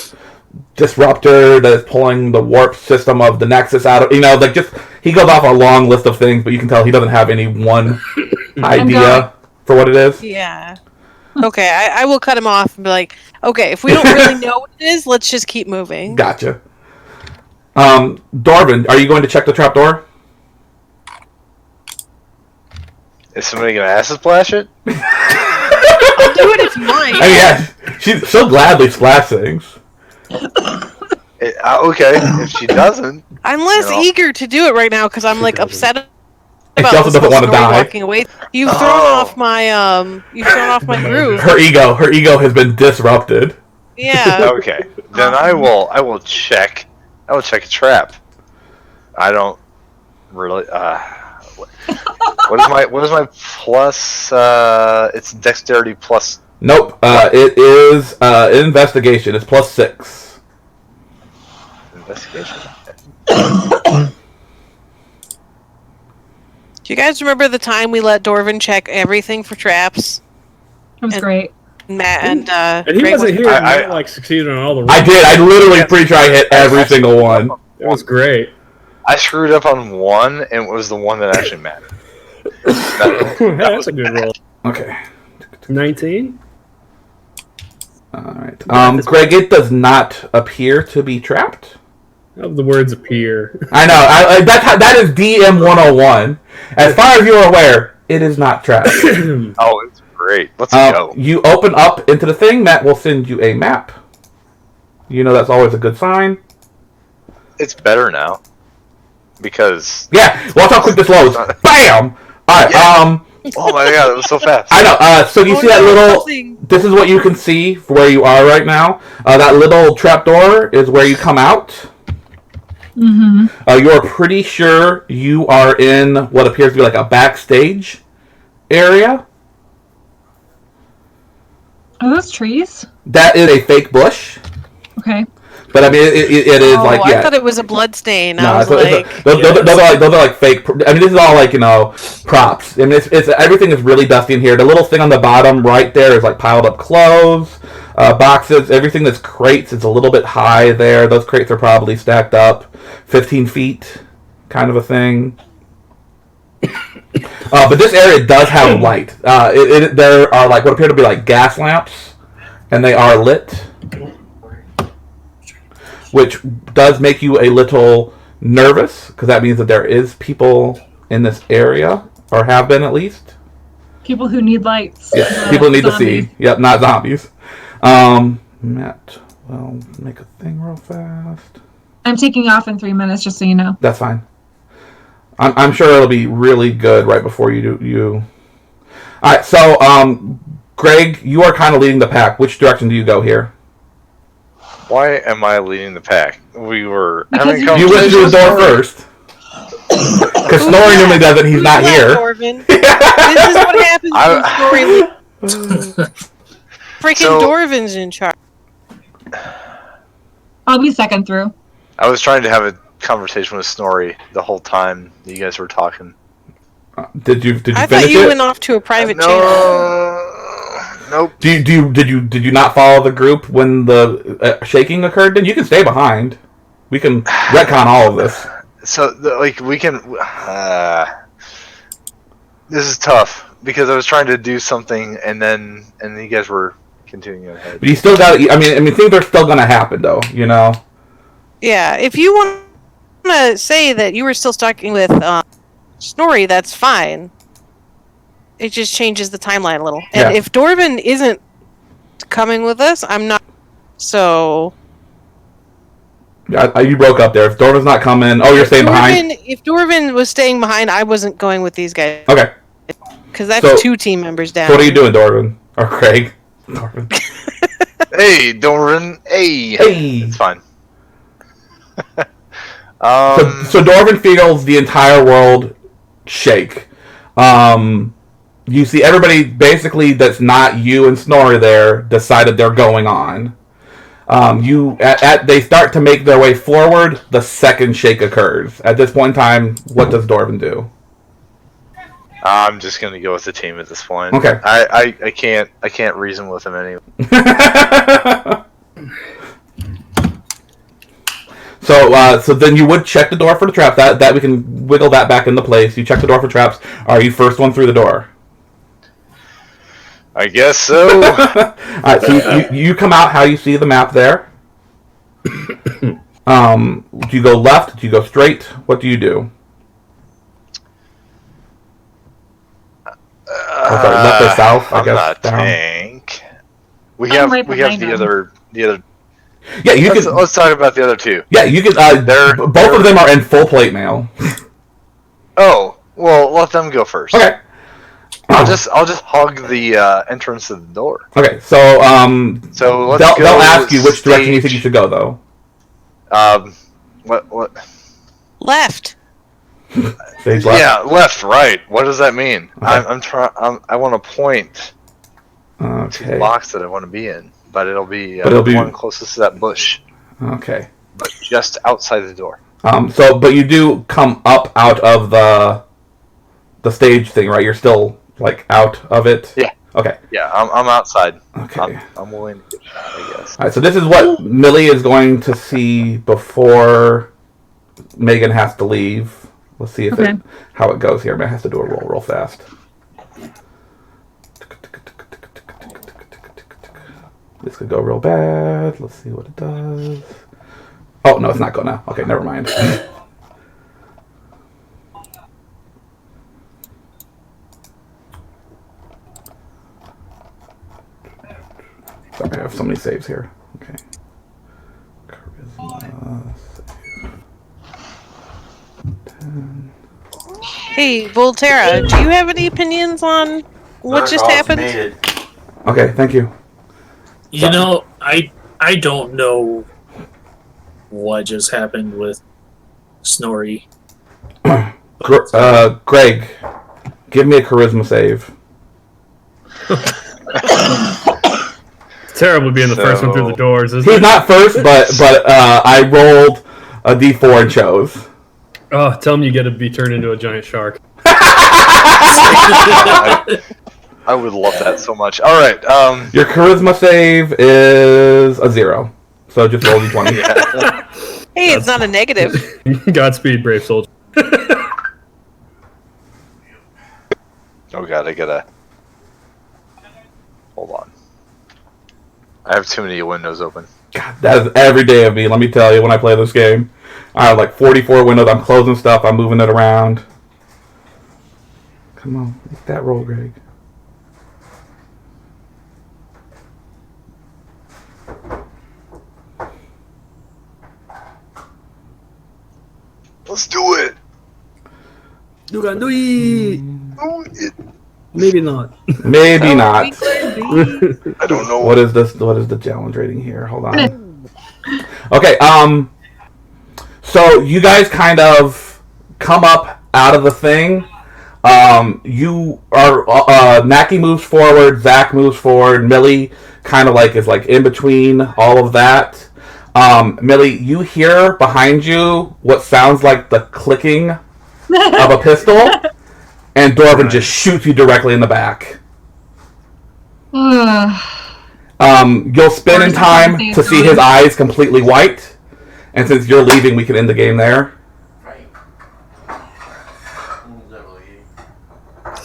disruptor that's pulling the warp system of the Nexus out of like just he goes off a long list of things, but you can tell he doesn't have any one idea for what it is. Yeah. Okay, I will cut him off and be like, okay, if we don't really know what it is, let's just keep moving. Gotcha. Darvin, are you going to check the trapdoor? Is somebody gonna acid splash it? I'll do it if you want. Yeah, she'll gladly splash things. Okay, if she doesn't, I'm less eager to do it right now because I'm like upset And she also doesn't want to die. Walking away. You've thrown off my groove. Her ego has been disrupted. Yeah. Okay, then I will check. I will check a trap. I don't really. What is my plus? It's dexterity plus. Nope. It is investigation. It's +6. Investigation. Do you guys remember the time we let Dorvin check everything for traps? It was great. Matt and he Greg wasn't here. I I succeeded on all the rolls. I did. I literally pretty sure I hit every single one. It was great. I screwed up on one, and it was the one that actually mattered. That's a good roll. Okay. 19. All right. Greg, it does not appear to be trapped. Of the words appear. I know. That is DM 101. As far as you're aware, it is not trapped. Oh, it's great. Let's go. You open up into the thing. Matt will send you a map. That's always a good sign. It's better now. Because... Yeah, watch how quick this loads. Bam! Alright, Yeah. Oh my god, it was so fast. I know, so you see that little... nothing. This is what you can see for where you are right now. That little trapdoor is where you come out. Mm-hmm. You're pretty sure you are in what appears to be like a backstage area. Are those trees? That is a fake bush. Okay. But I mean, it is like, yeah. I thought it was a blood stain. No, I was like, those are like fake. I mean, this is all like, props. I mean, it's everything is really dusty in here. The little thing on the bottom right there is like piled up clothes, boxes. Everything that's crates is a little bit high there. Those crates are probably stacked up 15 feet, kind of a thing. But this area does have light. There are like what appear to be like gas lamps, and they are lit, which does make you a little nervous, because that means that there is people in this area, or have been at least. People who need lights. Yeah, people need to see. Yep, not zombies. Matt, well, make a thing real fast. I'm taking off in 3 minutes, just so you know. That's fine. I'm sure it'll be really good right before you do. All right, so Greg, you are kind of leading the pack. Which direction do you go here? Why am I leading the pack? We were having Because You went through the door first. Because Snorri normally doesn't. He's not here. Dorvin. This is what happens when Snorri freaking Dorvin's in charge. I'll be second through. I was trying to have a conversation with Snorri the whole time you guys were talking. Did you I finish thought you it? went off to a private channel. Nope. Did you not follow the group when the shaking occurred? Then you can stay behind. We can retcon all of this. So we can. This is tough because I was trying to do something and then you guys were continuing ahead. But you still got. I mean, things are still gonna happen, though. Yeah, if you want to say that you were still stalking with Snorri, that's fine. It just changes the timeline a little. And if Dorvin isn't coming with us, I'm not. So. You broke up there. If Dorvin's not coming, you're staying behind. If Dorvin was staying behind, I wasn't going with these guys. Okay. Because that's 2 team members down. So what are you doing, Dorvin? Or Craig? Dorvin. Hey, Dorvin. Hey. It's fine. So Dorvin feels the entire world shake. You see everybody basically that's not you and Snorri there decided they're going on. They start to make their way forward. The second shake occurs. At this point in time, what does Dorvin do? I'm just gonna go with the team at this point. Okay. I can't reason with him anyway. So then you would check the door for the trap. That we can wiggle that back into place. You check the door for traps. Are you first one through the door? I guess so. Alright, so you come out how you see the map there. Do you go left? Do you go straight? What do you do? Left or south? I guess. I'm not tank. We have the other. Yeah, let's talk about the other 2. Yeah, you can. Both of them are in full plate mail. Oh well, let them go first. Okay. I'll just hug the entrance to the door. Okay, so so they'll ask you which direction you think you should go, though. What? Left. Stage left. Yeah, left, right. What does that mean? Okay. I want to point to the box that I want to be in, but it'll be the one closest to that bush. Okay. But just outside the door. But you do come up out of the stage thing, right? You're still out of it. Yeah. Okay. Yeah, I'm outside. Okay. I'm willing to get shot, I guess. All right. So this is what Millie is going to see before Megan has to leave. Let's see how it goes here. Megan has to do a roll real fast. This could go real bad. Let's see what it does. Oh no, it's not going now. Okay, never mind. Sorry, I have so many saves here. Okay. Charisma save. 10. Hey, Volterra, do you have any opinions on what just happened? Okay, thank you. You know, I don't know what just happened with Snorri. Greg, give me a charisma save. It's terrible being the first one through the doors, isn't He's it? not first, but I rolled a d4 and chose. Oh, tell him you get to be turned into a giant shark. I would love that so much. All right. Your charisma save is a 0, so just roll d20. Yeah. Hey, it's not a negative. Godspeed, brave soldier. Oh god, I gotta. Hold on. I have too many windows open. God, that is every day of me. Let me tell you, when I play this game, I have like 44 windows. I'm closing stuff. I'm moving it around. Come on, make that roll, Greg. Let's do it. You can do it. Do it. Maybe not. Maybe not. I don't know. What is this? What is the challenge rating here? Hold on. Okay. So you guys kind of come up out of the thing. You are Naki moves forward, Zach moves forward, Millie kind of like is like in between all of that. Millie, you hear behind you what sounds like the clicking of a pistol, and Dorvin just shoots you directly in the back. You'll spin in time to see his eyes completely white, and since you're leaving, we can end the game there.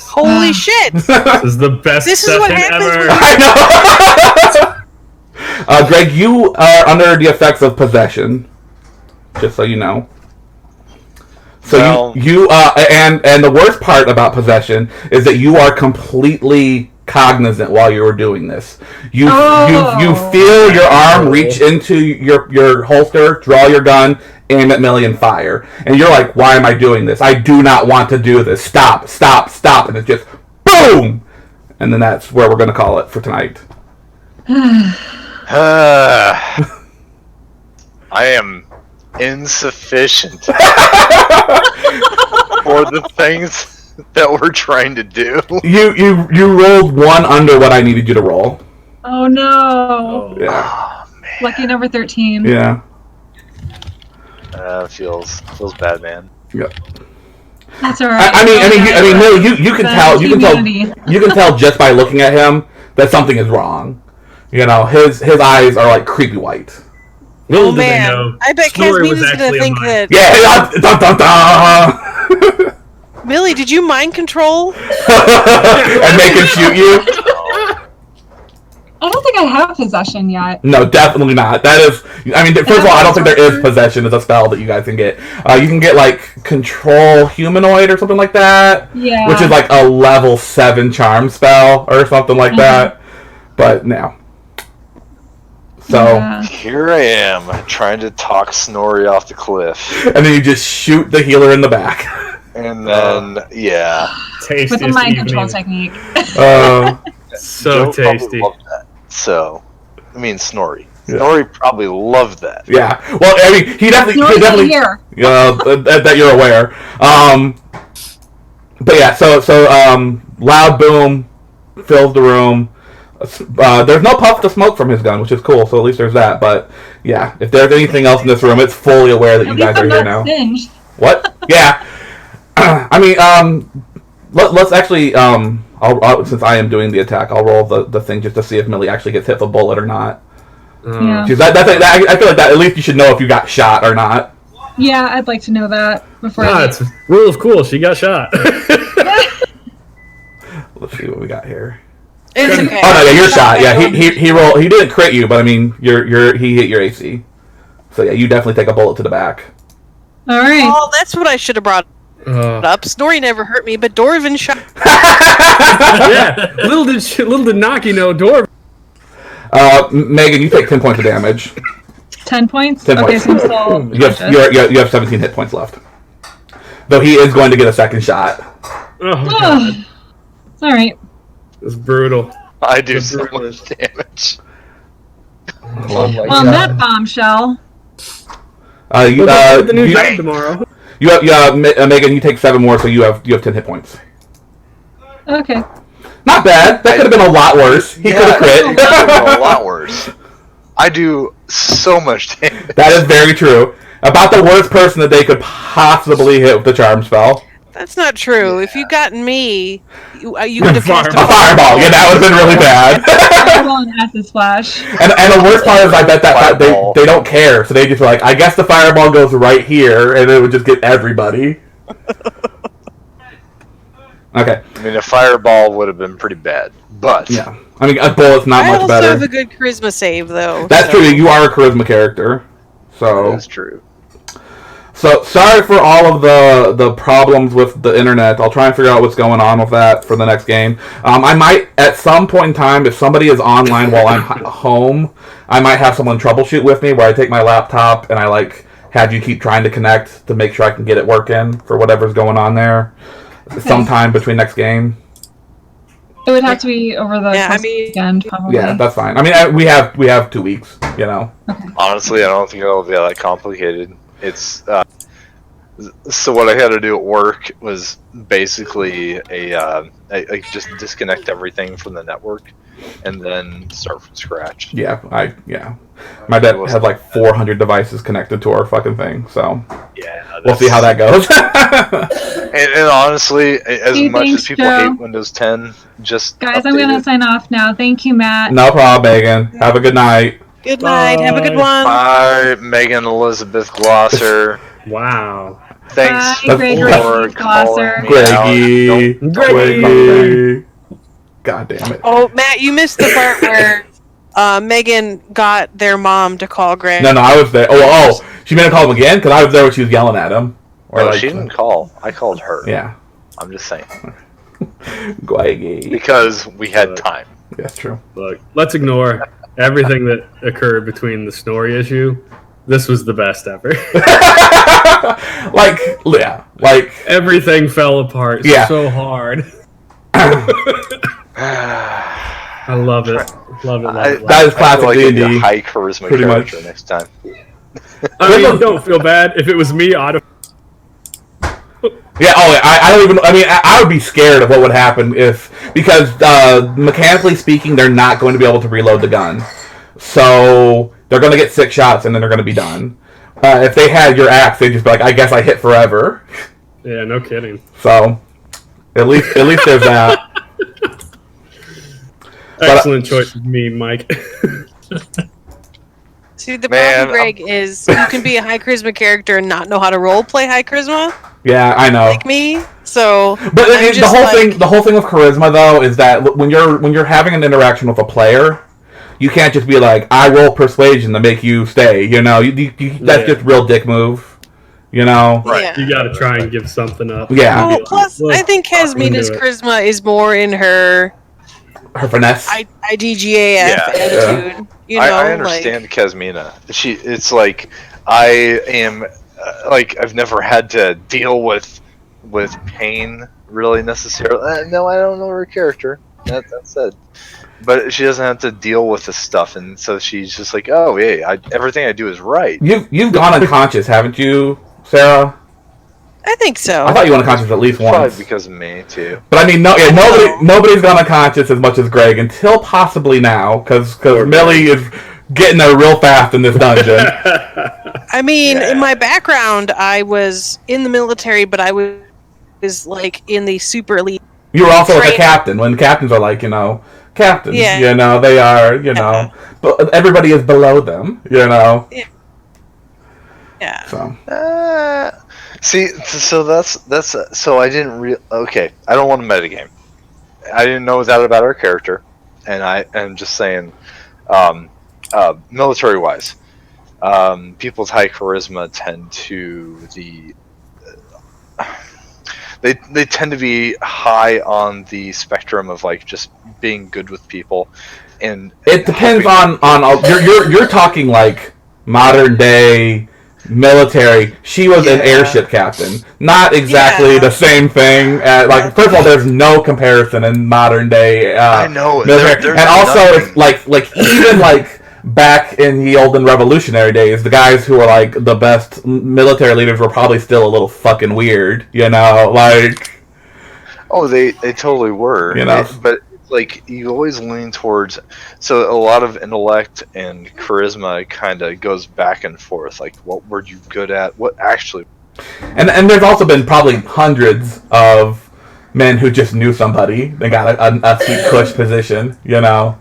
Holy shit! This is the best This is session what happens ever. when I know. Greg, you are under the effects of possession, just so you know. So Well- you and the worst part about possession is that you are completely cognizant while you are doing this. You feel your arm reach into your holster, draw your gun, aim at Millie and fire. And you're like, why am I doing this? I do not want to do this. Stop, stop, stop. And it's just boom! And then that's where we're going to call it for tonight. I am insufficient for the things that we're trying to do. You rolled one under what I needed you to roll. Oh no. Yeah. Oh, man. Lucky number 13. Yeah. Feels bad, man. Yep. That's alright. I mean, Millie, you can tell. You Humanity. can tell just by looking at him that something is wrong. You know, his eyes are like creepy white. Little Oh do they man, know, I bet Snorri was Casmina's gonna actually a think mime. that. Yeah. Dun, dun, dun. Millie, did you mind control? And make him shoot you? I don't think I have possession yet. No, definitely not. That is, I mean, first of all, I don't think there is possession as a spell that you guys can get. You can get like control humanoid or something like that, Yeah. which is like a level 7 charm spell or something like that. But no. So, Yeah. Here I am, trying to talk Snorri off the cliff. and then you just shoot the healer in the back. And then, yeah. Tastiest With a mind evening. control technique. So Joe probably tasty. loved that. So, I mean, Snorri. Yeah. Snorri probably loved that. Yeah. Well, I mean, he definitely here. that you're aware. But yeah, so loud boom fills the room. There's no puff to smoke from his gun, which is cool. So at least there's that. But yeah, if there's anything else in this room, it's fully aware that At you least guys are I'm here not now. singed. What? Yeah. I mean, let's actually I'll since I am doing the attack, I'll roll the thing just to see if Millie actually gets hit with a bullet or not. Yeah. Because I feel like that at least you should know if you got shot or not. Yeah, I'd like to know that before Ah, I it's rule of cool. She got shot. Let's see what we got here. It's okay. Oh no, yeah, you're shot. Yeah, he rolled. He didn't crit you, but I mean, he hit your AC. So yeah, you definitely take a bullet to the back. All right. Oh, that's what I should have brought up. Snorri never hurt me, but Dorvin shot. Yeah. Little did Naki know Dwarf. Megan, you take 10 points of damage. 10 points? 10 okay, points. so I'm still You have 17 hit points left. Though he is going to get a second shot. Oh, God. It's all right. It's brutal. I do so much damage. Oh my On that bombshell. The new job tomorrow. Megan, you take 7 more, so you have 10 hit points. Okay. Not bad. That could have been a lot worse. He could have crit. It could have been a lot worse. I do so much damage. That is very true. About the worst person that they could possibly hit with the charm spell. That's not true. If you got me, you could have cast A fireball. Yeah, that would have been really bad. Fireball and acid splash. And the worst part is, I bet that they don't care, so they just were like, I guess the fireball goes right here, and it would just get everybody. Okay. I mean, a fireball would have been pretty bad, but Yeah. I mean, a bullet's not much I better. also have a good charisma save, though. That's true. You are a charisma character. So that's true. So sorry for all of the problems with the internet. I'll try and figure out what's going on with that for the next game. I might, at some point in time, if somebody is online while I'm home, I might have someone troubleshoot with me where I take my laptop and I have you keep trying to connect to make sure I can get it working for whatever's going on there. Okay. Sometime between next game. It would have to be over the weekend, probably. Yeah, that's fine. I mean, we have 2 weeks, Okay. Honestly, I don't think it'll be that complicated. It's so what I had to do at work was basically I just disconnect everything from the network and then start from scratch. Yeah, my dad had like 400 devices connected to our fucking thing, so yeah, we'll see how that goes. and honestly, as much as people Joe. hate Windows 10, just guys, I'm gonna sign off now. Thank you, Matt. No problem, Megan. Have a good night. Good night. Have a good one. Bye, Megan Elizabeth Glosser. Wow. Thanks Bye, Gregory for Glosser. Greggy. God damn it. Oh, Matt, you missed the part where Megan got their mom to call Greg. No, I was there. Oh, she made him call him again? Because I was there when she was yelling at him. No, she didn't call. I called her. Yeah. I'm just saying. Greggy. Because we had time. That's true. Look, let's ignore everything that occurred between the Snorri issue. This was the best ever. Everything fell apart so hard. I love it. Love it. That is classic D&D. A high charisma pretty character much. next time. I mean, don't feel bad. If it was me, I'd have... Yeah, I don't even... I mean, I would be scared of what would happen because mechanically speaking, they're not going to be able to reload the gun. So they're going to get 6 shots and then they're going to be done. If they had your axe, they'd just be like, I guess I hit forever. Yeah, no kidding. So at least there's that. Excellent choice of me, Mike. See, the problem, Greg, is you can be a high charisma character and not know how to role play high charisma. Yeah, I know. Like me, so. But the whole thing with charisma though is that when you're having an interaction with a player, you can't just be like, I roll persuasion to make you stay. That's just real dick move. Right. Yeah. You got to try and give something up. Yeah. Well, plus, I think Casmina's charisma is more in her finesse, IDGAF attitude. I understand Casmina. It's like I am I've never had to deal with pain really necessarily. No, I don't know her character. That's said, but she doesn't have to deal with the stuff, and so she's just like, oh yeah, everything I do is right. You've gone unconscious, haven't you, Sarah? I think so. I thought you went unconscious at least once. Probably because of me too. But I mean, nobody's gone unconscious as much as Greg until possibly now, because Millie is getting there real fast in this dungeon. I mean, in my background, I was in the military, but I was like in the super elite. You were also like a captain. When captains are like, captains. Yeah. They are, but everybody is below them. Yeah. So. See, so that's so I didn't okay. I don't want to metagame. I didn't know that about our character, and I'm just saying, military wise, people with high charisma tend to they tend to be high on the spectrum of like just being good with people, and it depends on you're talking like modern day military. She was an airship captain, not exactly the same thing. First of all, there's no comparison in modern day. I know, and also it's like even like back in the olden revolutionary days, the guys who were like the best military leaders were probably still a little fucking weird. Oh, they totally were. But like you always lean towards. So a lot of intellect and charisma kind of goes back and forth. Like, what were you good at? What actually? And there's also been probably hundreds of men who just knew somebody. They got a sweet cush position, you know.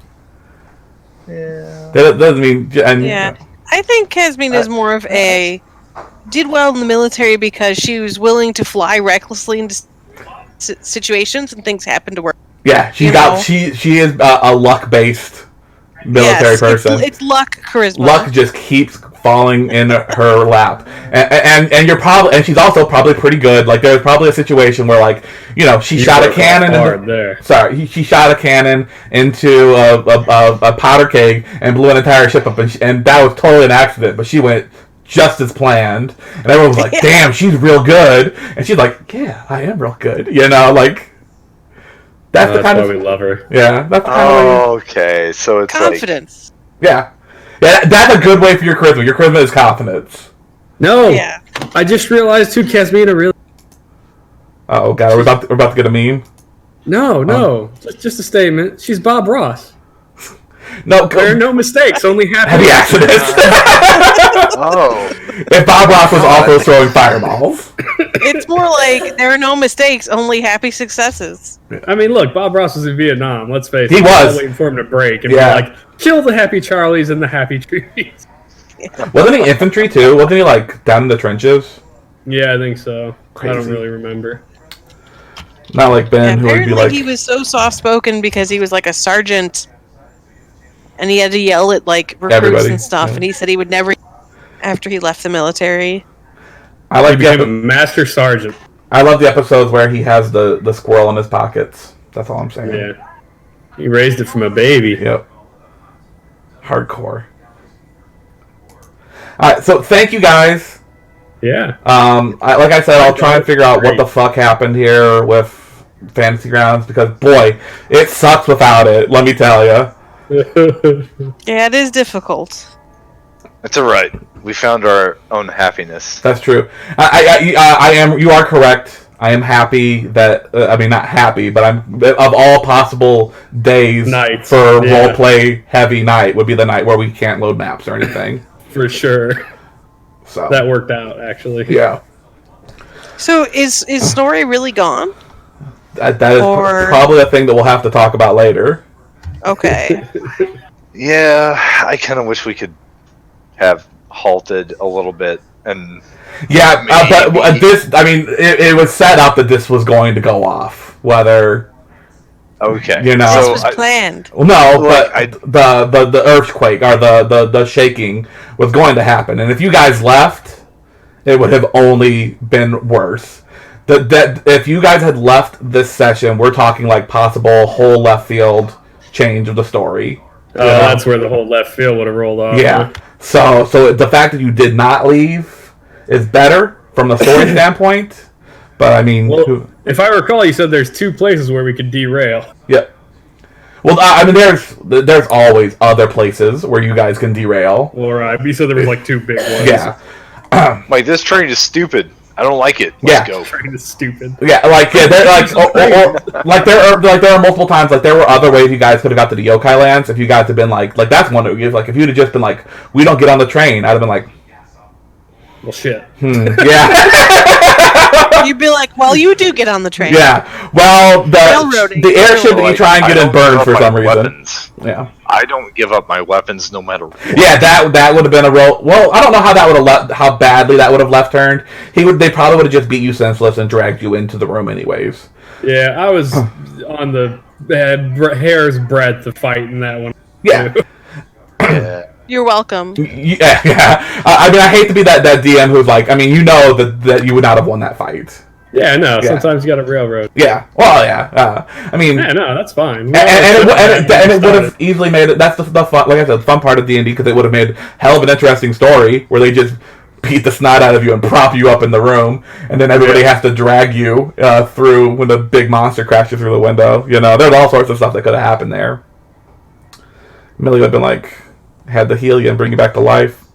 Yeah. That doesn't mean. And, Yeah. I think Casmine is more of a did well in the military because she was willing to fly recklessly into situations and things happened to her. Yeah, she is a luck based military person. It's luck, charisma. Luck just keeps falling in her lap, and you're probably, and she's also probably pretty good. Like there's probably a situation where, like, you know, she shot a cannon. She shot a cannon into a powder keg and blew an entire ship up, and that was totally an accident. But she went just as planned, and everyone was like, "Damn, she's real good," and she's like, "Yeah, I am real good," you know, like. That's why we love her. Yeah, that's okay. So it's confidence. Yeah, that's a good way for your charisma. Your charisma is confidence. No. Yeah. I just realized who Casmina really. Oh God, we're about to get a meme. No, just a statement. She's Bob Ross. No, there are no mistakes, only happy accidents. If Bob Ross was also throwing fireballs. It's more like there are no mistakes, only happy successes. I mean, look, Bob Ross was in Vietnam. Let's face it. He was waiting for him to break and be like, kill the happy Charlies and the happy trees. Yeah. Wasn't he infantry too? Wasn't he like down in the trenches? Yeah, I think so. Crazy. I don't really remember. Not like Ben, who would be like. He was so soft spoken because he was like a sergeant, and he had to yell at like recruits and stuff. And he said he would never after he left the military. I like became a master sergeant. I love the episodes where he has the squirrel in his pockets. That's all I'm saying. Yeah, he raised it from a baby. Yep. Hardcore. All right, so thank you guys. Yeah. Like I said, I'll try and figure out what the fuck happened here with Fantasy Grounds because boy, it sucks without it. Let me tell you. Yeah, it is difficult. It's alright. We found our own happiness. That's true. I am. You are correct. I am happy that. I mean, not happy, but I'm of all possible days for roleplay heavy night would be the night where we can't load maps or anything. For sure. So that worked out actually. Yeah. So is Snorri really gone? That is probably a thing that we'll have to talk about later. Okay. Yeah, I kind of wish we could have halted a little bit and. Yeah, but this. I mean, it was set up that this was going to go off. Whether. Okay. You know, this was planned. Well, no, but the earthquake or the shaking was going to happen, and if you guys left, it would have only been worse. If you guys had left this session, we're talking like possible whole left field change of the story. That's where the whole left field would have rolled off. Yeah. So the fact that you did not leave is better from the story standpoint. But I mean, if I recall, you said there's 2 places where we could derail. Yep. Well, I mean, there's always other places where you guys can derail. Well, right. You said there was like 2 big ones. Yeah. Like this train is stupid. I don't like it. Let's go. Train is stupid. Yeah, they're like there are multiple times like there were other ways you guys could have got to the Yokai Lands if you guys had been like that's one of you like if you'd have just been like we don't get on the train I'd have been like. Well, shit. Yeah. You'd be like, well, you do get on the train. Yeah. Well, the airship that you try and get in burned for some reason. Weapons. Yeah. I don't give up my weapons no matter what. Yeah, that would have been a roll. Well, I don't know how that would have how badly that would have left turned. They probably would have just beat you senseless and dragged you into the room anyways. Yeah, I was on the hair's breadth of fighting that one. Yeah. Yeah. You're welcome. Yeah. I mean, I hate to be that DM who's like, I mean, you know that you would not have won that fight. Yeah, no. Yeah. Sometimes you got a railroad. Yeah. Well, yeah. I mean, yeah, no, that's fine. And it would have easily made it. That's the fun. Like I said, the fun part of D&D because it would have made hell of an interesting story where they just beat the snot out of you and prop you up in the room, and then everybody has to drag you through when the big monster crashes through the window. You know, there's all sorts of stuff that could have happened there. Millie would have been like. Had to heal you and bring you back to life.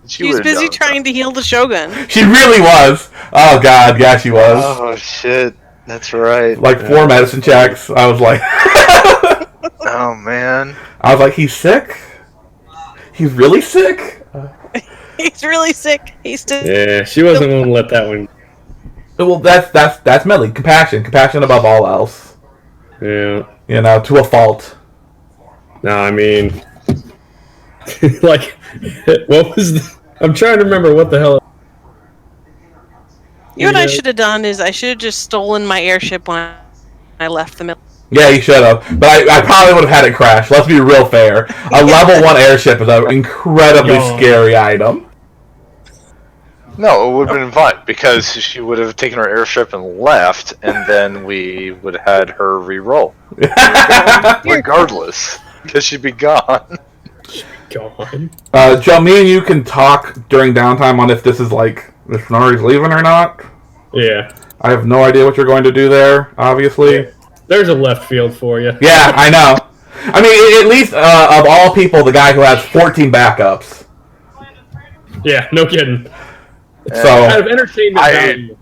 She was busy trying to heal the Shogun. She really was. Oh God, yeah, she was. Oh shit! That's right. Like 4 medicine checks. I was like, oh man. I was like, he's sick. He's really sick. He's really sick. He's still. Yeah, she wasn't willing to let that one. Well, that's Millie. Compassion above all else. Yeah. You know, to a fault. No, I mean, like, what was the... I'm trying to remember what the hell... You know what I should have done is I should have just stolen my airship when I left the military. Yeah, you should have. But I probably would have had it crash. Let's be real fair. A level 1 airship is an incredibly scary item. No, it would have been fine, because she would have taken her airship and left, and then we would have had her re-roll. Regardless, because she'd be gone. God. Joe, me and you can talk during downtime on if this is like, if Nari's leaving or not. Yeah. I have no idea what you're going to do there, obviously. There's a left field for you. Yeah, I know. I mean, at least of all people, the guy who has 14 backups. Yeah, no kidding. So Out of entertainment value,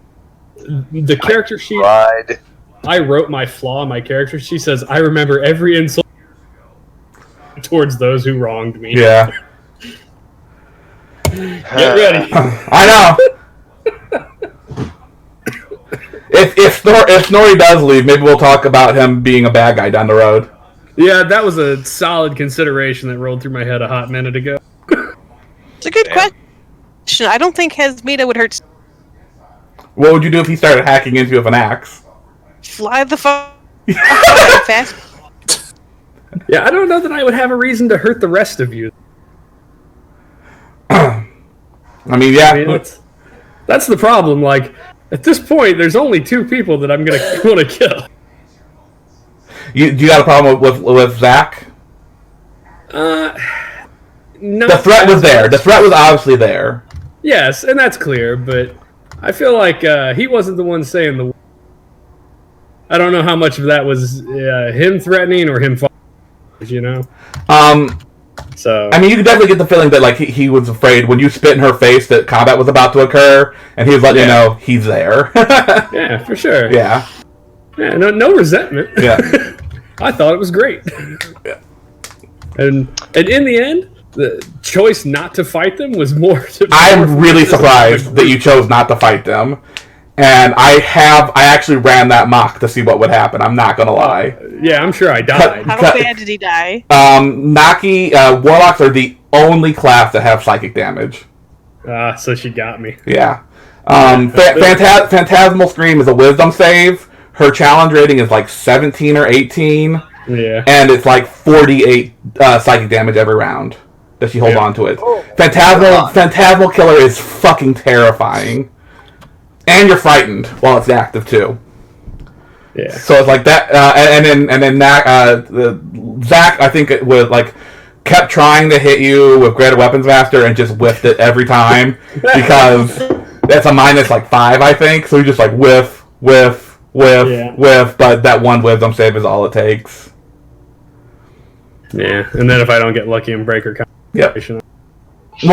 the character sheet, I wrote my flaw in my character sheet. Says, I remember every insult towards those who wronged me. Yeah. Get ready. I know. If Snorri does leave, maybe we'll talk about him being a bad guy down the road. Yeah, that was a solid consideration that rolled through my head a hot minute ago. It's a good question. I don't think Hasmita would hurt. What would you do if he started hacking into you with an axe? Fly the fuck fast. Yeah, I don't know that I would have a reason to hurt the rest of you. I mean, yeah. I mean, that's the problem. Like, at this point, there's only 2 people that I'm going to want to kill. Do you got a problem with Zach? No. The threat was there. The threat was obviously there. Yes, and that's clear, but I feel like he wasn't the one saying the... I don't know how much of that was him threatening or him falling, you know? So... I mean, you could definitely get the feeling that, like, he was afraid when you spit in her face that combat was about to occur, and he was letting you know he's there. Yeah, for sure. Yeah. Yeah, no resentment. Yeah. I thought it was great. Yeah. And in the end, the choice not to fight them was more... I'm really surprised that you chose not to fight them. And I actually ran that mock to see what would happen. I'm not gonna lie. Yeah, I'm sure I died. How bad did he die? Naki, Warlocks are the only class that have psychic damage. So she got me. Yeah. Phantasmal Scream is a wisdom save. Her challenge rating is like 17 or 18. Yeah. And it's like 48 psychic damage every round that she holds on to it. Phantasmal Killer is fucking terrifying. And you're frightened while it's active too. Yeah. So it's like that, and then Zach, I think it was like kept trying to hit you with Greater Weapons Master and just whiffed it every time because that's a minus like 5, I think. So you just like whiff, but that one wisdom save is all it takes. Yeah, and then if I don't get lucky and break her concentration. Yep.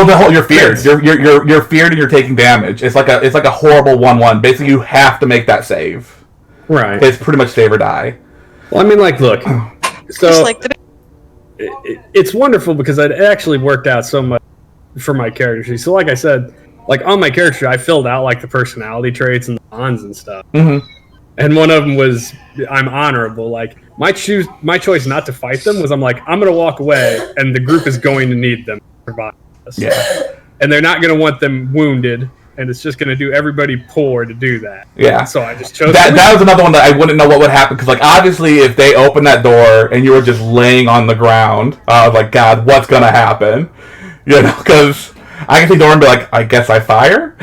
Well, you're feared. You're feared and you're taking damage. It's like a horrible 1/1. Basically, you have to make that save. Right. It's pretty much save or die. Well, I mean, like, look. So Just like it's wonderful because it actually worked out so much for my character sheet. So, like I said, like on my character sheet, I filled out like the personality traits and the bonds and stuff. Mm-hmm. And one of them was I'm honorable. Like my choice not to fight them was I'm like I'm gonna walk away and the group is going to need them to survive. Yeah. And they're not going to want them wounded, and it's just going to do everybody poor to do that. Yeah. So I just chose that was another one that I wouldn't know what would happen, because, like, obviously if they opened that door and you were just laying on the ground, I was like, God, what's going to happen? You know, because I can see Doran be like, I guess I fire?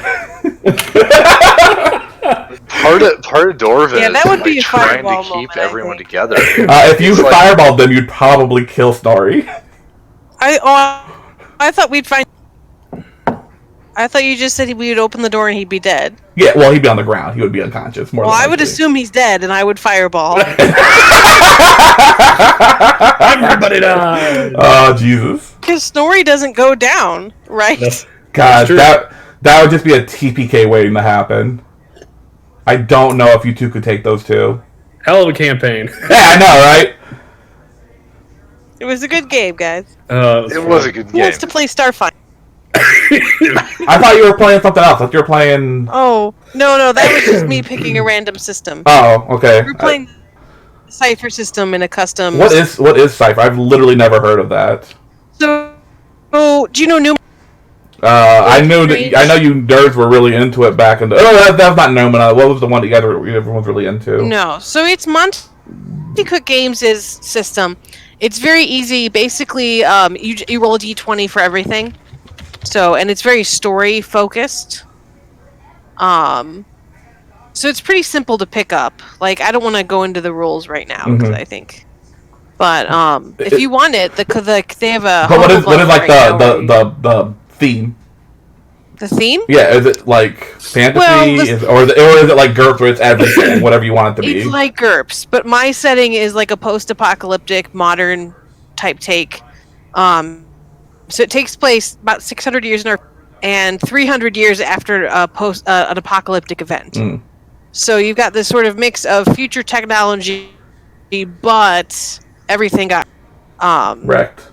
Part of Dorvin that would be a trying fireball to keep moment, I everyone think. together. If you fireballed them, you'd probably kill Snorri. I thought we'd find. I thought you just said we would open the door and he'd be dead. Yeah, well, he'd be on the ground. He would be unconscious. More Well, than I would likely. assume he's dead, and I would fireball. everybody died. Oh, Jesus. Because Snorri doesn't go down, right? That's God, true. that would just be a TPK waiting to happen. I don't know if you two could take those two. Hell of a campaign. Yeah, I know, right? It was a good game, guys. It was a good Who game. wants to play Starfinder? I thought you were playing something else. I thought you were playing... Oh, no, that was just me picking a random system. Oh, okay. We're playing the Cypher system in a custom... What is Cypher? I've literally never heard of that. So, do you know New... I know you nerds were really into it back in the... Oh, that's not Nomina. What was the one that everyone was really into? No, so it's Monty Cook Games' system. It's very easy. Basically, you roll a d20 for everything. So, and it's very story focused. So it's pretty simple to pick up. Like, I don't want to go into the rules right now because I think, but if you want it, they have a. But what is like the theme? The theme? Yeah, is it like fantasy, or is it like GURPS where it's everything, whatever you want it to be? It's like GURPS, but my setting is like a post-apocalyptic, modern type take. So it takes place about 600 years in Earth and 300 years after an apocalyptic event. Mm. So you've got this sort of mix of future technology, but everything got wrecked.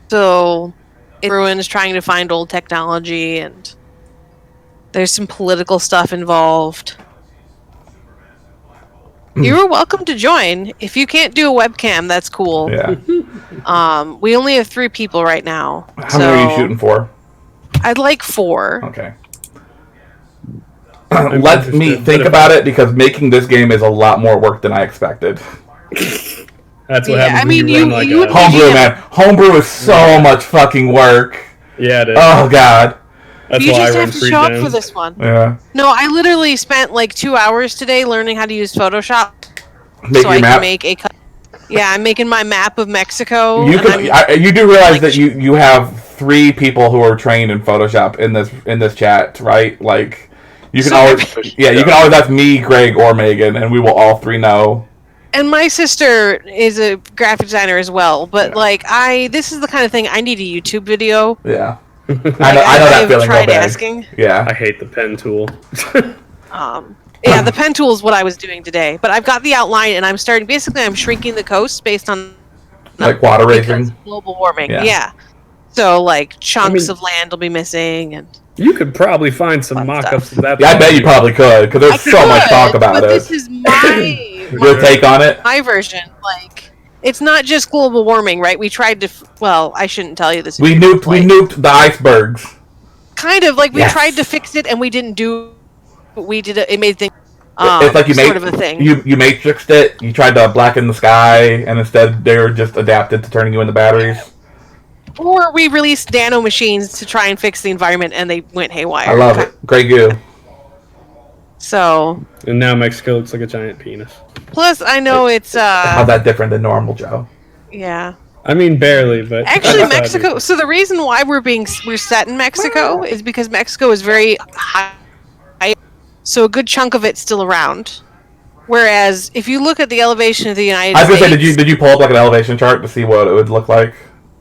So everyone's trying to find old technology, and there's some political stuff involved. You're welcome to join. If you can't do a webcam, that's cool. Yeah. We only have 3 people right now. How many are you shooting for? I'd like 4. Okay. Let me think about it, because making this game is a lot more work than I expected. That's what happens. I mean, homebrew, man. Homebrew is so much fucking work. Yeah, it is. Oh god. That's you why just I have to show up for this one. Yeah. No, I literally spent like 2 hours today learning how to use Photoshop so I can make a. Yeah, I'm making my map of Mexico. You do realize that you have 3 people who are trained in Photoshop in this chat, right? Like you can you can always ask me, Greg, or Megan, and we will all 3 know. And my sister is a graphic designer as well, but this is the kind of thing I need a YouTube video. Yeah. I know that feeling. Tried asking. Yeah. I hate the pen tool. Yeah, the pen tool is what I was doing today, but I've got the outline, and I'm shrinking the coast based on like water racing, global warming. Yeah. So like chunks of land will be missing, and you could probably find some mock-ups of that. Yeah, I bet you probably could, because there's so much talk about it. This is your take on it. My version, it's not just global warming, right? We tried to. Well, I shouldn't tell you this. We nuked the icebergs. Kind of we tried to fix it, and we didn't do. We did it. It made things. It's like sort of a thing. You matrixed it. You tried to blacken the sky, and instead they were just adapted to turning you into batteries. Or we released nano machines to try and fix the environment, and they went haywire. I love it. Great goo. So. And now Mexico looks like a giant penis. Plus, I know it's. How's that different than normal, Joe? Yeah. I mean, barely, but actually, Mexico. So the reason why we're set in Mexico is because Mexico is very high. So a good chunk of it's still around. Whereas if you look at the elevation of the United States... I was going to say, did you pull up like an elevation chart to see what it would look like?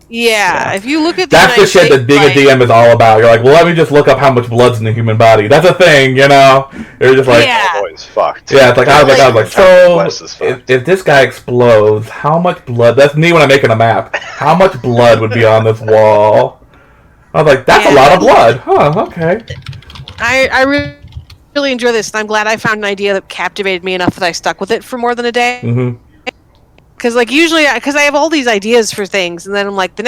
Yeah. If you look at That's the shit that being a DM is all about. You're like, well, let me just look up how much blood's in the human body. That's a thing, you know? You're just like... Yeah. Always fucked. Yeah, it's like, I was like, so if this guy explodes, how much blood... That's me when I'm making a map. How much blood would be on this wall? I was like, that's a lot of blood. Huh, okay. I really enjoy this, and I'm glad I found an idea that captivated me enough that I stuck with it for more than a day. Because usually, because I have all these ideas for things, and then I'm like, the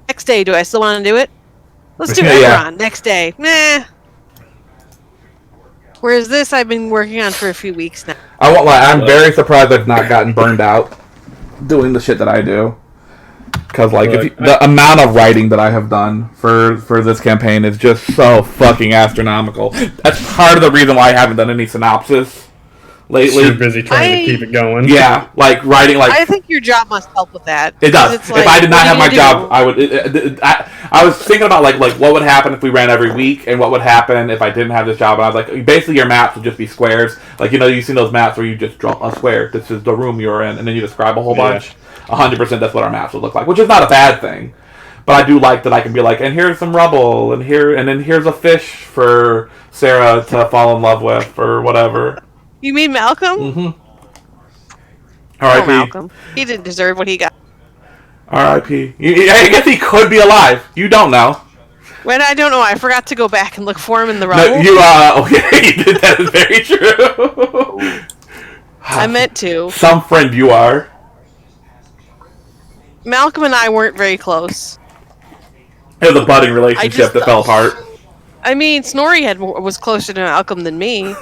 next day, do I still want to do it? Let's do Eberron. Next day, nah. Whereas this, I've been working on for a few weeks now. I won't lie, I'm very surprised I've not gotten burned out doing the shit that I do. Because the amount of writing that I have done for this campaign is just so fucking astronomical. That's part of the reason why I haven't done any synopsis lately. You're busy trying to keep it going. Yeah, writing I think your job must help with that. It does. If I did not have my job, I would. I was thinking about like what would happen if we ran every week, and what would happen if I didn't have this job. And I was like, basically, your maps would just be squares. Like you've seen those maps where you just draw a square. This is the room you're in, and then you describe a whole bunch. 100%, that's what our maps would look like, which is not a bad thing. But I do like that I can be like, and here's some rubble, and then here's a fish for Sarah to fall in love with, or whatever. You mean Malcolm? Mm-hmm. Oh, R.I.P. Malcolm. He didn't deserve what he got. R.I.P. I guess he could be alive. You don't know. When I don't know, I forgot to go back and look for him in the No, rubble. okay, that is very true. I meant to. Some friend you are. Malcolm and I weren't very close. It was a budding relationship that fell apart. I mean, Snorri was closer to Malcolm than me.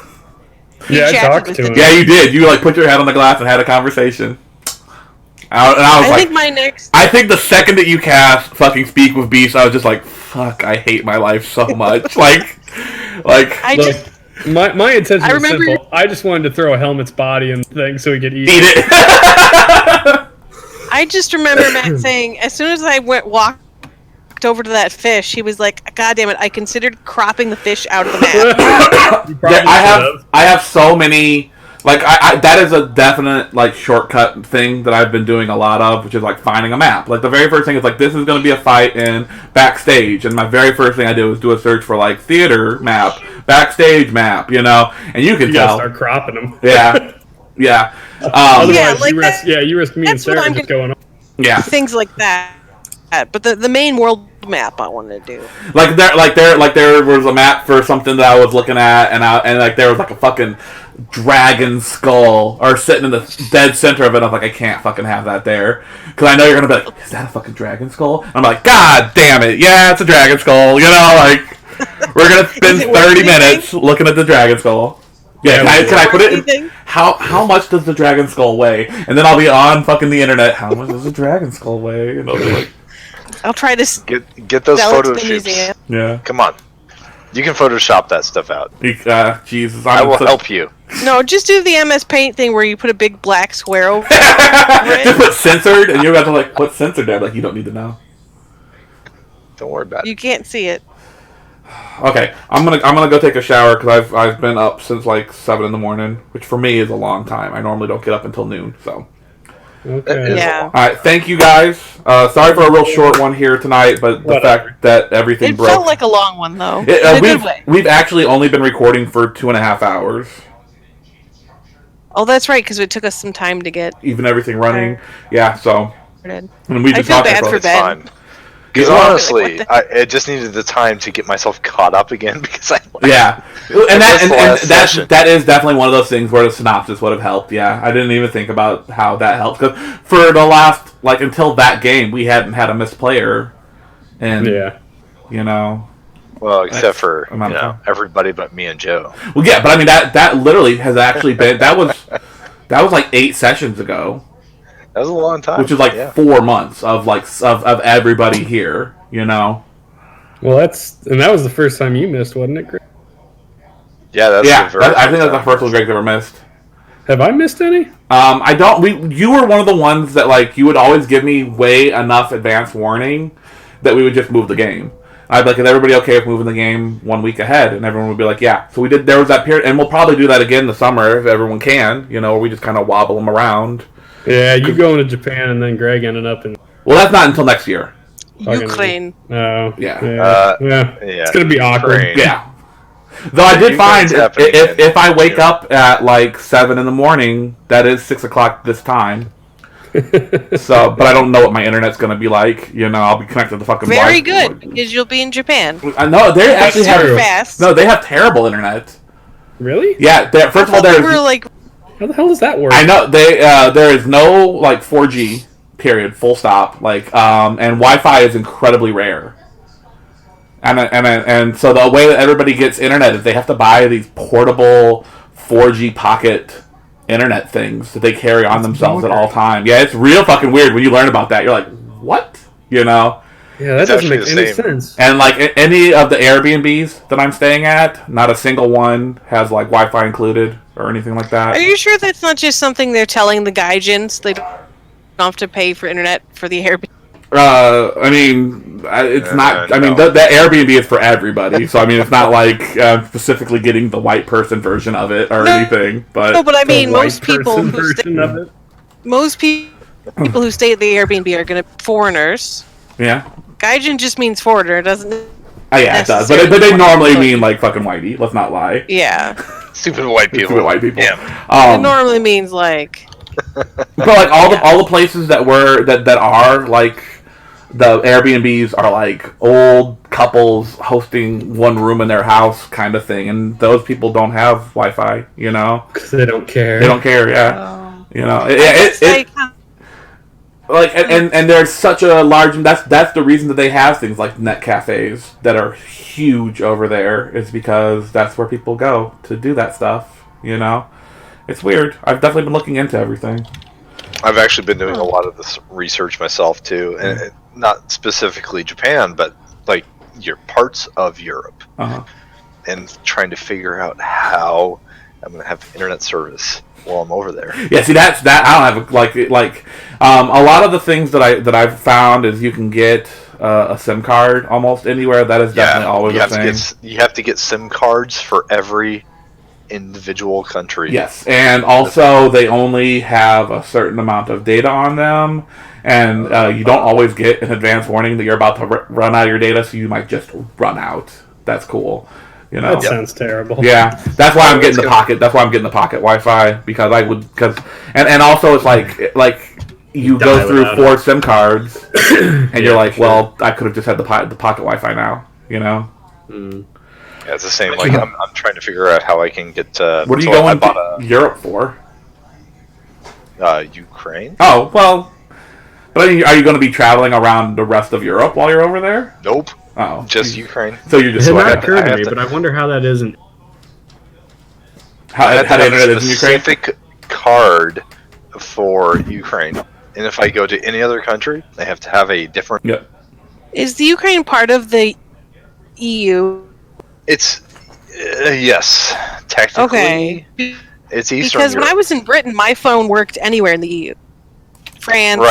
Yeah, I talked to him. Yeah, you did. You put your head on the glass and had a conversation. I think the second that you cast fucking Speak with Beasts, I was just like, fuck, I hate my life so much. My intention was simple. I just wanted to throw a helmet's body in the thing so he could eat it. I just remember Matt saying, as soon as I walked over to that fish, he was like, God damn it, I considered cropping the fish out of the map. I have so many... that is a definite, shortcut thing that I've been doing a lot of, which is, finding a map. The very first thing is, this is going to be a fight in backstage, and my very first thing I did was do a search for, theater map, backstage map, and you can tell. You gotta start cropping them. Yeah. Yeah. Otherwise, you risk me and Sarah just going on. Yeah. Things like that. But the main world map I wanted to do. There was a map for something that I was looking at, and there was, a fucking dragon skull or sitting in the dead center of it. I'm like, I can't fucking have that there, because I know you're gonna be like, is that a fucking dragon skull? I'm like, God damn it, yeah, it's a dragon skull. We're gonna spend 30 minutes looking at the dragon skull. Yeah, can I put it in? How much does the dragon skull weigh? And then I'll be on fucking the internet. How much does the dragon skull weigh? And I'll be like, I'll try to get those photo shoots. Yeah, come on, you can Photoshop that stuff out. Jesus, I will help you. No, just do the MS Paint thing where you put a big black square over it. Just put censored, and you got to put censored there. You don't need to know. Don't worry about it. You can't see it. Okay, I'm gonna go take a shower because I've been up since 7 in the morning, which for me is a long time. I normally don't get up until noon. So. Okay. Yeah. All right. Thank you guys. Sorry for a real short one here tonight, but the fact that everything broke. It felt like a long one though. In a good way. We've actually only been recording for 2.5 hours. Oh, that's right, because it took us some time to get even everything running. Yeah. So. And we just I feel bad for Ben. Because honestly, I just needed the time to get myself caught up again because and that is definitely one of those things where the synopsis would have helped. Yeah, I didn't even think about how that helped because for the last until that game we hadn't had a missed player, and well, except for everybody but me and Joe. Well, yeah, but I mean that literally has actually been that was 8 sessions ago. That was a long time. Which is 4 months of of everybody here, Well, that was the first time you missed, wasn't it, Greg? Yeah, I think that's the first one Greg's ever missed. Have I missed any? I don't. You were one of the ones that you would always give me way enough advance warning that we would just move the game. I'd be like, is everybody okay with moving the game 1 week ahead? And everyone would be like, yeah. So we did. There was that period, and we'll probably do that again in the summer if everyone can. Where we just kind of wobble them around. Yeah, you going to Japan and then Greg ended up in... Well, that's not until next year. Ukraine. Oh. Yeah. It's going to be awkward. Ukraine. Yeah. Though I did find if I wake up at 7 in the morning, that is 6 o'clock this time. So, but I don't know what my internet's going to be like. I'll be connected to fucking Very good, because you'll be in Japan. I know, they actually have... Fast. No, they have terrible internet. Really? Yeah, first of all, there's... How the hell does that work? I know there is no 4G period, full stop. And Wi-Fi is incredibly rare. And so the way that everybody gets internet is they have to buy these portable 4G pocket internet things that they carry on themselves at all times. Yeah, it's real fucking weird when you learn about that. You're like, what? Yeah, that doesn't make any sense. And any of the Airbnbs that I'm staying at, not a single one has Wi-Fi included or anything like that. Are you sure that's not just something they're telling the Gaijins? They don't have to pay for internet for the Airbnb. I mean, it's not. I mean, the Airbnb is for everybody, so I mean, it's not specifically getting the white person version of it or anything. But no, but I mean, most people who stay at the Airbnb are going to be foreigners. Yeah. Gaijin just means foreigner. It doesn't. Oh, yeah, it does. But they normally mean, like, fucking whitey. Let's not lie. Yeah. Stupid white people. Stupid white people. Yeah. It normally means, like... But, like, all the places that are, like, the Airbnbs are, like, old couples hosting one room in their house kind of thing. And those people don't have Wi-Fi, you know? Because they don't care. They don't care, yeah. You know? Like and there's such a large that's the reason that they have things like net cafes that are huge over there is because that's where people go to do that stuff, you know. It's weird. I've definitely been looking into everything. I've actually been doing a lot of this research myself too, and not specifically Japan, but like your parts of Europe, and trying to figure out how I'm going to have internet service while I'm over there. Yeah, see that I don't have a lot of the things that I've found is you can get a SIM card almost anywhere. That is definitely always the same. You have to get SIM cards for every individual country. Yes, and also they only have a certain amount of data on them, and you don't always get an advance warning that you're about to run out of your data, so you might just run out. That's cool. You know, that sounds terrible. Yeah, that's why I'm getting the pocket. That's why I'm getting the pocket Wi-Fi because and also it's like you go through 4 SIM cards and you're like, well, I could have just had the pocket Wi-Fi now. You know. Yeah, it's the same. Like I'm trying to figure out how I can get. What are you going to Europe for? Ukraine. Oh well, but are you going to be traveling around the rest of Europe while you're over there? Nope. Oh, just Ukraine. So you're just. It not occurred to me, but I wonder how that isn't. How the internet is in Ukraine? Specific card for Ukraine, and if I go to any other country, I have to have a different. Yep. Is the Ukraine part of the EU? It's yes, technically. Okay. It's Eastern because Europe. when I was in Britain, my phone worked anywhere in the EU. France.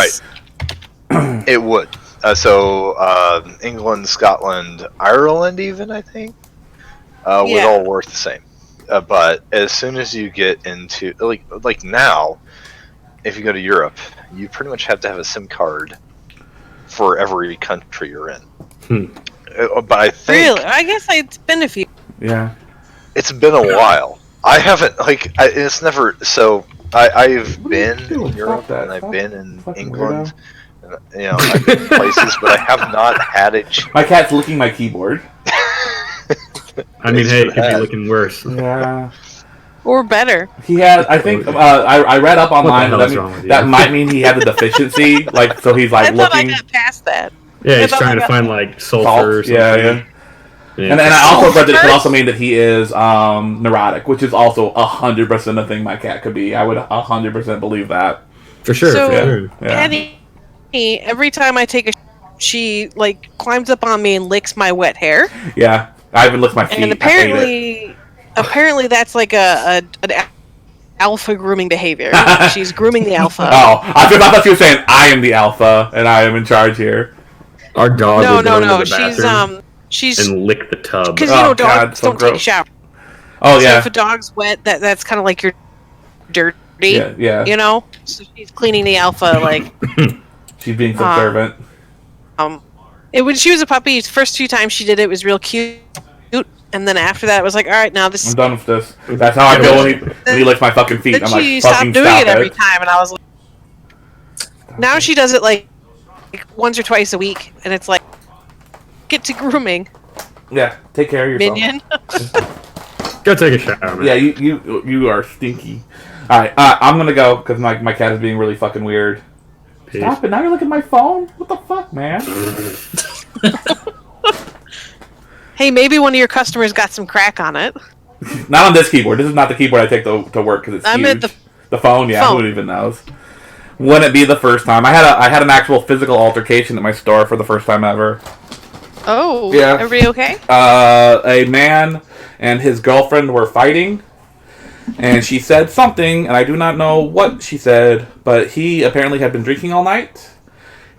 Right. It would. England, Scotland, Ireland, even I think, would all work the same. But as soon as you get into like now, if you go to Europe, you pretty much have to have a SIM card for every country you're in. But I think really, I guess it's been a few. Yeah, it's been a while. I haven't it's never so. I've been in Europe and I've been in England. You know, I've been in places, but I have not had it. My cat's licking my keyboard. I mean, hey, it could be looking worse. Yeah. Or better. He has, I think, I read up online that might mean he had a deficiency, like, so he's like I thought looking. I got past that. Yeah, he's trying to find like sulfur or something. Yeah. And I also read that it could also mean that he is neurotic, which is also 100% a thing my cat could be. I would 100% believe that. For sure. So, Patty, every time I take a she like climbs up on me and licks my wet hair. Yeah, I even lick my feet. And apparently that's like an alpha grooming behavior. She's grooming the alpha. Oh, I thought she was saying I am the alpha and I am in charge here. Our dog will go into the bathroom she's and lick the tub. Because dogs don't take a shower. Oh yeah. So if a dog's wet, that's kind of like you're dirty. Yeah. You know, so she's cleaning the alpha like. She's being subservient. When she was a puppy, the first few times she did it was real cute, and then after that it was like, all right, now this. I'm done with this. That's how I feel when he licks my fucking feet. Then I'm she like, stopped fucking doing stop it every time, and I was like, now she does it like once or twice a week, and it's like, get to grooming. Yeah, take care of yourself. Minion. Go take a shower, man. Yeah, you are stinky. All right, I'm gonna go because my cat is being really fucking weird. Peace. Stop it! Now you're looking at my phone. What the fuck, man? Hey, maybe one of your customers got some crack on it. Not on this keyboard. This is not the keyboard I take to work because it's huge. The phone, yeah. Who even knows? Wouldn't it be the first time? I had an actual physical altercation at my store for the first time ever. Oh, yeah. Everybody okay? A man and his girlfriend were fighting. And she said something, and I do not know what she said, but he apparently had been drinking all night,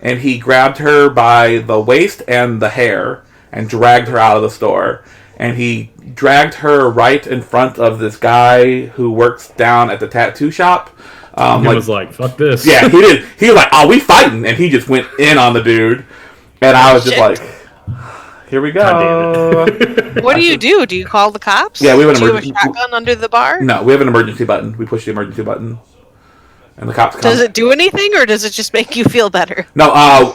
and he grabbed her by the waist and the hair and dragged her out of the store. And he dragged her right in front of this guy who works down at the tattoo shop. He was like, fuck this. Yeah, he did. He was like, oh, we fighting. And he just went in on the dude. And I was just Shit. like, here we go. What do you do? Do you call the cops? Yeah, we have an Do you have a emergency. shotgun under the bar? No, we have an emergency button. We push the emergency button, and the cops come. Does it do anything, or does it just make you feel better? No, I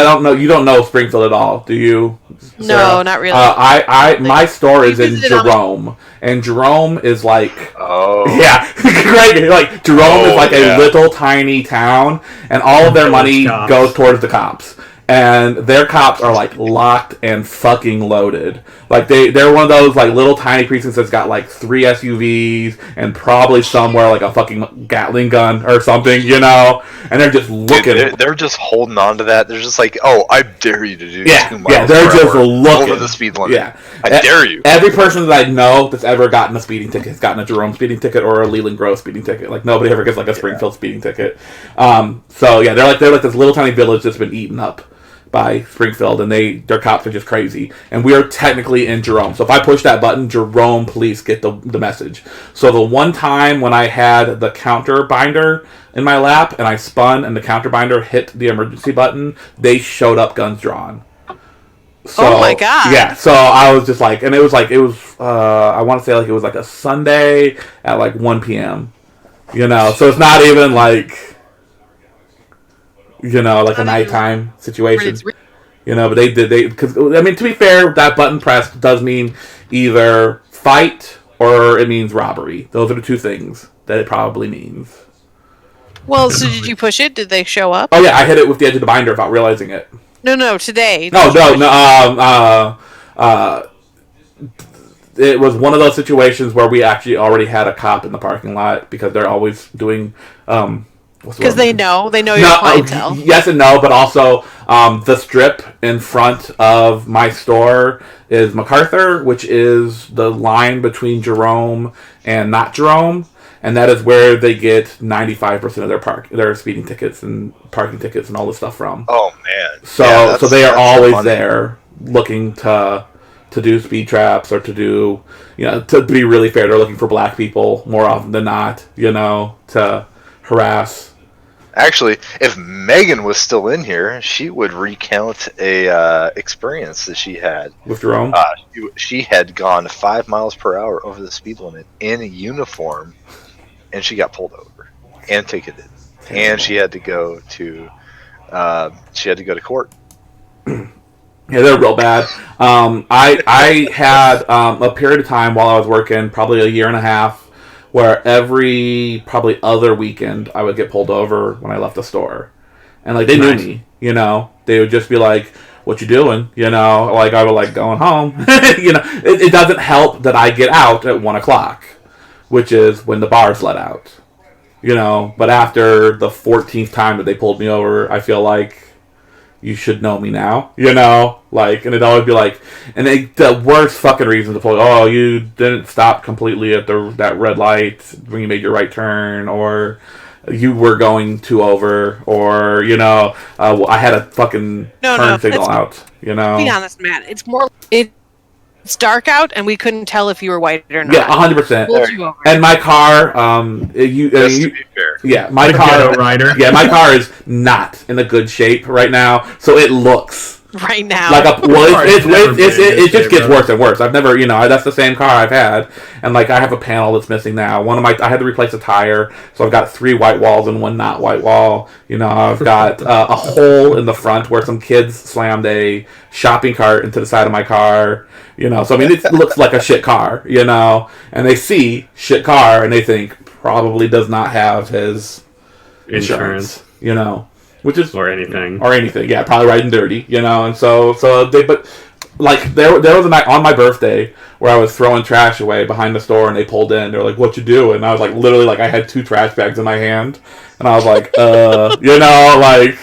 don't know. You don't know Springfield at all, do you? No, Sarah? not really. My store is you in visited on- Jerome, and Jerome is like, Oh. yeah, Greg, like Jerome is like a little tiny town, and all of their money Cops. goes towards the cops. And their cops are like locked and fucking loaded. Like they're one of those like little tiny precincts that's got like 3 SUVs and probably somewhere like a fucking Gatling gun or something, you know. And they're just looking. Dude, they're just holding on to that. They're just like, oh, I dare you to do 2 miles yeah, they're per just hour looking over the speed limit. Yeah, I dare you. Every person that I know that's ever gotten a speeding ticket has gotten a Jerome speeding ticket or a Leland Grove speeding ticket. Like nobody ever gets like a Springfield speeding ticket. So yeah, they're like this little tiny village that's been eaten up by Springfield, and their cops are just crazy. And we are technically in Jerome. So if I push that button, Jerome police get the message. So the one time when I had the counter binder in my lap and I spun and the counter binder hit the emergency button, they showed up guns drawn. So, Oh my God. Yeah, so I was just like, and it was I want to say like it was like a Sunday at like 1 p.m. You know, so it's not even like, you know, like a nighttime situation. You know, but because I mean, to be fair, that button press does mean either fight or it means robbery. Those are the 2 things that it probably means. Well, so did you push it? Did they show up? Oh yeah, I hit it with the edge of the binder without realizing it. No, today. No. It was one of those situations where we actually already had a cop in the parking lot because they're always doing Because they know your clientele. Yes and no, but also the strip in front of my store is MacArthur, which is the line between Jerome and not Jerome, and that is where they get 95% of their speeding tickets and parking tickets and all this stuff from. Oh man! So they are always there looking to do speed traps or to do, you know, to be really fair, they're looking for black people more often than not, you know, to harass. Actually, if Megan was still in here, she would recount a experience that she had With Jerome? She had gone 5 miles per hour over the speed limit in a uniform, and she got pulled over and ticketed, and she had to go to court. Yeah, they're real bad. I had a period of time while I was working, probably a year and a half, where every probably other weekend I would get pulled over when I left the store. And like they knew me, you know. They would just be like, what you doing? You know, like I would like going home. You know, it doesn't help that I get out at 1 o'clock, which is when the bars let out. You know, but after the 14th time that they pulled me over, I feel like you should know me now, you know, like, and it'd always be like, and the worst fucking reason to pull, oh, you didn't stop completely at that red light when you made your right turn, or you were going too over, or, you know, I had a fucking turn signal out, you know. Be honest, Matt, it's dark out, and we couldn't tell if you were white or not. Yeah, 100%. And my car, To be fair. yeah, my car is not in a good shape right now, so it looks right now. like it just gets worse and worse. I've never, you know, that's the same car I've had, and like I have a panel that's missing now. I had to replace a tire, so I've got 3 white walls and 1 not white wall. You know, I've got a hole in the front where some kids slammed a shopping cart into the side of my car. You know, so I mean, it looks like a shit car. You know, and they see shit car and they think probably does not have his insurance. You know. Which is or anything, yeah, probably riding dirty, you know, and so but like there was a night on my birthday where I was throwing trash away behind the store, and they pulled in. They're like, "What you doing?" And I was like, literally, like I had 2 trash bags in my hand, and I was like, you know, like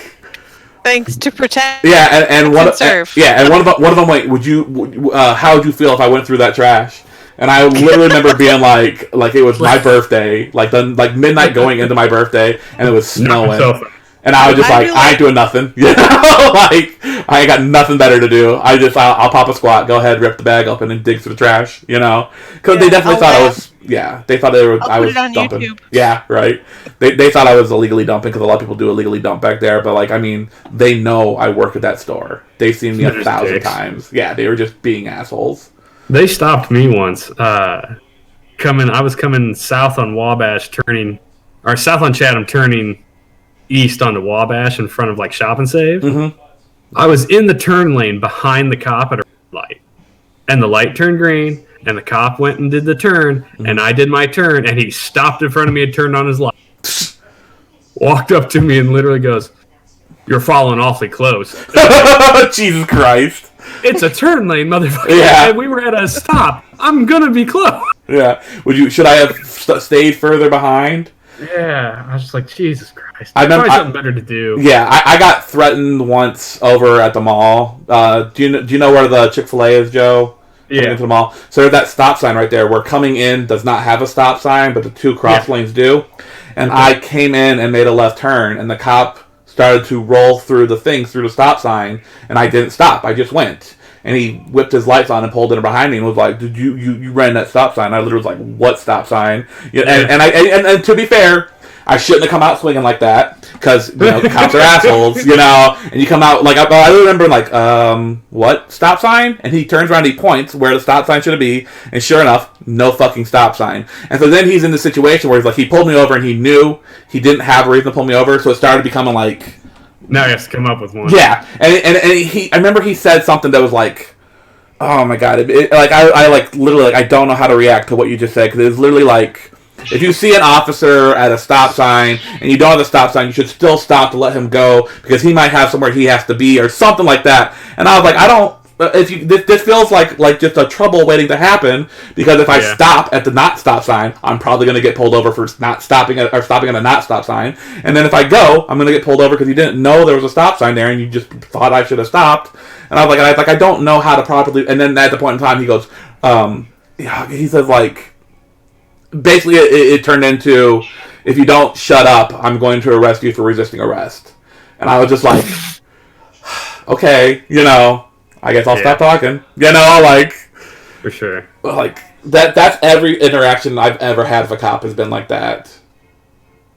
thanks to protect. Yeah, and one serve. And one of them like, how would you feel if I went through that trash? And I literally remember being like it was my birthday, like midnight going into my birthday, and it was snowing. And I was just I ain't doing nothing. You know, like I ain't got nothing better to do. I'll pop a squat, go ahead, rip the bag open, and dig through the trash. You know, because they definitely thought I was. Yeah, they thought I was dumping. YouTube. Yeah, right. They thought I was illegally dumping because a lot of people do illegally dump back there. But like, I mean, they know I work at that store. They've seen me 1,000 times. Yeah, they were just being assholes. They stopped me once. I was coming south on Wabash, south on Chatham, turning east onto Wabash in front of like Shop and Save. Mm-hmm. I was in the turn lane behind the cop at a red light, and the light turned green, and the cop went and did the turn, and I did my turn, and he stopped in front of me and turned on his light, walked up to me and literally goes, "You're following awfully close." Jesus Christ! It's a turn lane, motherfucker. Yeah, we were at a stop. I'm gonna be close. Yeah. Should I have stayed further behind? Yeah, I was just like, Jesus Christ. I remember something better to do. Yeah, I got threatened once over at the mall. Do you know where the Chick-fil-A is, Joe? Yeah. Into the mall. So there's that stop sign right there. Where coming in does not have a stop sign, but the two cross lanes do. And I came in and made a left turn, and the cop started to roll through the stop sign, and I didn't stop. I just went. And he whipped his lights on and pulled in behind me and was like, "Did you ran that stop sign?" I literally was like, "What stop sign?" Yeah, and to be fair, I shouldn't have come out swinging like that because the cops are assholes, And you come out like I remember like what stop sign? And he turns around, and he points where the stop sign should be, and sure enough, no fucking stop sign. And so then he's in the situation where he's like, he pulled me over and he knew he didn't have a reason to pull me over, so it started becoming like. Now he has to come up with one. Yeah, and I remember he said something that was like, oh my god, I literally I don't know how to react to what you just said because it was literally like, if you see an officer at a stop sign and you don't have a stop sign, you should still stop to let him go because he might have somewhere he has to be or something like that. And I was like, I don't. This feels like just a trouble waiting to happen because if I stop at the not stop sign, I'm probably going to get pulled over for not stopping at a not stop sign, and then if I go, I'm going to get pulled over because you didn't know there was a stop sign there and you just thought I should have stopped. And I was like, I don't know how to properly. And then at the point in time, he goes, he says like, basically it turned into, if you don't shut up, I'm going to arrest you for resisting arrest. And I was just like, okay, I guess I'll stop talking. For sure. Like that's every interaction I've ever had with a cop has been like that.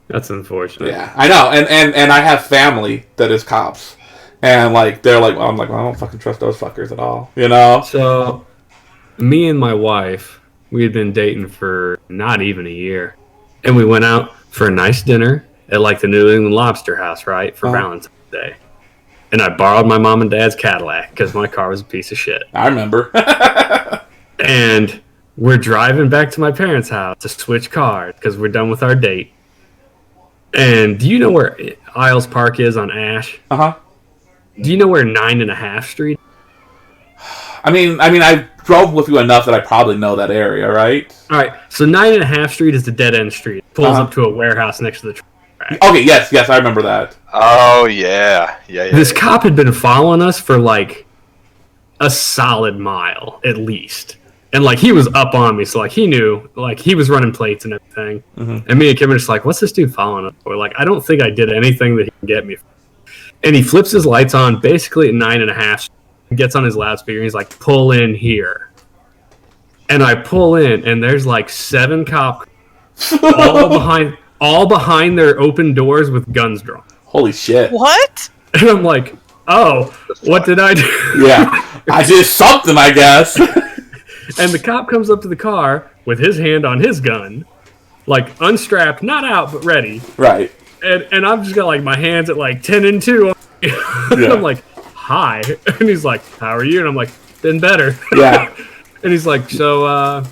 That's unfortunate. Yeah, I know. And I have family that is cops. And they're like, well, I'm like, well, I don't fucking trust those fuckers at all. So me and my wife, we had been dating for not even a year. And we went out for a nice dinner at the New England Lobster House, right? For Valentine's Day. And I borrowed my mom and dad's Cadillac because my car was a piece of shit. I remember. And we're driving back to my parents' house to switch cars because we're done with our date. And do you know where Isles Park is on Ash? Uh-huh. Do you know where 9.5 Street? I mean, I drove with you enough that I probably know that area, right? All right. So 9.5 Street is the dead-end street. It pulls up to a warehouse next to the track. Okay, yes, I remember that. Oh, yeah. This cop had been following us for a solid mile at least. And he was up on me, so he knew, he was running plates and everything. Mm-hmm. And me and Kim are just like, what's this dude following us for? I don't think I did anything that he can get me. And he flips his lights on basically at 9.5, gets on his loudspeaker, and he's like, pull in here. And I pull in, and there's 7 cops all behind their open doors with guns drawn. Holy shit. What? And I'm like, oh, what did I do? Yeah, I did something, I guess. And the cop comes up to the car with his hand on his gun, unstrapped, not out, but ready. Right. And I've just got my hands at 10 and 2. And I'm like, hi. And he's like, how are you? And I'm like, been better. Yeah. And he's like, so,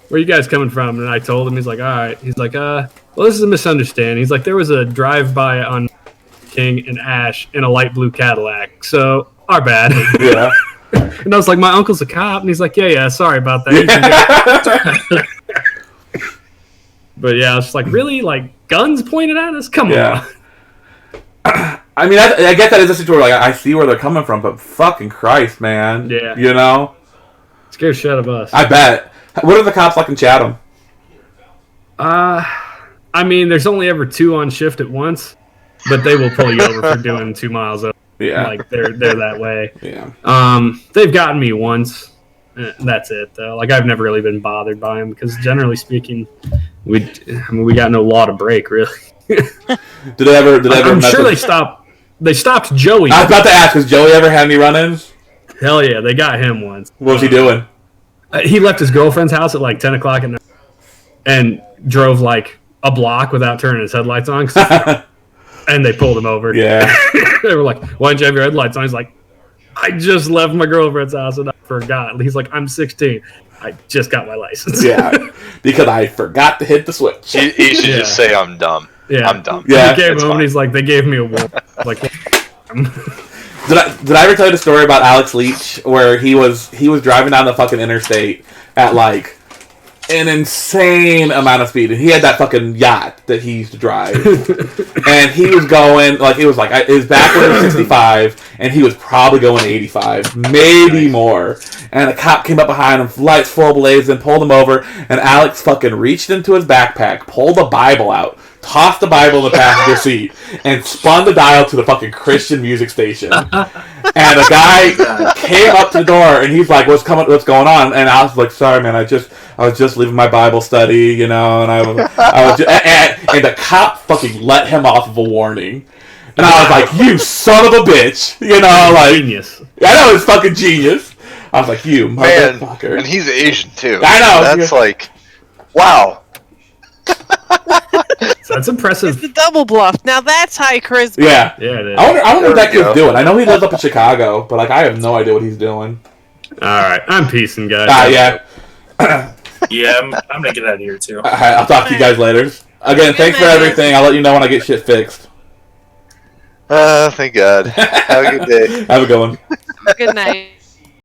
where are you guys coming from? And I told him, he's like, all right. He's like, well, this is a misunderstanding. He's like, there was a drive-by on King and Ash in a light blue Cadillac. So, our bad. Yeah. And I was like, my uncle's a cop. And he's like, yeah, sorry about that. Yeah. But yeah, I was just like, really? Guns pointed at us? Come on. I mean, I guess that is a situation where I see where they're coming from, but fucking Christ, man. Yeah. Scared shit of us. I bet. What are the cops like in Chatham? I mean, there's only ever 2 on shift at once. but they will pull you over for doing 2 miles over. Yeah. Like they're that way. Yeah. They've gotten me once. That's it though. Like I've never really been bothered by them because generally speaking, we got no law to break really. Did they ever? I'm sure they stopped. They stopped Joey. I was about to ask, has Joey ever had any run-ins? Hell yeah, they got him once. What was he doing? He left his girlfriend's house at like 10 o'clock at night and drove like a block without turning his headlights on. And they pulled him over. Yeah. They were like, why didn't you have your headlights on? He's like, I just left my girlfriend's house and I forgot. He's like, I'm 16. I just got my license. Yeah. Because I forgot to hit the switch. He should just say, I'm dumb. Yeah. I'm dumb. Yeah. He came home and he's like, they gave me a warning. Like, Did I ever tell you the story about Alex Leach where he was driving down the fucking interstate at like an insane amount of speed, and he had that fucking yacht that he used to drive, and he was going like his back was 65, and he was probably going 85, maybe more. And a cop came up behind him, lights full blaze, and pulled him over. And Alex fucking reached into his backpack, pulled a Bible out, tossed the Bible in the passenger seat, and spun the dial to the fucking Christian music station. And a guy came up to the door, and he's like, "What's going on?" And Alex was like, "Sorry, man, I was just leaving my Bible study, you know." And I was just, and the cop fucking let him off of a warning. And I was like, "You son of a bitch," you know, like genius. I know it's fucking genius. I was like, "You motherfucker," Man, and he's Asian too. I know. That's like, wow. So that's impressive. It's the double bluff. Now that's high charisma. Yeah. Yeah, it is. I wonder what that There we kid's go. doing. I know he lives up in Chicago, but like I have no idea what he's doing. All right, I'm peacing, guys. Yeah. Yeah, I'm gonna get out of here too. I'll talk to you guys later. Again, thanks for everything. I'll let you know when I get shit fixed. Thank God. Have a good day. Have a good one. Good night.